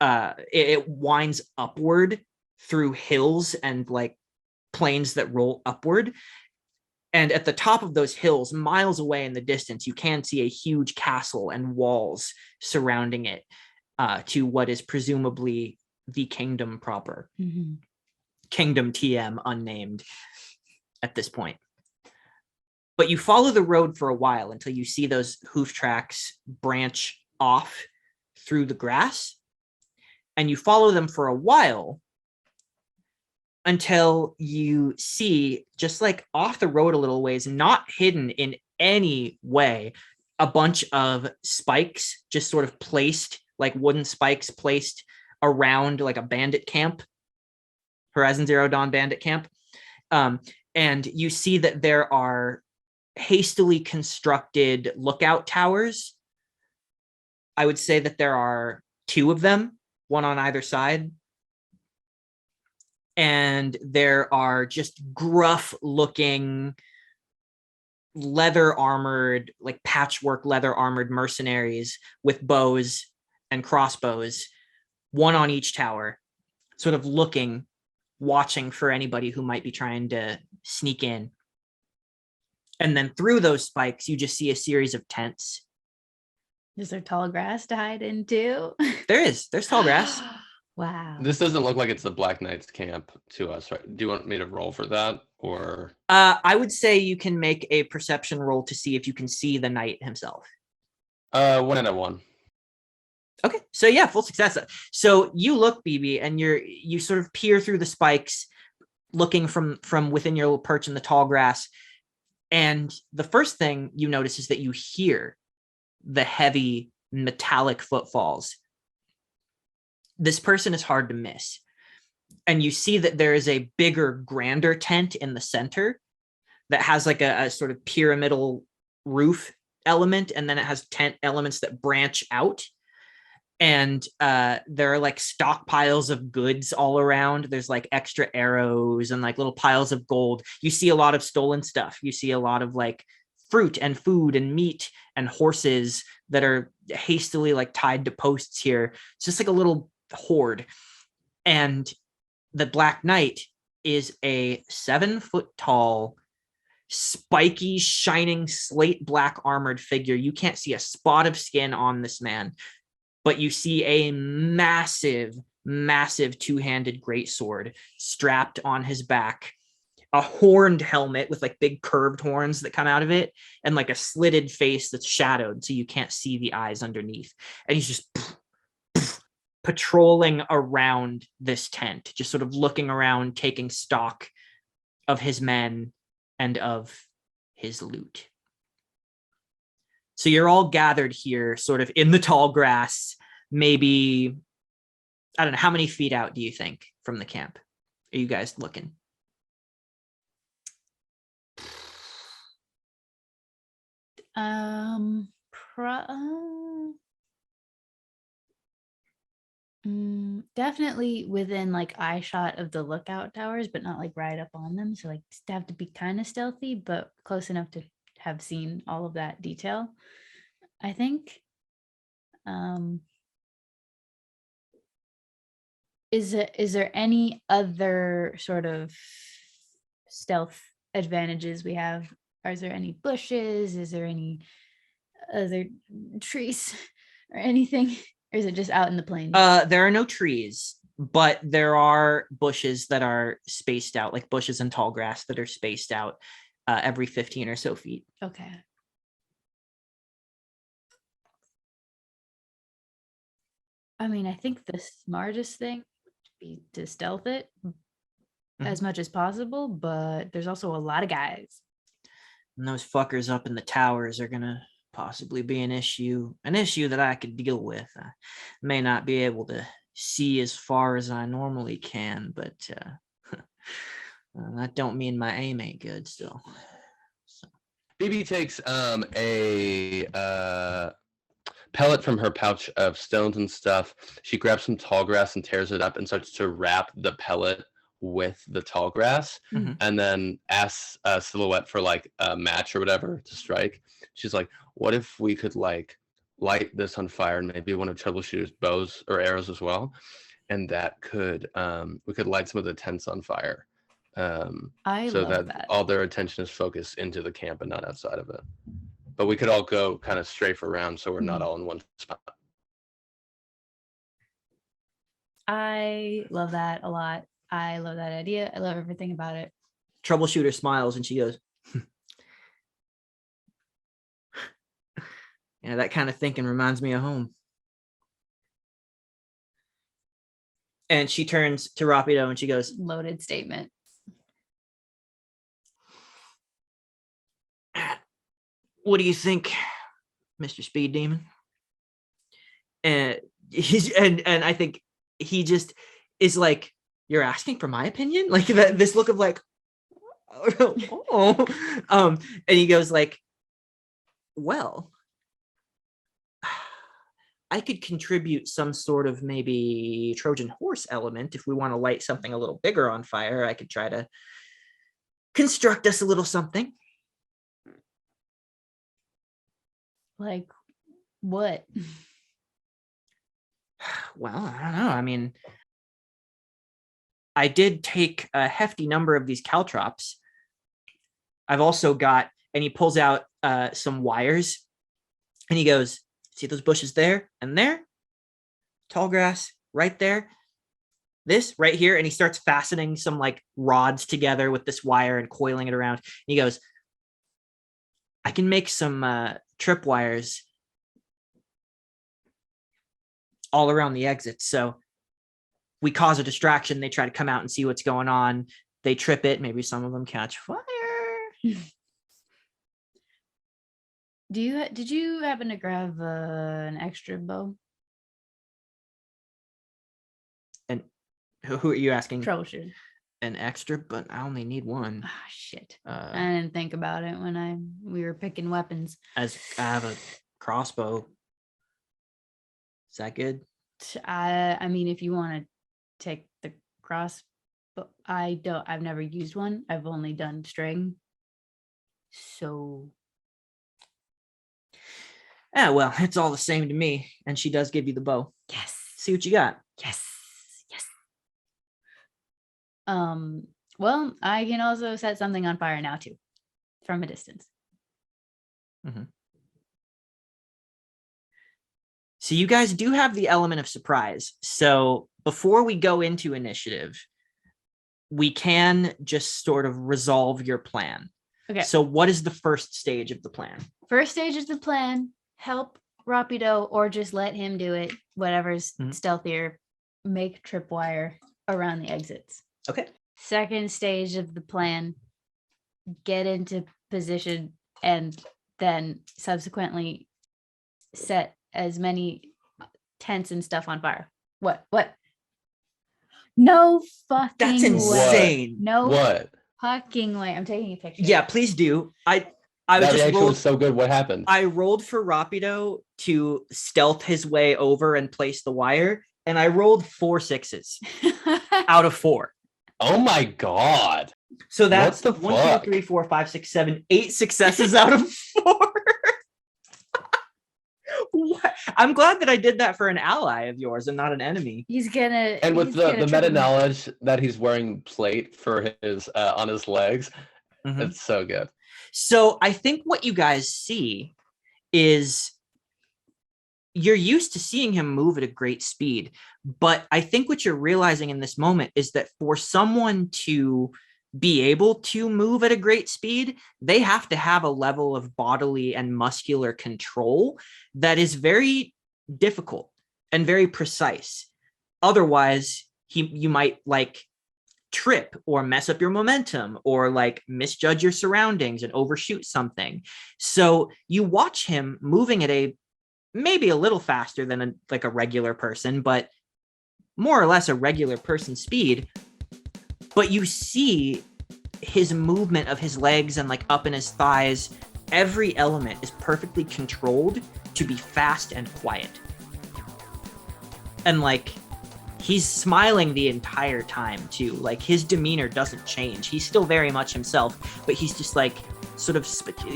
it winds upward through hills and like plains that roll upward. And at the top of those hills, miles away in the distance, you can see a huge castle and walls surrounding it, to what is presumably the kingdom proper. Mm-hmm. Kingdom TM unnamed at this point. But you follow the road for a while until you see those hoof tracks branch off through the grass. And you follow them for a while until you see, just like off the road a little ways, not hidden in any way, a bunch of spikes just sort of placed, like wooden spikes placed around like a bandit camp, Horizon Zero Dawn bandit camp. And you see that there are hastily constructed lookout towers. I would say that there are 2 of them, one on either side. And there are just gruff looking leather armored, like patchwork leather armored mercenaries with bows and crossbows, one on each tower, sort of looking, watching for anybody who might be trying to sneak in. And then through those spikes, you just see a series of tents. Is there tall grass to hide into? There's tall grass. Wow. This doesn't look like it's the Black Knight's camp to us, right? Do you want me to roll for that, or? I would say you can make a perception roll to see if you can see the knight himself. 1 and a 1. Okay, so yeah, full success. So you look, BB, and you sort of peer through the spikes, looking from within your little perch in the tall grass. And the first thing you notice is that you hear the heavy metallic footfalls. This person is hard to miss. And you see that there is a bigger, grander tent in the center that has like a sort of pyramidal roof element. And then it has tent elements that branch out. And there are like stockpiles of goods all around. There's like extra arrows and like little piles of gold. You see a lot of stolen stuff. You see a lot of like fruit and food and meat and horses that are hastily like tied to posts here. It's just like a little hoard. And the Black Knight is a 7-foot tall, spiky, shining, slate black armored figure. You can't see a spot of skin on this man, but you see a massive, massive two-handed greatsword strapped on his back, a horned helmet with like big curved horns that come out of it, and like a slitted face that's shadowed so you can't see the eyes underneath. And he's just patrolling around this tent, just sort of looking around, taking stock of his men and of his loot. So you're all gathered here, sort of in the tall grass, maybe, I don't know, how many feet out do you think from the camp are you guys looking? Definitely within like eye shot of the lookout towers, but not like right up on them. So like have to be kind of stealthy, but close enough to have seen all of that detail, I think. Is there any other sort of stealth advantages we have? Is there any bushes? Is there any other trees or anything? Or is it just out in the plains? There are no trees, but there are bushes that are spaced out, like bushes and tall grass that are spaced out every 15 or so feet. Okay. I mean, I think the smartest thing would be to stealth it as much as possible, but there's also a lot of guys. And those fuckers up in the towers are gonna possibly be an issue that I could deal with. I may not be able to see as far as I normally can, but that don't mean my aim ain't good still. So. BB takes a pellet from her pouch of stones and stuff. She grabs some tall grass and tears it up and starts to wrap the pellet with the tall grass, and then asks Silhouette for like a match or whatever to strike. She's like, what if we could like light this on fire and maybe one of Troubleshooter's bows or arrows as well, and that could we could light some of the tents on fire, I so love that all their attention is focused into the camp and not outside of it. But we could all go kind of strafe around so we're not all in one spot. I love that a lot. I love that idea. I love everything about it. Troubleshooter smiles and she goes, yeah, that kind of thinking reminds me of home. And she turns to Rapido and she goes, Loaded statement. what do you think, Mr. Speed Demon? And I think he just is like, you're asking for my opinion? Like this look of like, oh. And he goes like, well, I could contribute some sort of maybe Trojan horse element if we want to light something a little bigger on fire. I could try to construct us a little something. Like what? Well, I don't know. I mean, I did take a hefty number of these caltrops. I've also got, and he pulls out some wires and he goes, see those bushes there and there? Tall grass right there. This right here. And he starts fastening some like rods together with this wire and coiling it around. And he goes, I can make some trip wires all around the exits. So we cause a distraction. They try to come out and see what's going on. They trip it. Maybe some of them catch fire. Did you happen to grab an extra bow? And who are you asking? Troubleshooter. An extra, but I only need one. Ah, shit. I didn't think about it when we were picking weapons. As I have a crossbow. Is that good? I mean, if you want to take the crossbow, I've never used one. I've only done string. So. Yeah, well, it's all the same to me. And she does give you the bow. Yes. See what you got. Yes. Well, I can also set something on fire now too, from a distance. So you guys do have the element of surprise. So before we go into initiative, we can just sort of resolve your plan. Okay. So what is the first stage of the plan? First stage of the plan, help Rapido or just let him do it. Whatever's stealthier, make tripwire around the exits. Okay. Second stage of the plan, get into position and then subsequently set as many tents and stuff on fire. What? No fucking That's way. insane. No What? fucking way. I'm taking a picture. Yeah, please do. I That just reaction rolled. was so good. What happened? I rolled for Rapido to stealth his way over and place the wire, and I rolled 4 6s out of 4. Oh my god. So that's What the 1, fuck? 2, 3, 4, 5, 6, 7, 8 successes out of 4. What? I'm glad that I did that for an ally of yours and not an enemy. He's gonna. And with he's the gonna meta triple me. knowledge that he's wearing plate for his on his legs, Mhm. it's so good. So I think what you guys see is you're used to seeing him move at a great speed, but I think what you're realizing in this moment is that for someone to be able to move at a great speed, they have to have a level of bodily and muscular control that is very difficult and very precise. Otherwise, you might like trip or mess up your momentum or like misjudge your surroundings and overshoot something. So you watch him moving at a maybe a little faster than a regular person, but more or less a regular person speed. But you see his movement of his legs and like up in his thighs. Every element is perfectly controlled to be fast and quiet. And like, he's smiling the entire time too. Like his demeanor doesn't change. He's still very much himself, but he's just like sort of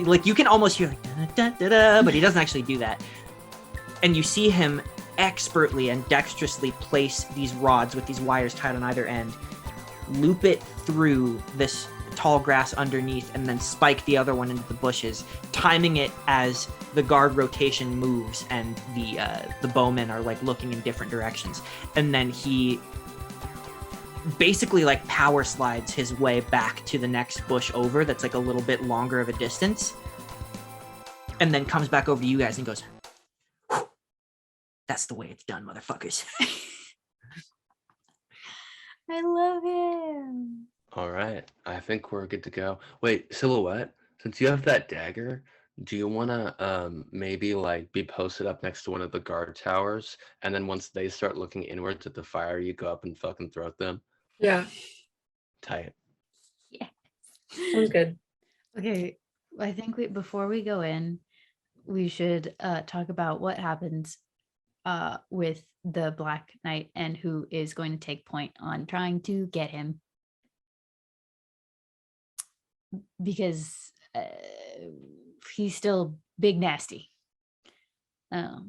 like you can almost hear like da, da, da, but he doesn't actually do that. And you see him expertly and dexterously place these rods with these wires tied on either end, loop it through this tall grass underneath, and then spike the other one into the bushes, timing it as the guard rotation moves and the bowmen are like looking in different directions. And then he basically like power slides his way back to the next bush over that's like a little bit longer of a distance, and then comes back over to you guys and goes, "That's the way it's done, motherfuckers." I love him. All right, I think we're good to go. Wait, Silhouette, since you have that dagger, do you want to maybe like be posted up next to one of the guard towers, and then once they start looking inwards at the fire, you go up and fucking throw at them? Yeah, Tight. Yeah. sounds good. Okay, I think before we go in, we should talk about what happens with the Black Knight and who is going to take point on trying to get him. Because he's still big nasty. I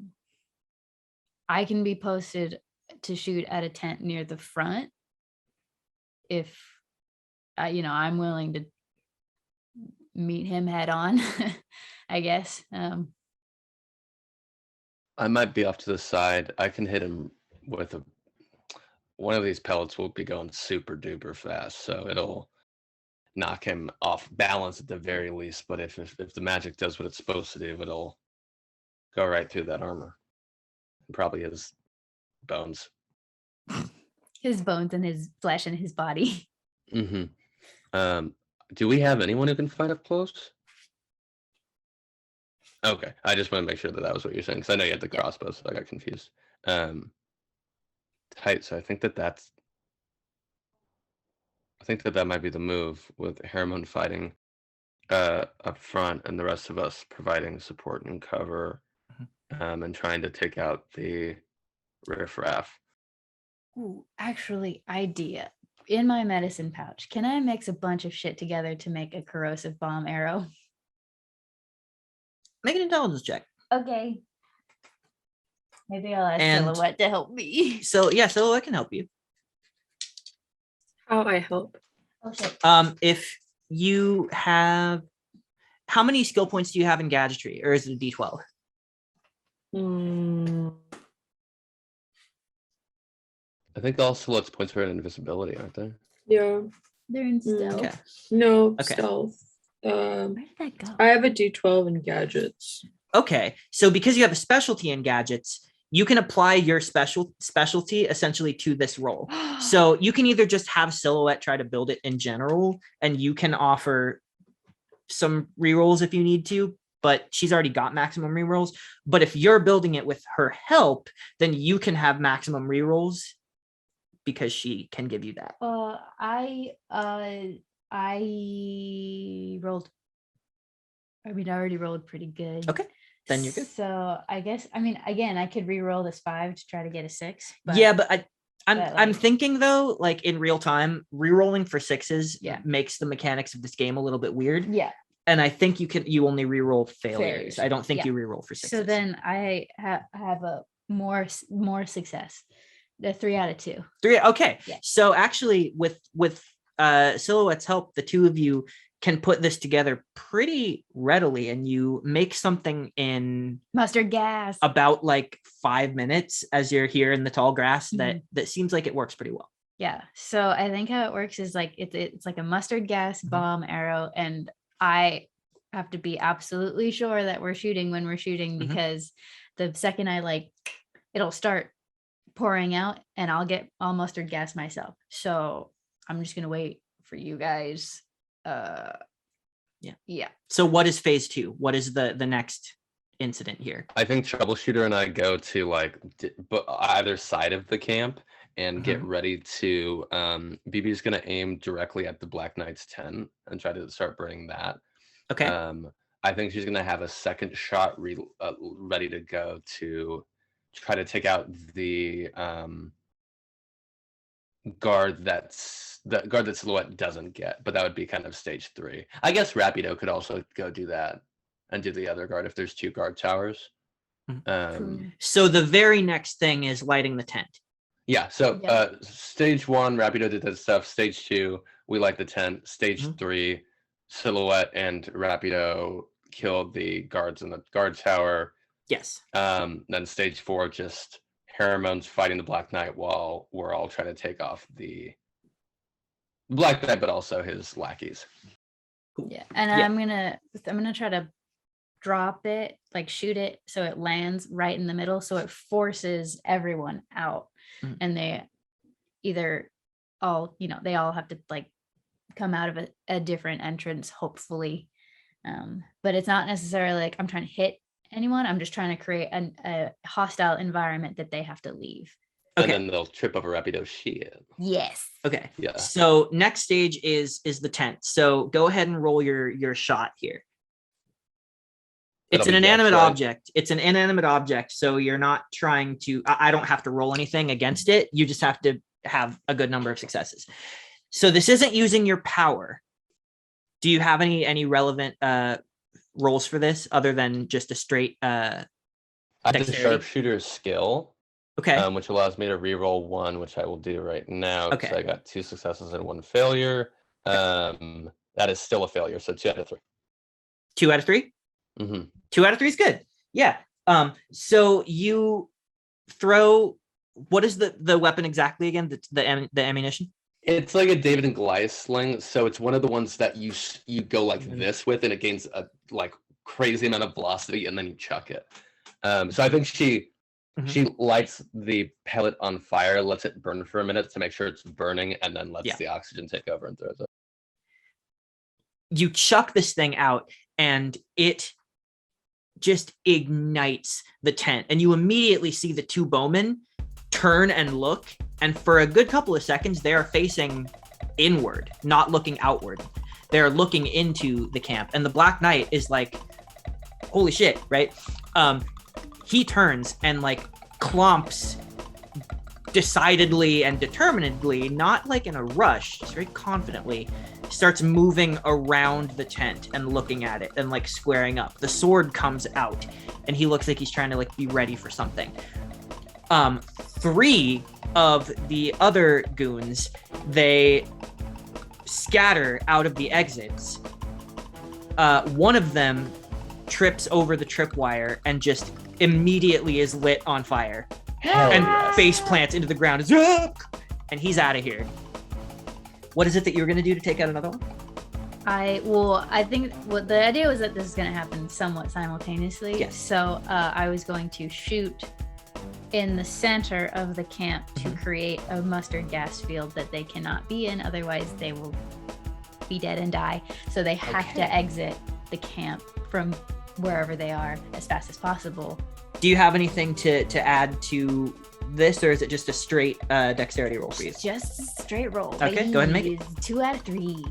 can be posted to shoot at a tent near the front if I'm willing to meet him head on. I guess. I might be off to the side. I can hit him with one of these pellets will be going super duper fast, so it'll knock him off balance at the very least. But if the magic does what it's supposed to do, it'll go right through that armor. Probably his bones. His bones and his flesh and his body. Mm-hmm. Do we have anyone who can fight up close? Okay, I just want to make sure that was what you're saying, because I know you had the crossbow, so I got confused. Tight. So I think that might be the move, with Harriman fighting up front and the rest of us providing support and cover, and trying to take out the riffraff. Ooh, actually, idea. In my medicine pouch, can I mix a bunch of shit together to make a corrosive bomb arrow? Make an intelligence check. Okay. Maybe I'll ask And- Silhouette to help me. So yeah, Silhouette can help you. How I help? Oh shit. If you have, how many skill points do you have in gadgetry, or is it a D12? I think also let's points for invisibility, aren't they? Yeah. They're in stealth. Okay. No, Okay. stealth. Where did that go? I have a D12 in gadgets. Okay, so because you have a specialty in gadgets, you can apply your specialty essentially to this role. So you can either just have Silhouette try to build it in general, and you can offer some rerolls if you need to, but she's already got maximum rerolls. But if you're building it with her help, then you can have maximum rerolls because she can give you that. I rolled. I mean, I already rolled pretty good. Okay, then you're good. So I guess, I mean, again, I could re-roll this 5 to try to get a 6. But Yeah, but I'm like- thinking though, like in real time, re-rolling for 6s Yeah. makes the mechanics of this game a little bit weird. yeah. And I think you only re-roll failures. Failures. I don't think Yeah. you re-roll for 6s. So then I have a more success. The 3 out of 2. 3. Okay. Yeah. So actually with Silhouette's help, the two of you can put this together pretty readily, and you make something in Mustard gas. about like 5 minutes as you're here in the tall grass. Mm-hmm. That seems like it works pretty well. Yeah. So I think how it works is like it's like a mustard gas bomb arrow, and I have to be absolutely sure that we're shooting when we're shooting, because the second I like, it'll start pouring out and I'll mustard gas myself. So I'm just gonna wait for you guys. Yeah. So what is phase 2? What is the next incident here? I think Troubleshooter and I go to like either side of the camp and get ready to. BB's gonna aim directly at the Black Knight's 10 and try to start burning that. Okay. I think she's gonna have a second shot ready to go to try to take out the guard that Silhouette doesn't get, but that would be kind of stage 3. I guess Rapido could also go do that and do the other guard if there's 2 guard towers. So the very next thing is lighting the tent. Yeah, so Yeah. Stage 1, Rapido did that stuff. Stage 2, we light the tent. Stage 3, Silhouette and Rapido killed the guards in the guard tower. Yes. Then stage 4, just Haramon's fighting the Black Knight while we're all trying to take off the Black Knight, but also his lackeys. Yeah. And Yeah. I'm gonna try to drop it, like shoot it so it lands right in the middle, so it forces everyone out. And they either all, they all have to like come out of a different entrance, hopefully. But it's not necessarily like I'm trying to hit anyone. I'm just trying to create a hostile environment that they have to leave. Okay. And then they'll trip over Rapido's shield. Yes. Okay. Yeah. So next stage is the tent. So go ahead and roll your shot here. It's That'll an be inanimate dex, right? object. It's an inanimate object. So you're not trying to, I don't have to roll anything against it. You just have to have a good number of successes. So this isn't using your power. Do you have any relevant rolls for this other than just a straight I have the dexterity? Sharpshooter's skill, Okay. which allows me to reroll 1, which I will do right now. Okay. So I got 2 successes and 1 failure. That is still a failure, so 2 out of 3. 2 out of 3? 2 out of 3 is good. Yeah. So you throw, what is the weapon exactly again? The ammunition? It's like a David and Goliath sling, so it's one of the ones that you go like this with, and it gains a like crazy amount of velocity, and then you chuck it. So I think she lights the pellet on fire, lets it burn for a minute to make sure it's burning, and then lets the oxygen take over and throws it. You chuck this thing out, and it just ignites the tent, and you immediately see the 2 bowmen turn and look, and for a good couple of seconds they are facing inward, not looking outward. They're looking into the camp, and the Black Knight is like, holy shit, right? He turns and like clomps decidedly and determinedly, not like in a rush, just very confidently starts moving around the tent and looking at it and like squaring up. The sword comes out and he looks like he's trying to like be ready for something. 3 of the other goons, they scatter out of the exits. One of them trips over the tripwire and just immediately is lit on fire and face plants into the ground. And he's out of here. What is it that you were going to do to take out another one? I think what the idea was that this is going to happen somewhat simultaneously. Yes. So I was going to shoot in the center of the camp to create a mustard gas field that they cannot be in, otherwise they will be dead and die. So they have to exit the camp from wherever they are as fast as possible. Do you have anything to add to this, or is it just a straight dexterity roll for you? Just a straight roll. Okay, go ahead and make it. 2 out of 3.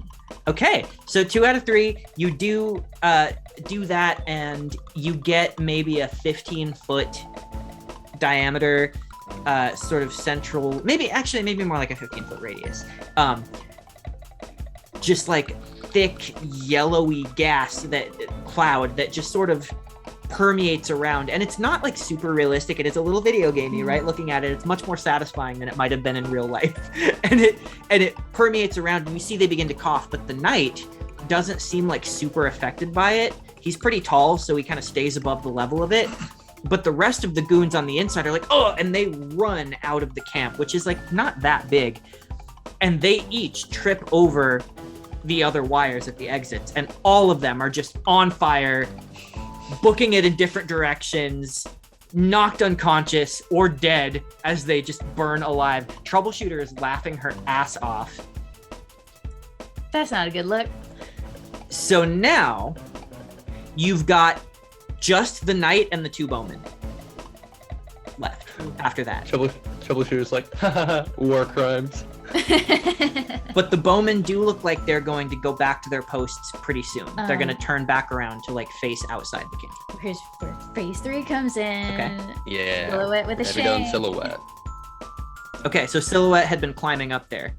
Okay, so 2 out of 3, you do that, and you get maybe a 15-foot diameter, sort of central, maybe more like a 15-foot radius. Just like thick, yellowy gas cloud that just sort of permeates around, and it's not like super realistic. It is a little video gamey, right? Looking at it, it's much more satisfying than it might have been in real life. and it permeates around, and you see they begin to cough, but the knight doesn't seem like super affected by it. He's pretty tall, so he kind of stays above the level of it. But the rest of the goons on the inside are like, oh, and they run out of the camp, which is like not that big. And they each trip over the other wires at the exits, and all of them are just on fire, booking it in different directions, knocked unconscious or dead as they just burn alive. Troubleshooter is laughing her ass off. That's not a good look. So now you've got just the knight and the 2 bowmen left after that. Troubleshooter's like, haha, war crimes. But the bowmen do look like they're going to go back to their posts pretty soon. They're going to turn back around to like face outside the camp. Here's where phase 3 comes in. Okay. Yeah. Silhouette with a Heavy gun shame. silhouette. Okay, so Silhouette had been climbing up there.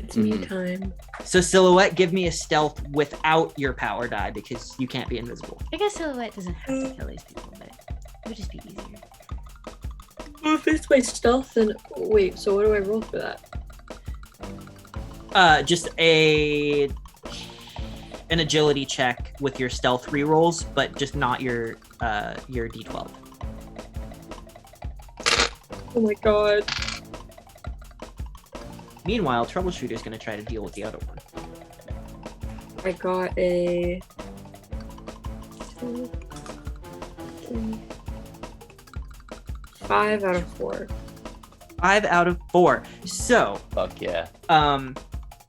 It's me time. So Silhouette, give me a stealth without your power die because you can't be invisible. I guess Silhouette doesn't have to kill these people, but it would just be easier. Well, if it's my stealth, then wait. So what do I roll for that? Just an agility check with your stealth rerolls, but just not your D12. Oh my god. Meanwhile, Troubleshooter's going to try to deal with the other one. I got a 2, 3, 5 out of 4. 5 out of 4. So, Fuck yeah.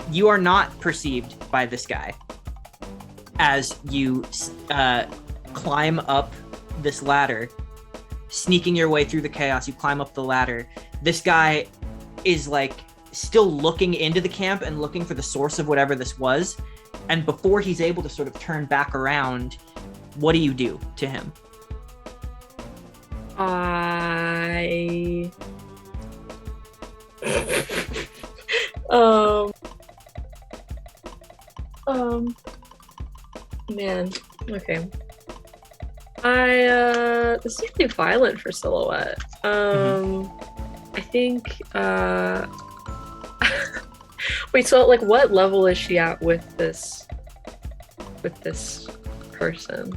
you are not perceived by this guy as you climb up this ladder, sneaking your way through the chaos. You climb up the ladder. This guy is like still looking into the camp and looking for the source of whatever this was. And before he's able to sort of turn back around, what do you do to him? Man. Okay. This is pretty violent for Silhouette. I think, wait, so like what level is she at with this person?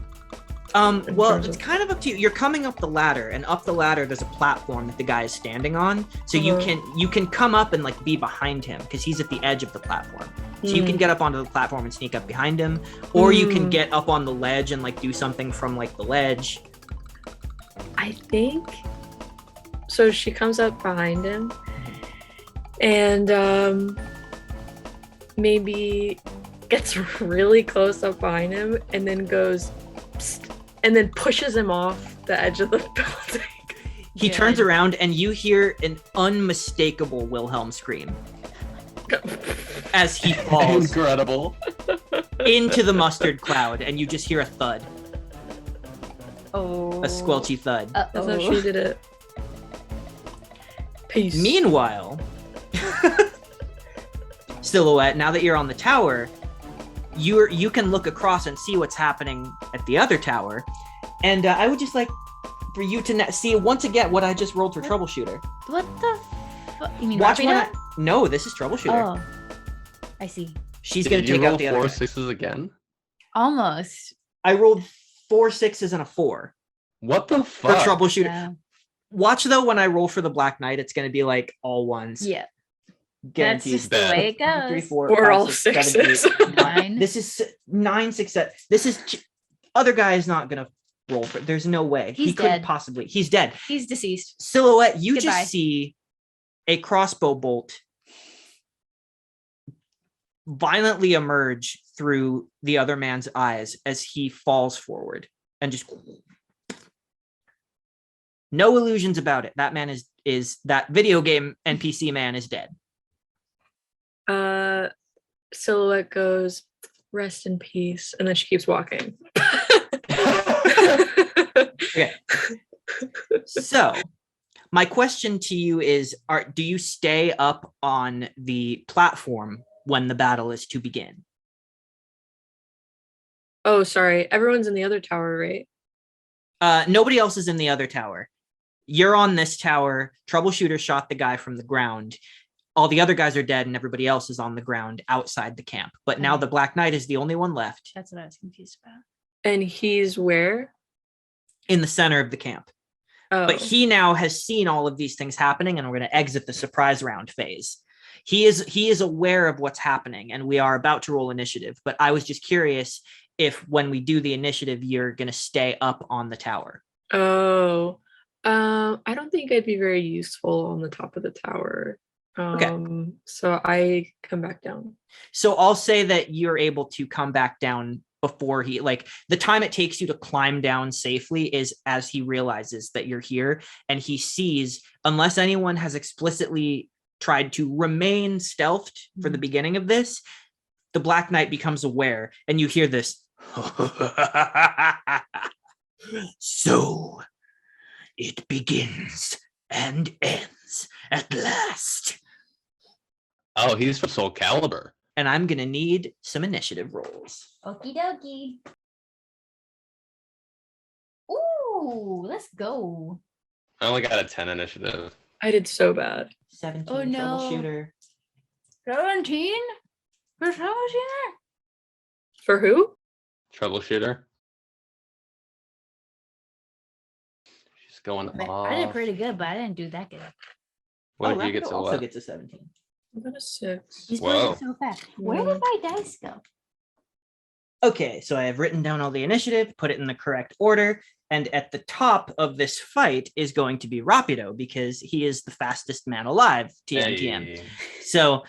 Well, it's kind of up to you. You're coming up the ladder, and up the ladder there's a platform that the guy is standing on. So you can come up and like be behind him because he's at the edge of the platform. So you can get up onto the platform and sneak up behind him, or you can get up on the ledge and like do something from like the ledge. I think so. She comes up behind him, and maybe gets really close up behind him, and then goes, psst, and then pushes him off the edge of the building. He turns around, and you hear an unmistakable Wilhelm scream as he falls Incredible. into the mustard cloud, and you just hear a thud, Oh. a squelchy thud. That's how she did it. Peace. Meanwhile, Silhouette, now that you're on the tower, you can look across and see what's happening at the other tower. And I would just like for you to see once again what I just rolled for Troubleshooter. What the fuck? You mean Watch Rapida? when No, this is Troubleshooter. Oh. I see. She's going Did to you take roll out the 4 other guy. 6s again? Almost. I rolled 4 6s and a 4 What the for fuck? troubleshooter. Yeah. Watch though, when I roll for the Black Knight, it's going to be like all ones. Yeah. Guaranteed. That's just the Bet. way it 3, goes. 4, Or 5, all 6, 7, 8, sixes. 9. This is 9 6. This is other guy is not going to roll for. There's no way he He's couldn't dead. possibly. He's dead. He's deceased. Silhouette, you Goodbye. just see a crossbow bolt violently emerge through the other man's eyes as he falls forward and just no illusions about it. That man is that video game NPC man is dead. Silhouette goes, rest in peace, and then she keeps walking. Okay. So my question to you is, do you stay up on the platform when the battle is to begin? Oh, sorry. Everyone's in the other tower, right? Nobody else is in the other tower. You're on this tower. Troubleshooter shot the guy from the ground. All the other guys are dead and everybody else is on the ground outside the camp. But now the Black Knight is the only one left That's what I was confused about. And he's where? in the center of the camp. Oh, But he now has seen all of these things happening, and we're going to exit the surprise round phase. He is aware of what's happening, and we are about to roll initiative. But I was just curious if when we do the initiative, you're going to stay up on the tower. Oh, I don't think I'd be very useful on the top of the tower. So I come back down. So I'll say that you're able to come back down before he, like, the time it takes you to climb down safely is as he realizes that you're here, and he sees, unless anyone has explicitly tried to remain stealthed for the beginning of this, the Black Knight becomes aware, and you hear this. So it begins and ends at last. Oh, he's from Soul Calibur. And I'm going to need some initiative rolls. Okie dokie. Ooh, let's go. I only got a 10 initiative. I did so bad. 17 Oh, no. troubleshooter. 17? For troubleshooter? For who? Troubleshooter. She's going off. I did pretty good, but I didn't do that good. What did you get Rapido to also what? gets a 17. I got a 6. He's Whoa. going so fast. Where did my dice go? Okay, so I have written down all the initiative, put it in the correct order, and at the top of this fight is going to be Rapido because he is the fastest man alive, TMTM. Hey. So,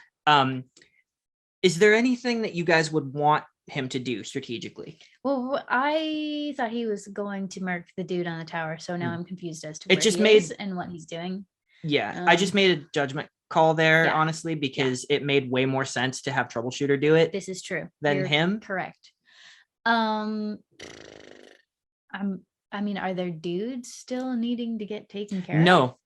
is there anything that you guys would want him to do strategically? Well, I thought he was going to murk the dude on the tower, so now I'm confused as to It where just he made- is and what he's doing. Yeah, I just made a judgment call there, Yeah. honestly, because it made way more sense to have Troubleshooter do it. This is true. Than You're him? correct. I mean, are there dudes still needing to get taken care of? No,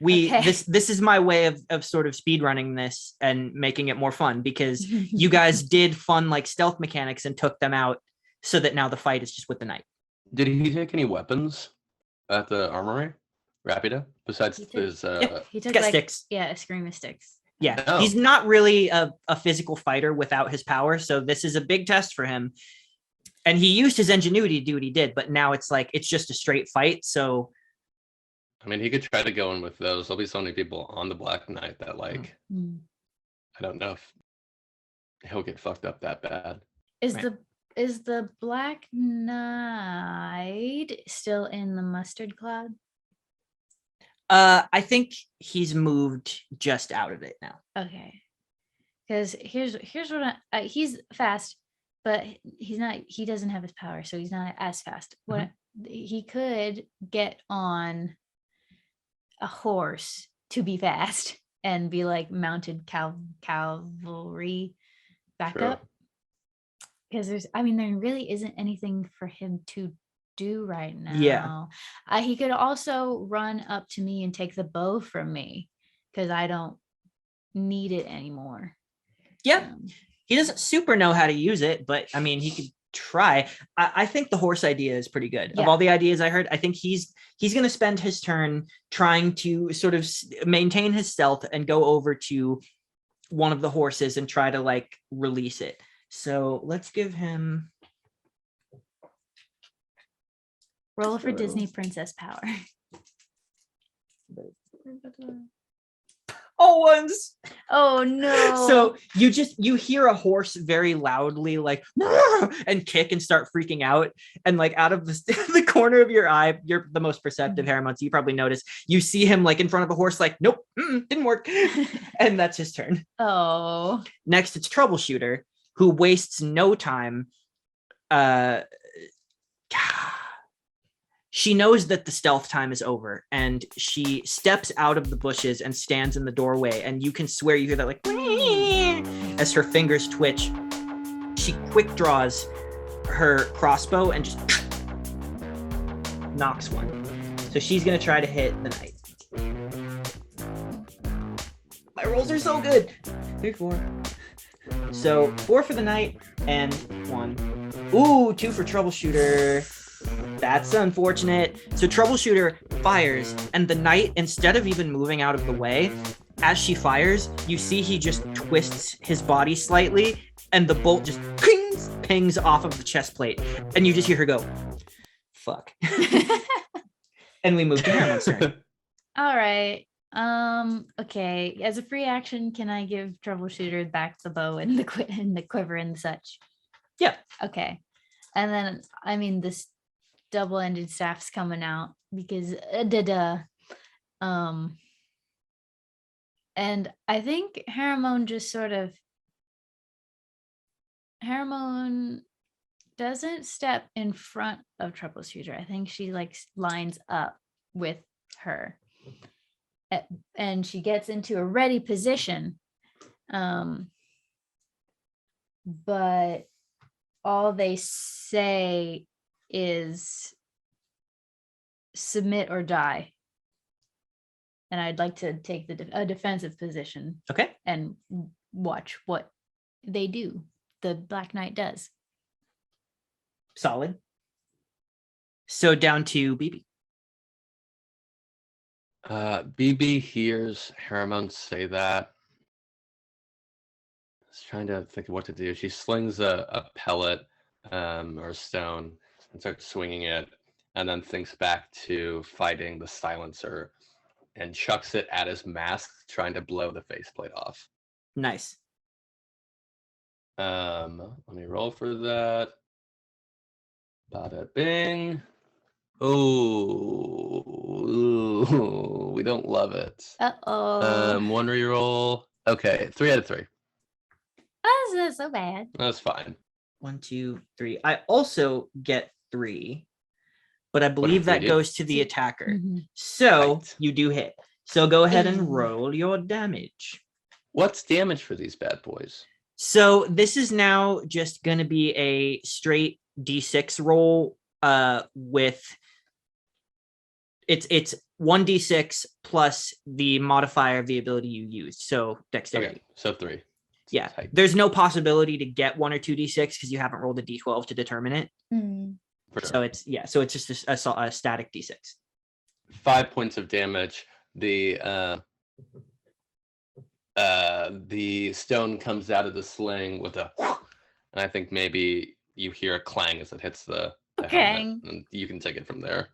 Okay. this is my way of sort of speed running this and making it more fun because you guys did fun like stealth mechanics and took them out so that now the fight is just with the knight. Did he take any weapons at the armory? Rapido? Besides He took- his he took got like sticks. a scream of sticks. Yeah, Oh. he's not really a physical fighter without his power, so this is a big test for him. And he used his ingenuity to do what he did, but now it's like it's just a straight fight. So I mean, he could try to go in with those. There'll be so many people on the Black Knight that, like, Mm. I don't know if he'll get fucked up that bad. Is Right. the Black Knight still in the mustard cloud? I think he's moved just out of it now. Okay. Because here's what he's fast, but he's not. He doesn't have his power, so he's not as fast. What he could get on a horse to be fast and be like mounted cavalry backup. Because there really isn't anything for him to do right now. Yeah. He could also run up to me and take the bow from me because I don't need it anymore. Yeah, he doesn't super know how to use it, but I mean, he could try. I think the horse idea is pretty good. Yeah. Of all the ideas I heard, I think he's going to spend his turn trying to sort of maintain his stealth and go over to one of the horses and try to like release it. So let's give him Roll for Disney princess power. all ones. Oh no. So you hear a horse very loudly like and kick and start freaking out, and like out of the corner of your eye, you're the most perceptive, Harriman, so you probably notice, you see him like in front of the horse like, nope, didn't work. And that's his turn. Oh. Next it's Troubleshooter, who wastes no time. She knows that the stealth time is over, and she steps out of the bushes and stands in the doorway, and you can swear you hear that like as her fingers twitch. She quick draws her crossbow and just knocks one. So she's gonna try to hit the knight. My rolls are so good. 3, 4. So 4 for the knight and 1. Ooh, 2 for Troubleshooter. That's unfortunate. So Troubleshooter fires, and the knight, instead of even moving out of the way, as she fires, you see he just twists his body slightly, and the bolt just pings off of the chest plate, and you just hear her go, fuck. And we move to Harriman's turn. All right. Okay. As a free action, can I give Troubleshooter back the bow and the quiver and such? Yeah. Okay. And then, I mean, this double-ended staff's coming out because and I think Harriman doesn't step in front of Troubleshooter. I think she like lines up with her, and she gets into a ready position, but all they say is submit or die. And I'd like to take a defensive position. Okay. And watch what they do. The Black Knight does. Solid. So down to BB. BB hears Harriman say that. I was trying to think of what to do. She slings a pellet or a stone and starts swinging it, and then thinks back to fighting the silencer and chucks it at his mask, trying to blow the faceplate off. Nice. Let me roll for that. Bada bing. Oh, we don't love it. Uh-oh. 1 reroll. Okay, 3 out of 3. That's not so bad. That's fine. 1, 2, 3. I also get 3, but I believe What that did? goes to the attacker. Mm-hmm. So Right. you do hit. So go ahead and roll your damage. What's damage for these bad boys? So this is now just going to be a straight D6 roll with it's 1d6 plus the modifier of the ability you used. So dexterity. Okay, so 3. Yeah. Tight. There's no possibility to get 1 or 2 d6 because you haven't rolled a d12 to determine it. Mm. For sure. So it's just a static d6. 5 points of damage. The stone comes out of the sling with a whoosh, and I think maybe you hear a clang as it hits the helmet, and you can take it from there.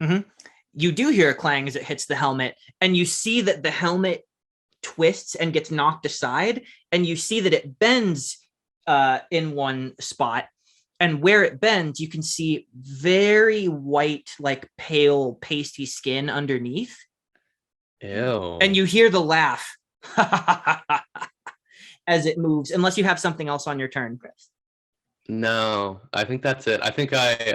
You do hear a clang as it hits the helmet, and you see that the helmet twists and gets knocked aside, and you see that it bends in one spot, and where it bends you can see very white, like pale pasty skin underneath. Ew. And you hear the laugh as it moves, unless you have something else on your turn, Chris. No, I think that's it. I think I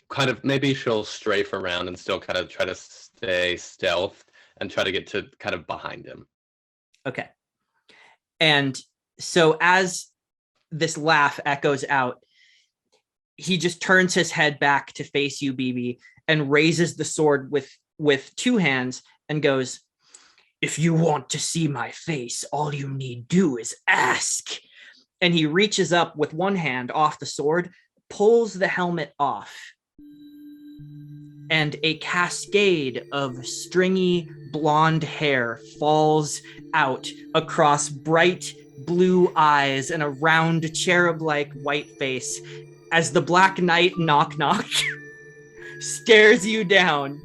kind of, maybe she'll strafe around and still kind of try to stay stealth and try to get to kind of behind him. Okay. And so as this laugh echoes out, he just turns his head back to face you, BB, and raises the sword with 2 hands and goes, "If you want to see my face, all you need do is ask." And he reaches up with 1 hand off the sword, pulls the helmet off, and a cascade of stringy blonde hair falls out across bright blue eyes and a round cherub-like white face as the Black Knight knock knock stares you down.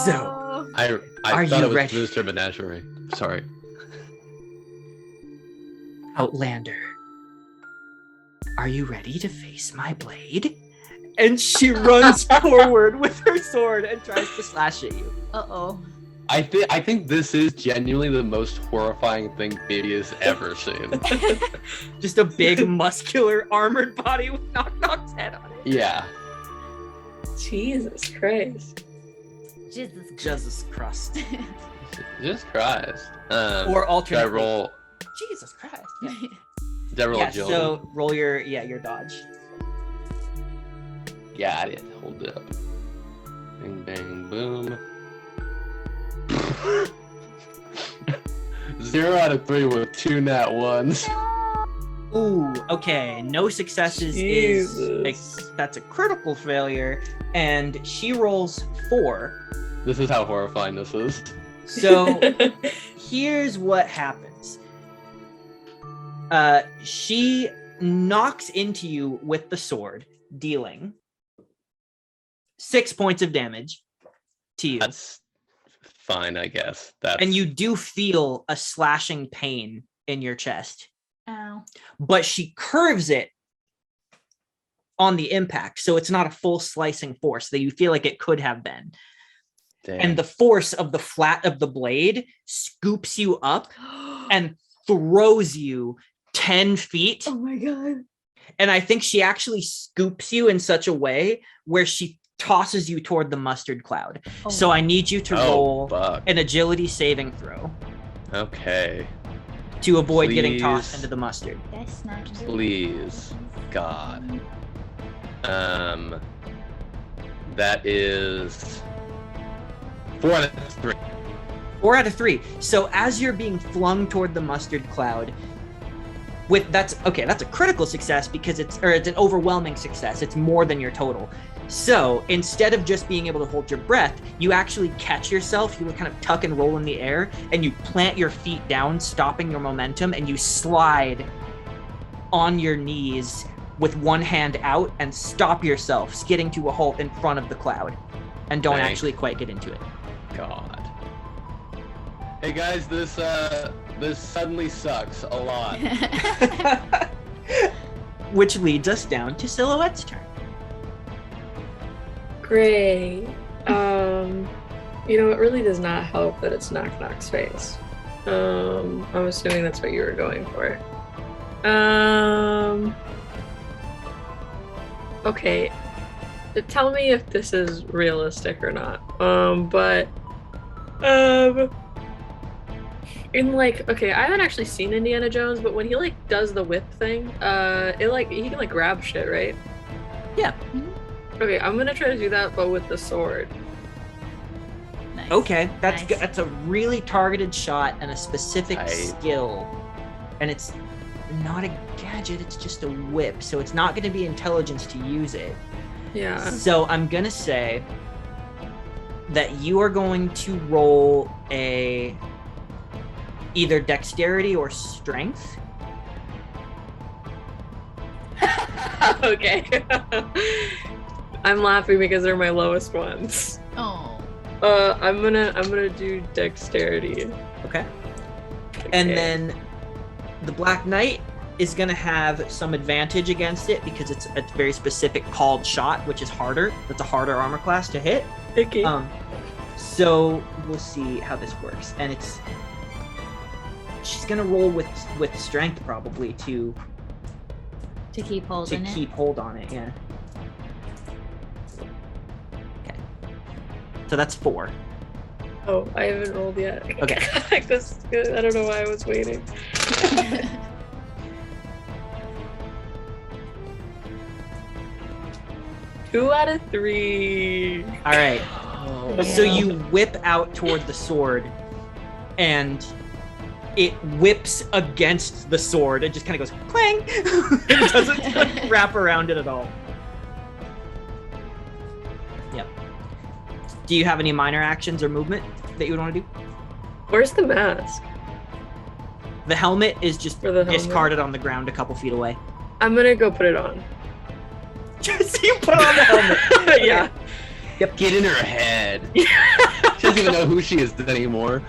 So, I Are thought you it was ready? Mr. Menagerie. Sorry. Outlander, are you ready to face my blade? And she runs forward with her sword and tries to slash at you. Uh-oh. I think this is genuinely the most horrifying thing Baby has ever seen. Just a big, muscular, armored body with Knock Knock's head on it. Yeah. Jesus Christ. Jesus Christ. Jesus Christ. Or Did I alternate. roll? Jesus Christ. Yeah. Did I roll Yeah, agility? so roll your dodge. Got it. Hold up. Bing, bang, boom. 0 out of 3 with 2 nat 1s. Ooh, okay. No successes that's a critical failure. And she rolls 4. This is how horrifying this is. So here's what happens. She knocks into you with the sword, dealing 6 points of damage to you. That's fine, I guess. And you do feel a slashing pain in your chest. Ow. But she curves it on the impact, so it's not a full slicing force that you feel like it could have been. Damn. And the force of the flat of the blade scoops you up and throws you 10 feet. Oh my god. And I think she actually scoops you in such a way where she tosses you toward the mustard cloud. Oh. So I need you to roll fuck. an agility saving throw Okay. to avoid getting Please. tossed into the mustard. That's not good. Please. God. That is 4 out of 3. 4 out of 3. So as you're being flung toward the mustard cloud, that's a critical success because it's an overwhelming success. It's more than your total. So instead of just being able to hold your breath, you actually catch yourself, you kind of tuck and roll in the air, and you plant your feet down, stopping your momentum, and you slide on your knees with one hand out and stop yourself, skidding to a halt in front of the cloud, and don't Thank actually quite get into it. God. Hey guys, this suddenly sucks a lot. Which leads us down to Silhouette's turn. Great. It really does not help that it's Knock Knock's face. I'm assuming that's what you were going for. Okay. Tell me if this is realistic or not. I haven't actually seen Indiana Jones, but when he does the whip thing, he can grab shit, right? Yeah. Okay, I'm gonna try to do that, but with the sword. Nice. Okay, that's Nice. good. That's a really targeted shot and a specific I- skill, and it's not a gadget. It's just a whip, so it's not going to be intelligence to use it. Yeah. So I'm gonna say that you are going to roll either dexterity or strength. Okay. I'm laughing because they're my lowest ones. Oh. I'm gonna do dexterity. Okay. And Okay. then the Black Knight is going to have some advantage against it because it's a very specific called shot, which is harder. That's a harder armor class to hit. Okay. So we'll see how this works. And she's going to roll with strength probably to keep holding it. keep hold on it. Yeah. Okay. So that's 4. Oh, I haven't rolled yet. Okay. This is good. I don't know why I was waiting. 2 out of 3. All right. Oh. So you whip out toward the sword, and it whips against the sword. It just kind of goes clang. It doesn't wrap around it at all. Yep. Do you have any minor actions or movement that you would want to do? Where's the mask? The helmet is just For the helmet? discarded on the ground a couple feet away. I'm gonna go put it on. Just you put on the helmet. Yeah. Yep, get in her head. She doesn't even know who she is anymore.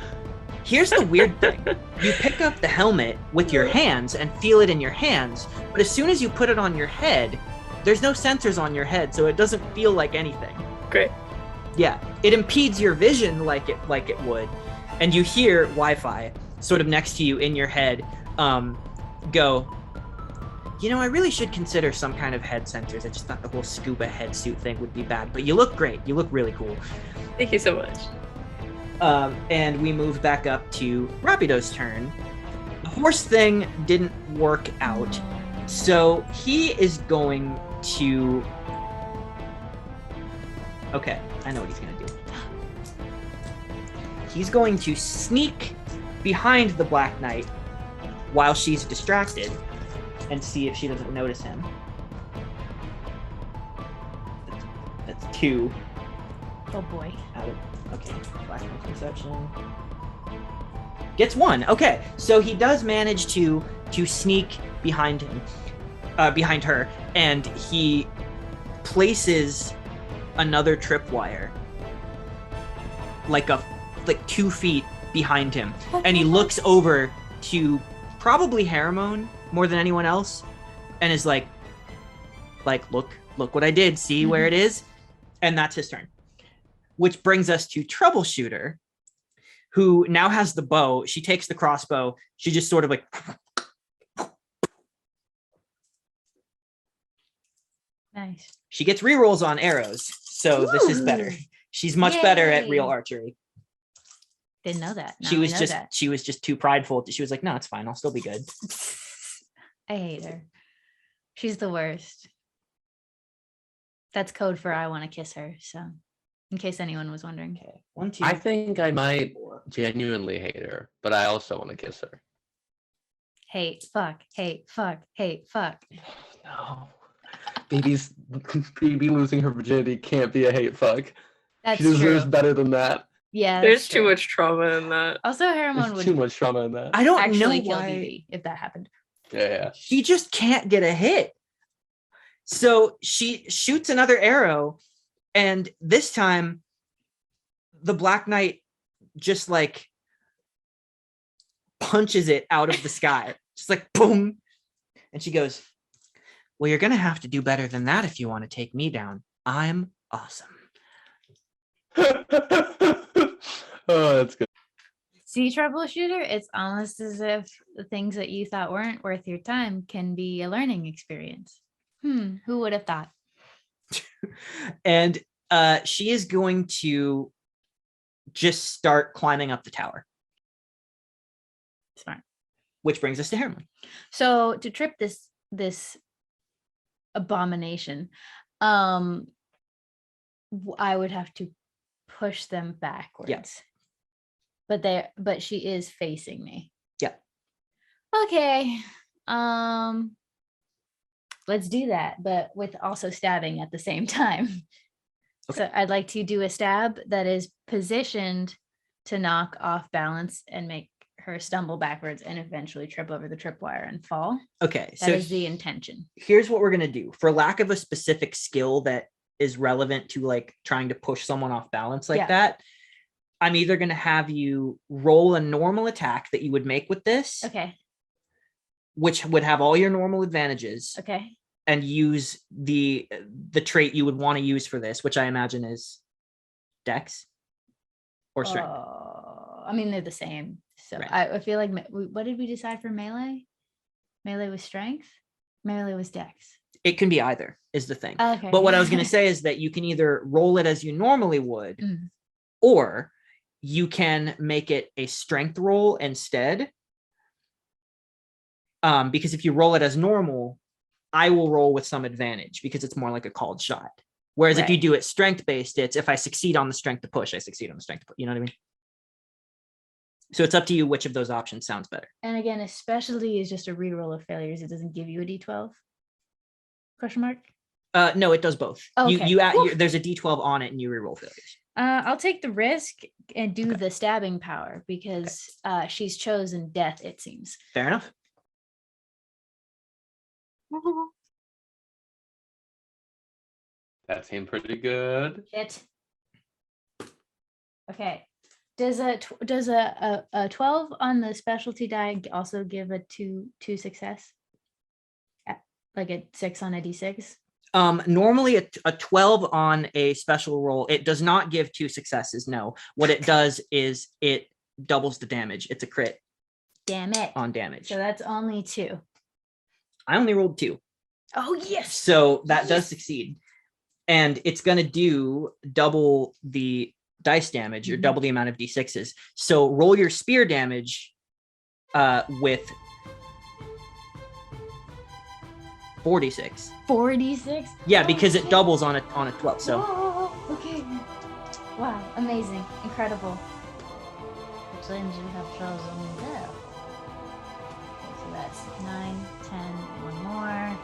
Here's the weird thing. You pick up the helmet with your hands and feel it in your hands, but as soon as you put it on your head, there's no sensors on your head, so it doesn't feel like anything. Great. Yeah, it impedes your vision like it would, and you hear Wi-Fi sort of next to you in your head go, you know, I really should consider some kind of head sensors. I just thought the whole scuba head suit thing would be bad, but you look great. You look really cool. Thank you so much. And we move back up to Rapido's turn. The horse thing didn't work out, so he is going to... Okay, I know what he's going to do. He's going to sneak behind the Black Knight while she's distracted and see if she doesn't notice him. That's 2. Oh boy. Out of, okay, Black Knight's perception. Gets 1. Okay, so he does manage to sneak behind him, behind her, and he places another tripwire like 2 feet behind him, and he looks over to probably Haramone more than anyone else, and is like, look what I did. See where it is? And that's his turn. Which brings us to Troubleshooter, who now has the bow. She takes the crossbow. She just sort of like... Nice. She gets rerolls on arrows, so this is better. She's much better at real archery. Didn't know that. Now She we know was that. just too prideful. She was like, no, it's fine. I'll still be good. I hate her. She's the worst. That's code for I want to kiss her. So, in case anyone was wondering. Okay, 1, 2. I think I might genuinely hate her, but I also want to kiss her. Hate, fuck, hate, fuck, hate, fuck. No. Baby losing her virginity can't be a hate fuck. That's She deserves true. better than that. Yeah, There's that's too true. much trauma in that. Also, Haramone There's would too much trauma in that. I don't actually know kill why BB if that happened. Yeah. she just can't get a hit. So she shoots another arrow, and this time the Black Knight just like punches it out of the sky. Just like boom. And she goes, well, you're gonna have to do better than that if you want to take me down. I'm awesome. Oh, that's good. See, Troubleshooter, it's almost as if the things that you thought weren't worth your time can be a learning experience. Who would have thought? And she is going to just start climbing up the tower, Smart. which brings us to Herman. So to trip this abomination, I would have to push them backwards. Yes. But she is facing me. Yeah. Okay. Let's do that, but with also stabbing at the same time. Okay. So I'd like to do a stab that is positioned to knock off balance and make her stumble backwards and eventually trip over the tripwire and fall. Okay, That is the intention. here's what we're gonna do. For lack of a specific skill that is relevant to like trying to push someone off balance like Yeah. that, I'm either gonna have you roll a normal attack that you would make with this, Okay. which would have all your normal advantages, Okay. and use the trait you would want to use for this, which I imagine is Dex or Strength. I mean, they're the same. So Right. I feel like, what did we decide for melee? Melee was strength. Melee was dex. It can be either, is the thing. Okay. But what I was going to say is that you can either roll it as you normally would, Mm. or you can make it a strength roll instead. Because if you roll it as normal, I will roll with some advantage because it's more like a called shot. Whereas if you Right. do it strength based, it's if I succeed on the strength to push, I succeed on the strength to push. You know what I mean? So it's up to you which of those options sounds better. And again, especially is just a reroll of failures. It doesn't give you a d12? Question mark? No, it does both. Okay. You add, Whew. there's a D12 on it and you reroll failures. I'll take the risk and do the stabbing power because she's chosen death, it seems. Fair enough. That seemed pretty good. Shit. Okay. Does a 12 on the specialty die also give a two success? Like a 6 on a d6? Normally a 12 on a special roll, it does not give 2 successes. No, what it does is it doubles the damage. It's a crit. Damn it. On damage. So that's only 2. I only rolled 2. Oh, yes. So that does succeed. And it's going to do double the dice damage or double the amount of d6s. So roll your spear damage with 46. 46? Yeah, because it doubles on a 12. So Whoa, okay. Wow, amazing. Incredible. Which lands you have chosen there. Okay, so that's 9, 10, one more.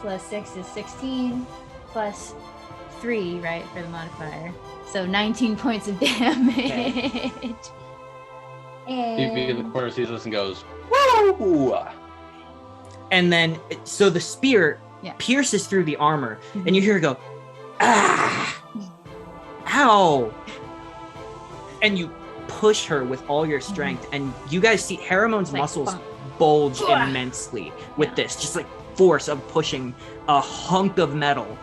Plus 6 is 16. Plus 3, right, for the modifier. So 19 points of damage. Okay. He in the corner sees this and goes, woo! And then, so the spear pierces through the armor, and you hear it go, ah, ow. And you push her with all your strength, and you guys see Haramon's muscles bulge immensely with this, just like force of pushing a hunk of metal.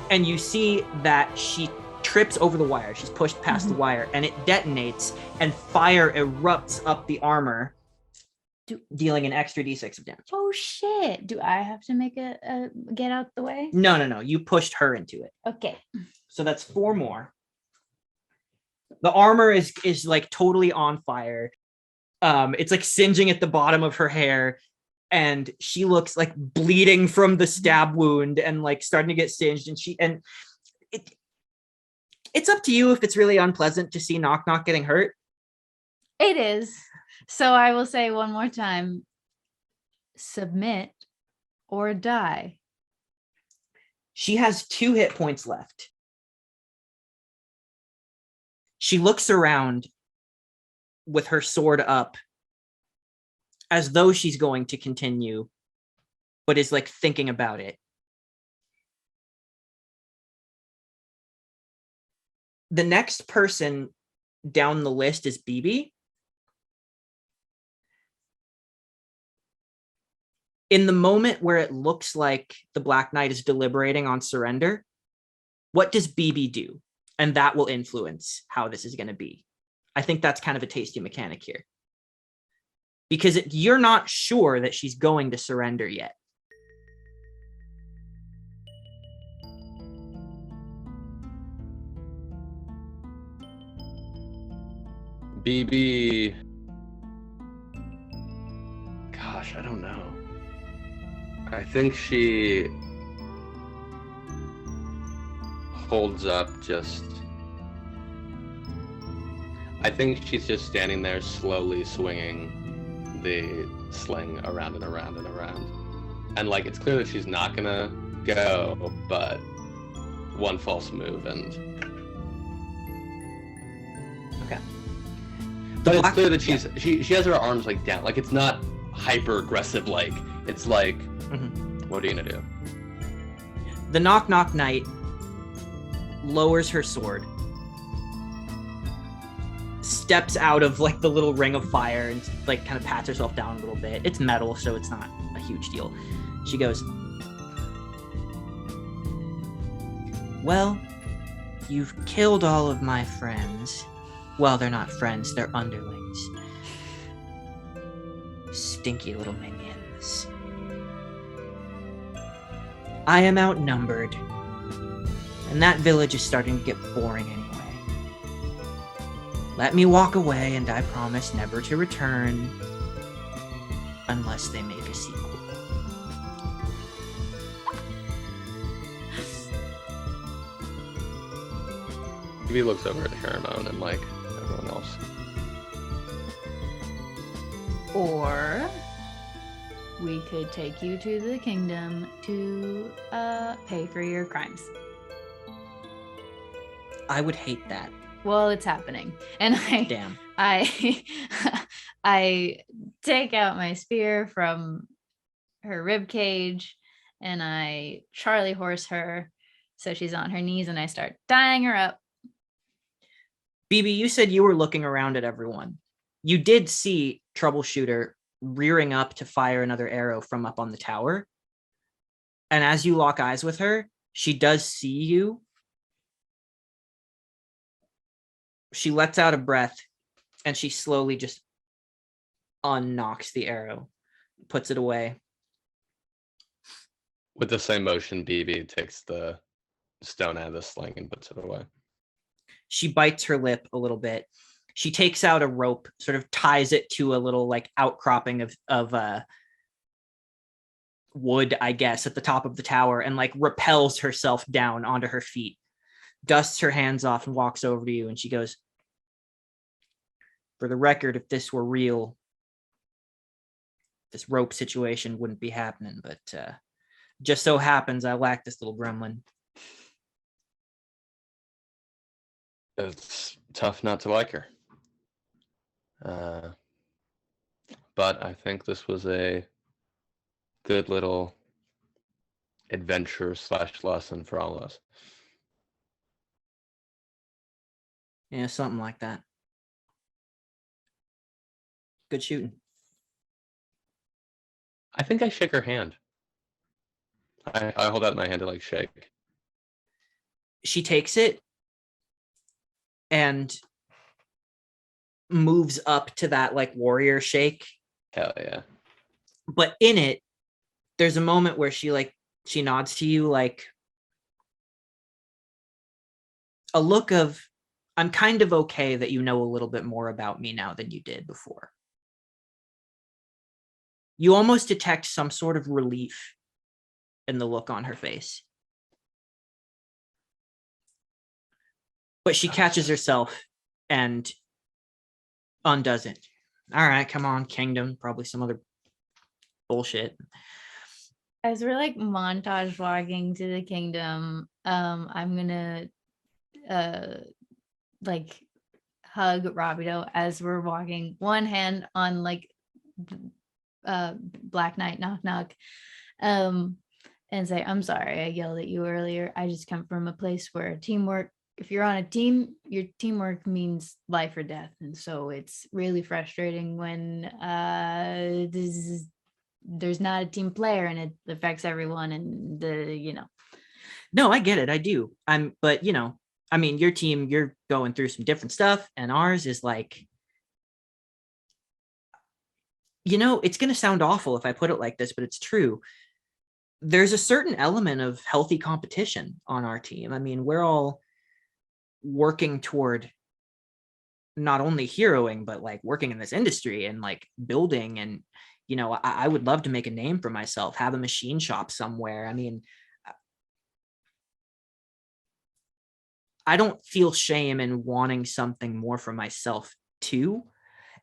And you see that she trips over the wire. She's pushed past the wire, and it detonates, and fire erupts up the armor, dealing an extra d6 of damage. Oh shit! Do I have to make a get out the way? No. You pushed her into it. Okay. So that's 4 more. The armor is like totally on fire. It's like singeing at the bottom of her hair, and she looks like bleeding from the stab wound and like starting to get singed. And it's up to you if it's really unpleasant to see Knock Knock getting hurt. It is. So I will say one more time, submit or die. She has 2 hit points left. She looks around with her sword up as though she's going to continue, but is like thinking about it. The next person down the list is BB. In the moment where it looks like the Black Knight is deliberating on surrender, what does BB do? And that will influence how this is going to be. I think that's kind of a tasty mechanic here. Because you're not sure that she's going to surrender yet. BB. Gosh, I don't know. I think she holds up just. I think she's just standing there slowly swinging the sling around and around and around. And like, it's clear that she's not gonna go, but one false move and. Okay. But it's clear that she has her arms like down. Like, it's not hyper aggressive. Like, it's like, what are you gonna do? The Knock Knock Knight lowers her sword, steps out of like the little ring of fire and like kind of pats herself down a little bit. It's metal, so it's not a huge deal. She goes, well, you've killed all of my friends. Well, they're not friends, they're underlings. Stinky little minions. I am outnumbered, and that village is starting to get boring anyway. Let me walk away, and I promise never to return unless they make a sequel. He looks over at Haramon and like everyone else. Or we could take you to the kingdom to pay for your crimes. I would hate that. Well, it's happening. And Damn. I I take out my spear from her rib cage and I Charlie horse her so she's on her knees and I start tying her up. BB, you said you were looking around at everyone. You did see Troubleshooter rearing up to fire another arrow from up on the tower. And as you lock eyes with her, she does see you. She lets out a breath and she slowly just unknocks the arrow, puts it away. With the same motion, BB takes the stone out of the sling and puts it away. She bites her lip a little bit. She takes out a rope, sort of ties it to a little like outcropping of wood, I guess, at the top of the tower and like rappels herself down onto her feet, dusts her hands off and walks over to you. And she goes, for the record, if this were real, this rope situation wouldn't be happening. But just so happens I lack this little gremlin. It's tough not to like her. But I think this was a good little adventure / lesson for all of us. Yeah, something like that. Good shooting. I think I shake her hand. I hold out my hand to like shake. She takes it and moves up to that like warrior shake. Hell yeah. But in it, there's a moment where she nods to you like a look of, I'm kind of okay that you know a little bit more about me now than you did before. You almost detect some sort of relief in the look on her face. But she catches herself and undoes it. All right, come on, kingdom. Probably some other bullshit. As we're like montage walking to the kingdom, I'm gonna like hug Rabido as we're walking, one hand on like Black Knight knock knock, and say, I'm sorry I yelled at you earlier. I just come from a place where teamwork, if you're on a team, your teamwork means life or death. And so it's really frustrating when there's not a team player and it affects everyone and No, I get it. I do. But I mean, your team, you're going through some different stuff and ours is like, it's going to sound awful if I put it like this, but it's true. There's a certain element of healthy competition on our team. I mean, we're all working toward not only heroing, but like working in this industry and like building. And, I would love to make a name for myself, have a machine shop somewhere. I mean, I don't feel shame in wanting something more for myself too.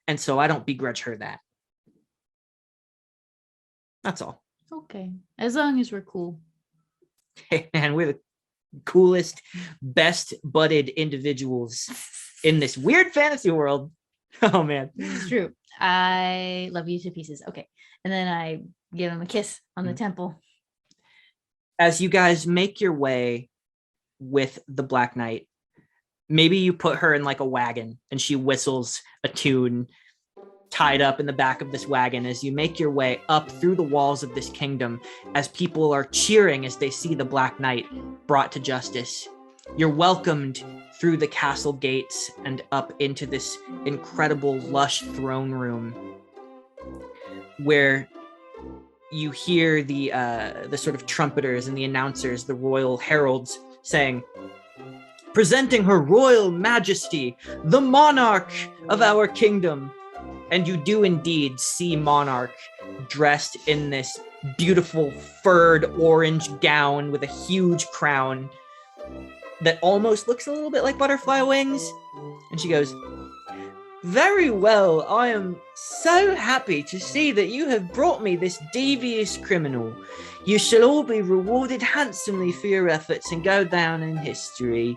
And so I don't begrudge her that. That's all. Okay. As long as we're cool. Hey, man, we're the coolest, best budded individuals in this weird fantasy world. Oh, man. It's true. I love you to pieces. Okay. And then I give him a kiss on the temple. As you guys make your way with the Black Knight, maybe you put her in like a wagon and she whistles a tune tied up in the back of this wagon as you make your way up through the walls of this kingdom as people are cheering as they see the Black Knight brought to justice. You're welcomed through the castle gates and up into this incredible lush throne room where you hear the sort of trumpeters and the announcers, the royal heralds saying, presenting her royal majesty, the monarch of our kingdom. And you do indeed see Monarch dressed in this beautiful furred orange gown with a huge crown that almost looks a little bit like butterfly wings. And she goes, very well, I am so happy to see that you have brought me this devious criminal. You shall all be rewarded handsomely for your efforts and go down in history.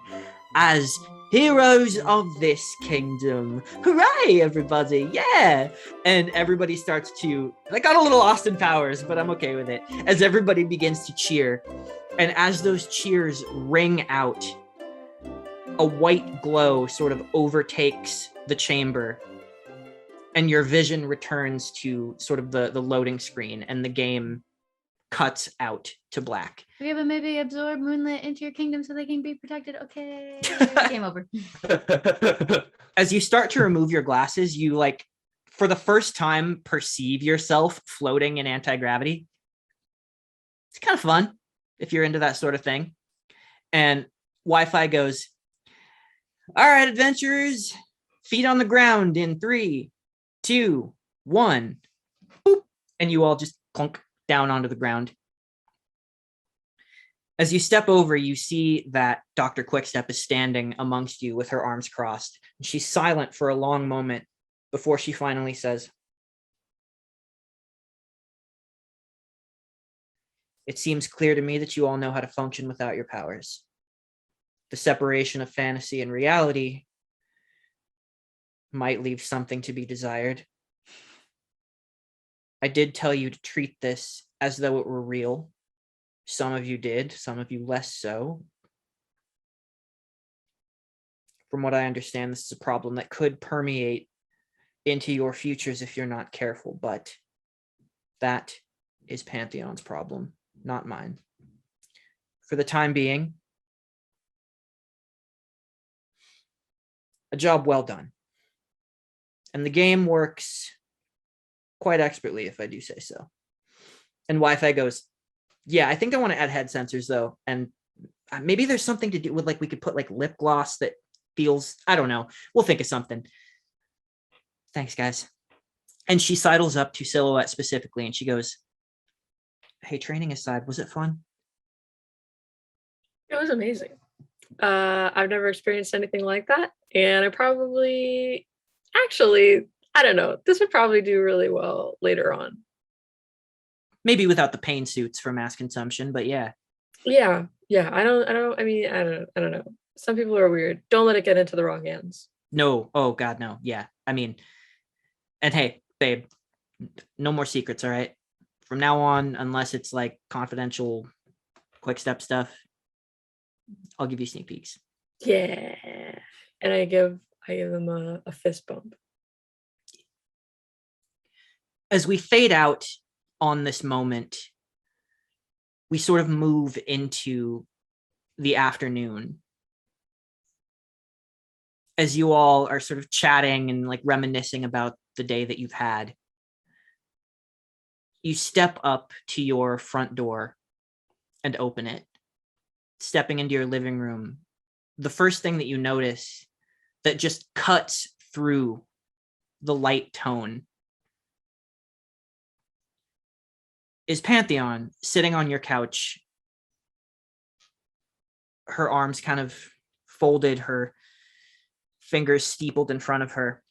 as heroes of this kingdom. Hooray, everybody! Yeah! And everybody starts to, I got a little Austin Powers, but I'm okay with it, as everybody begins to cheer. And as those cheers ring out, a white glow sort of overtakes the chamber, and your vision returns to sort of the loading screen, and the game cuts out to black. Okay, but maybe absorb moonlit into your kingdom so they can be protected. Okay, game over. As you start to remove your glasses, you like, for the first time, perceive yourself floating in anti-gravity. It's kind of fun if you're into that sort of thing. And Wi-Fi goes, all right, adventurers, feet on the ground in 3, 2, 1. Boop. And you all just clunk down onto the ground. As you step over, you see that Dr. Quickstep is standing amongst you with her arms crossed. She's silent for a long moment before she finally says, it seems clear to me that you all know how to function without your powers. The separation of fantasy and reality might leave something to be desired. I did tell you to treat this as though it were real. Some of you did, some of you less so. From what I understand, this is a problem that could permeate into your futures if you're not careful, but that is Pantheon's problem, not mine. For the time being, a job well done. And the game works quite expertly, if I do say so. And Wi-Fi goes, yeah, I think I want to add head sensors though. And maybe there's something to do with, like, we could put like lip gloss that feels, I don't know. We'll think of something. Thanks, guys. And she sidles up to Silhouette specifically and she goes, hey, training aside, was it fun? It was amazing. I've never experienced anything like that. And I probably, actually, I don't know. This would probably do really well later on. Maybe without the pain suits for mass consumption, but yeah. Yeah. I don't know. Some people are weird. Don't let it get into the wrong hands. No. Oh, God, no. Yeah. I mean, and hey, babe, no more secrets, all right? From now on, unless it's like confidential QuickStep stuff, I'll give you sneak peeks. Yeah. And I give them a fist bump. As we fade out on this moment, we sort of move into the afternoon. As you all are sort of chatting and like reminiscing about the day that you've had, you step up to your front door and open it. Stepping into your living room, the first thing that you notice that just cuts through the light tone is Pantheon sitting on your couch, her arms kind of folded, her fingers steepled in front of her.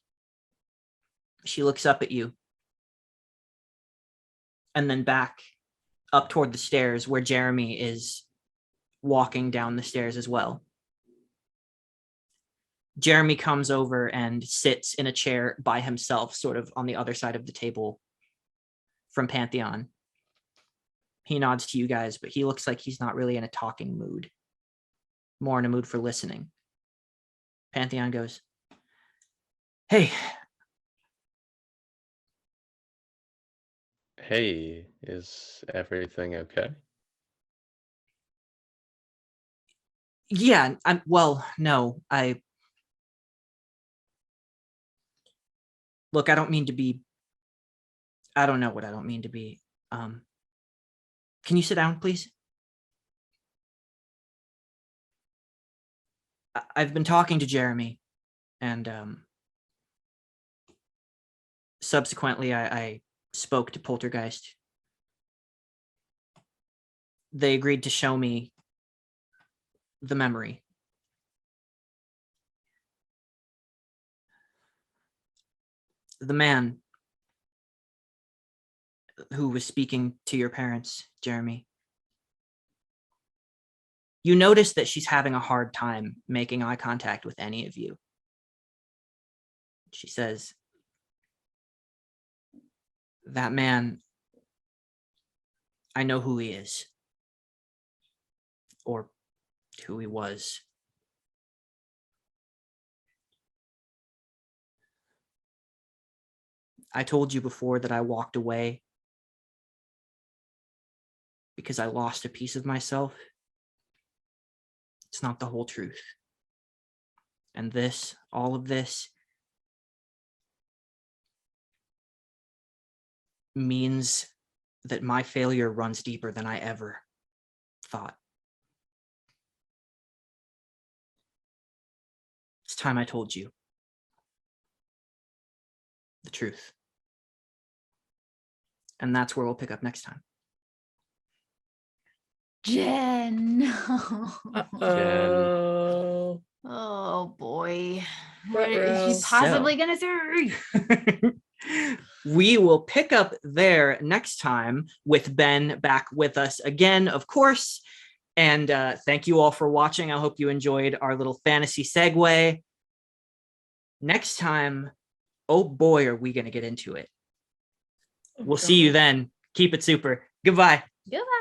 She looks up at you and then back up toward the stairs where Jeremy is walking down the stairs as well. Jeremy comes over and sits in a chair by himself, sort of on the other side of the table from Pantheon. He nods to you guys, but he looks like he's not really in a talking mood, more in a mood for listening. Pantheon goes, hey. Hey, is everything okay? Yeah, no, look, I don't mean to be, I don't know what I don't mean to be. Can you sit down, please? I've been talking to Jeremy, and subsequently I spoke to Poltergeist. They agreed to show me the memory. The man who was speaking to your parents, Jeremy. You notice that she's having a hard time making eye contact with any of you. She says, that man, I know who he is. Or who he was. I told you before that I walked away because I lost a piece of myself. It's not the whole truth. And this, all of this, means that my failure runs deeper than I ever thought. It's time I told you the truth. And that's where we'll pick up next time. Jen. Oh. Oh boy. What is Ruh-roh. she possibly gonna say? We will pick up there next time with Ben back with us again, of course. And thank you all for watching. I hope you enjoyed our little fantasy segue. Next time, oh boy, are we going to get into it. We'll see you then. Keep it super. Goodbye. Goodbye.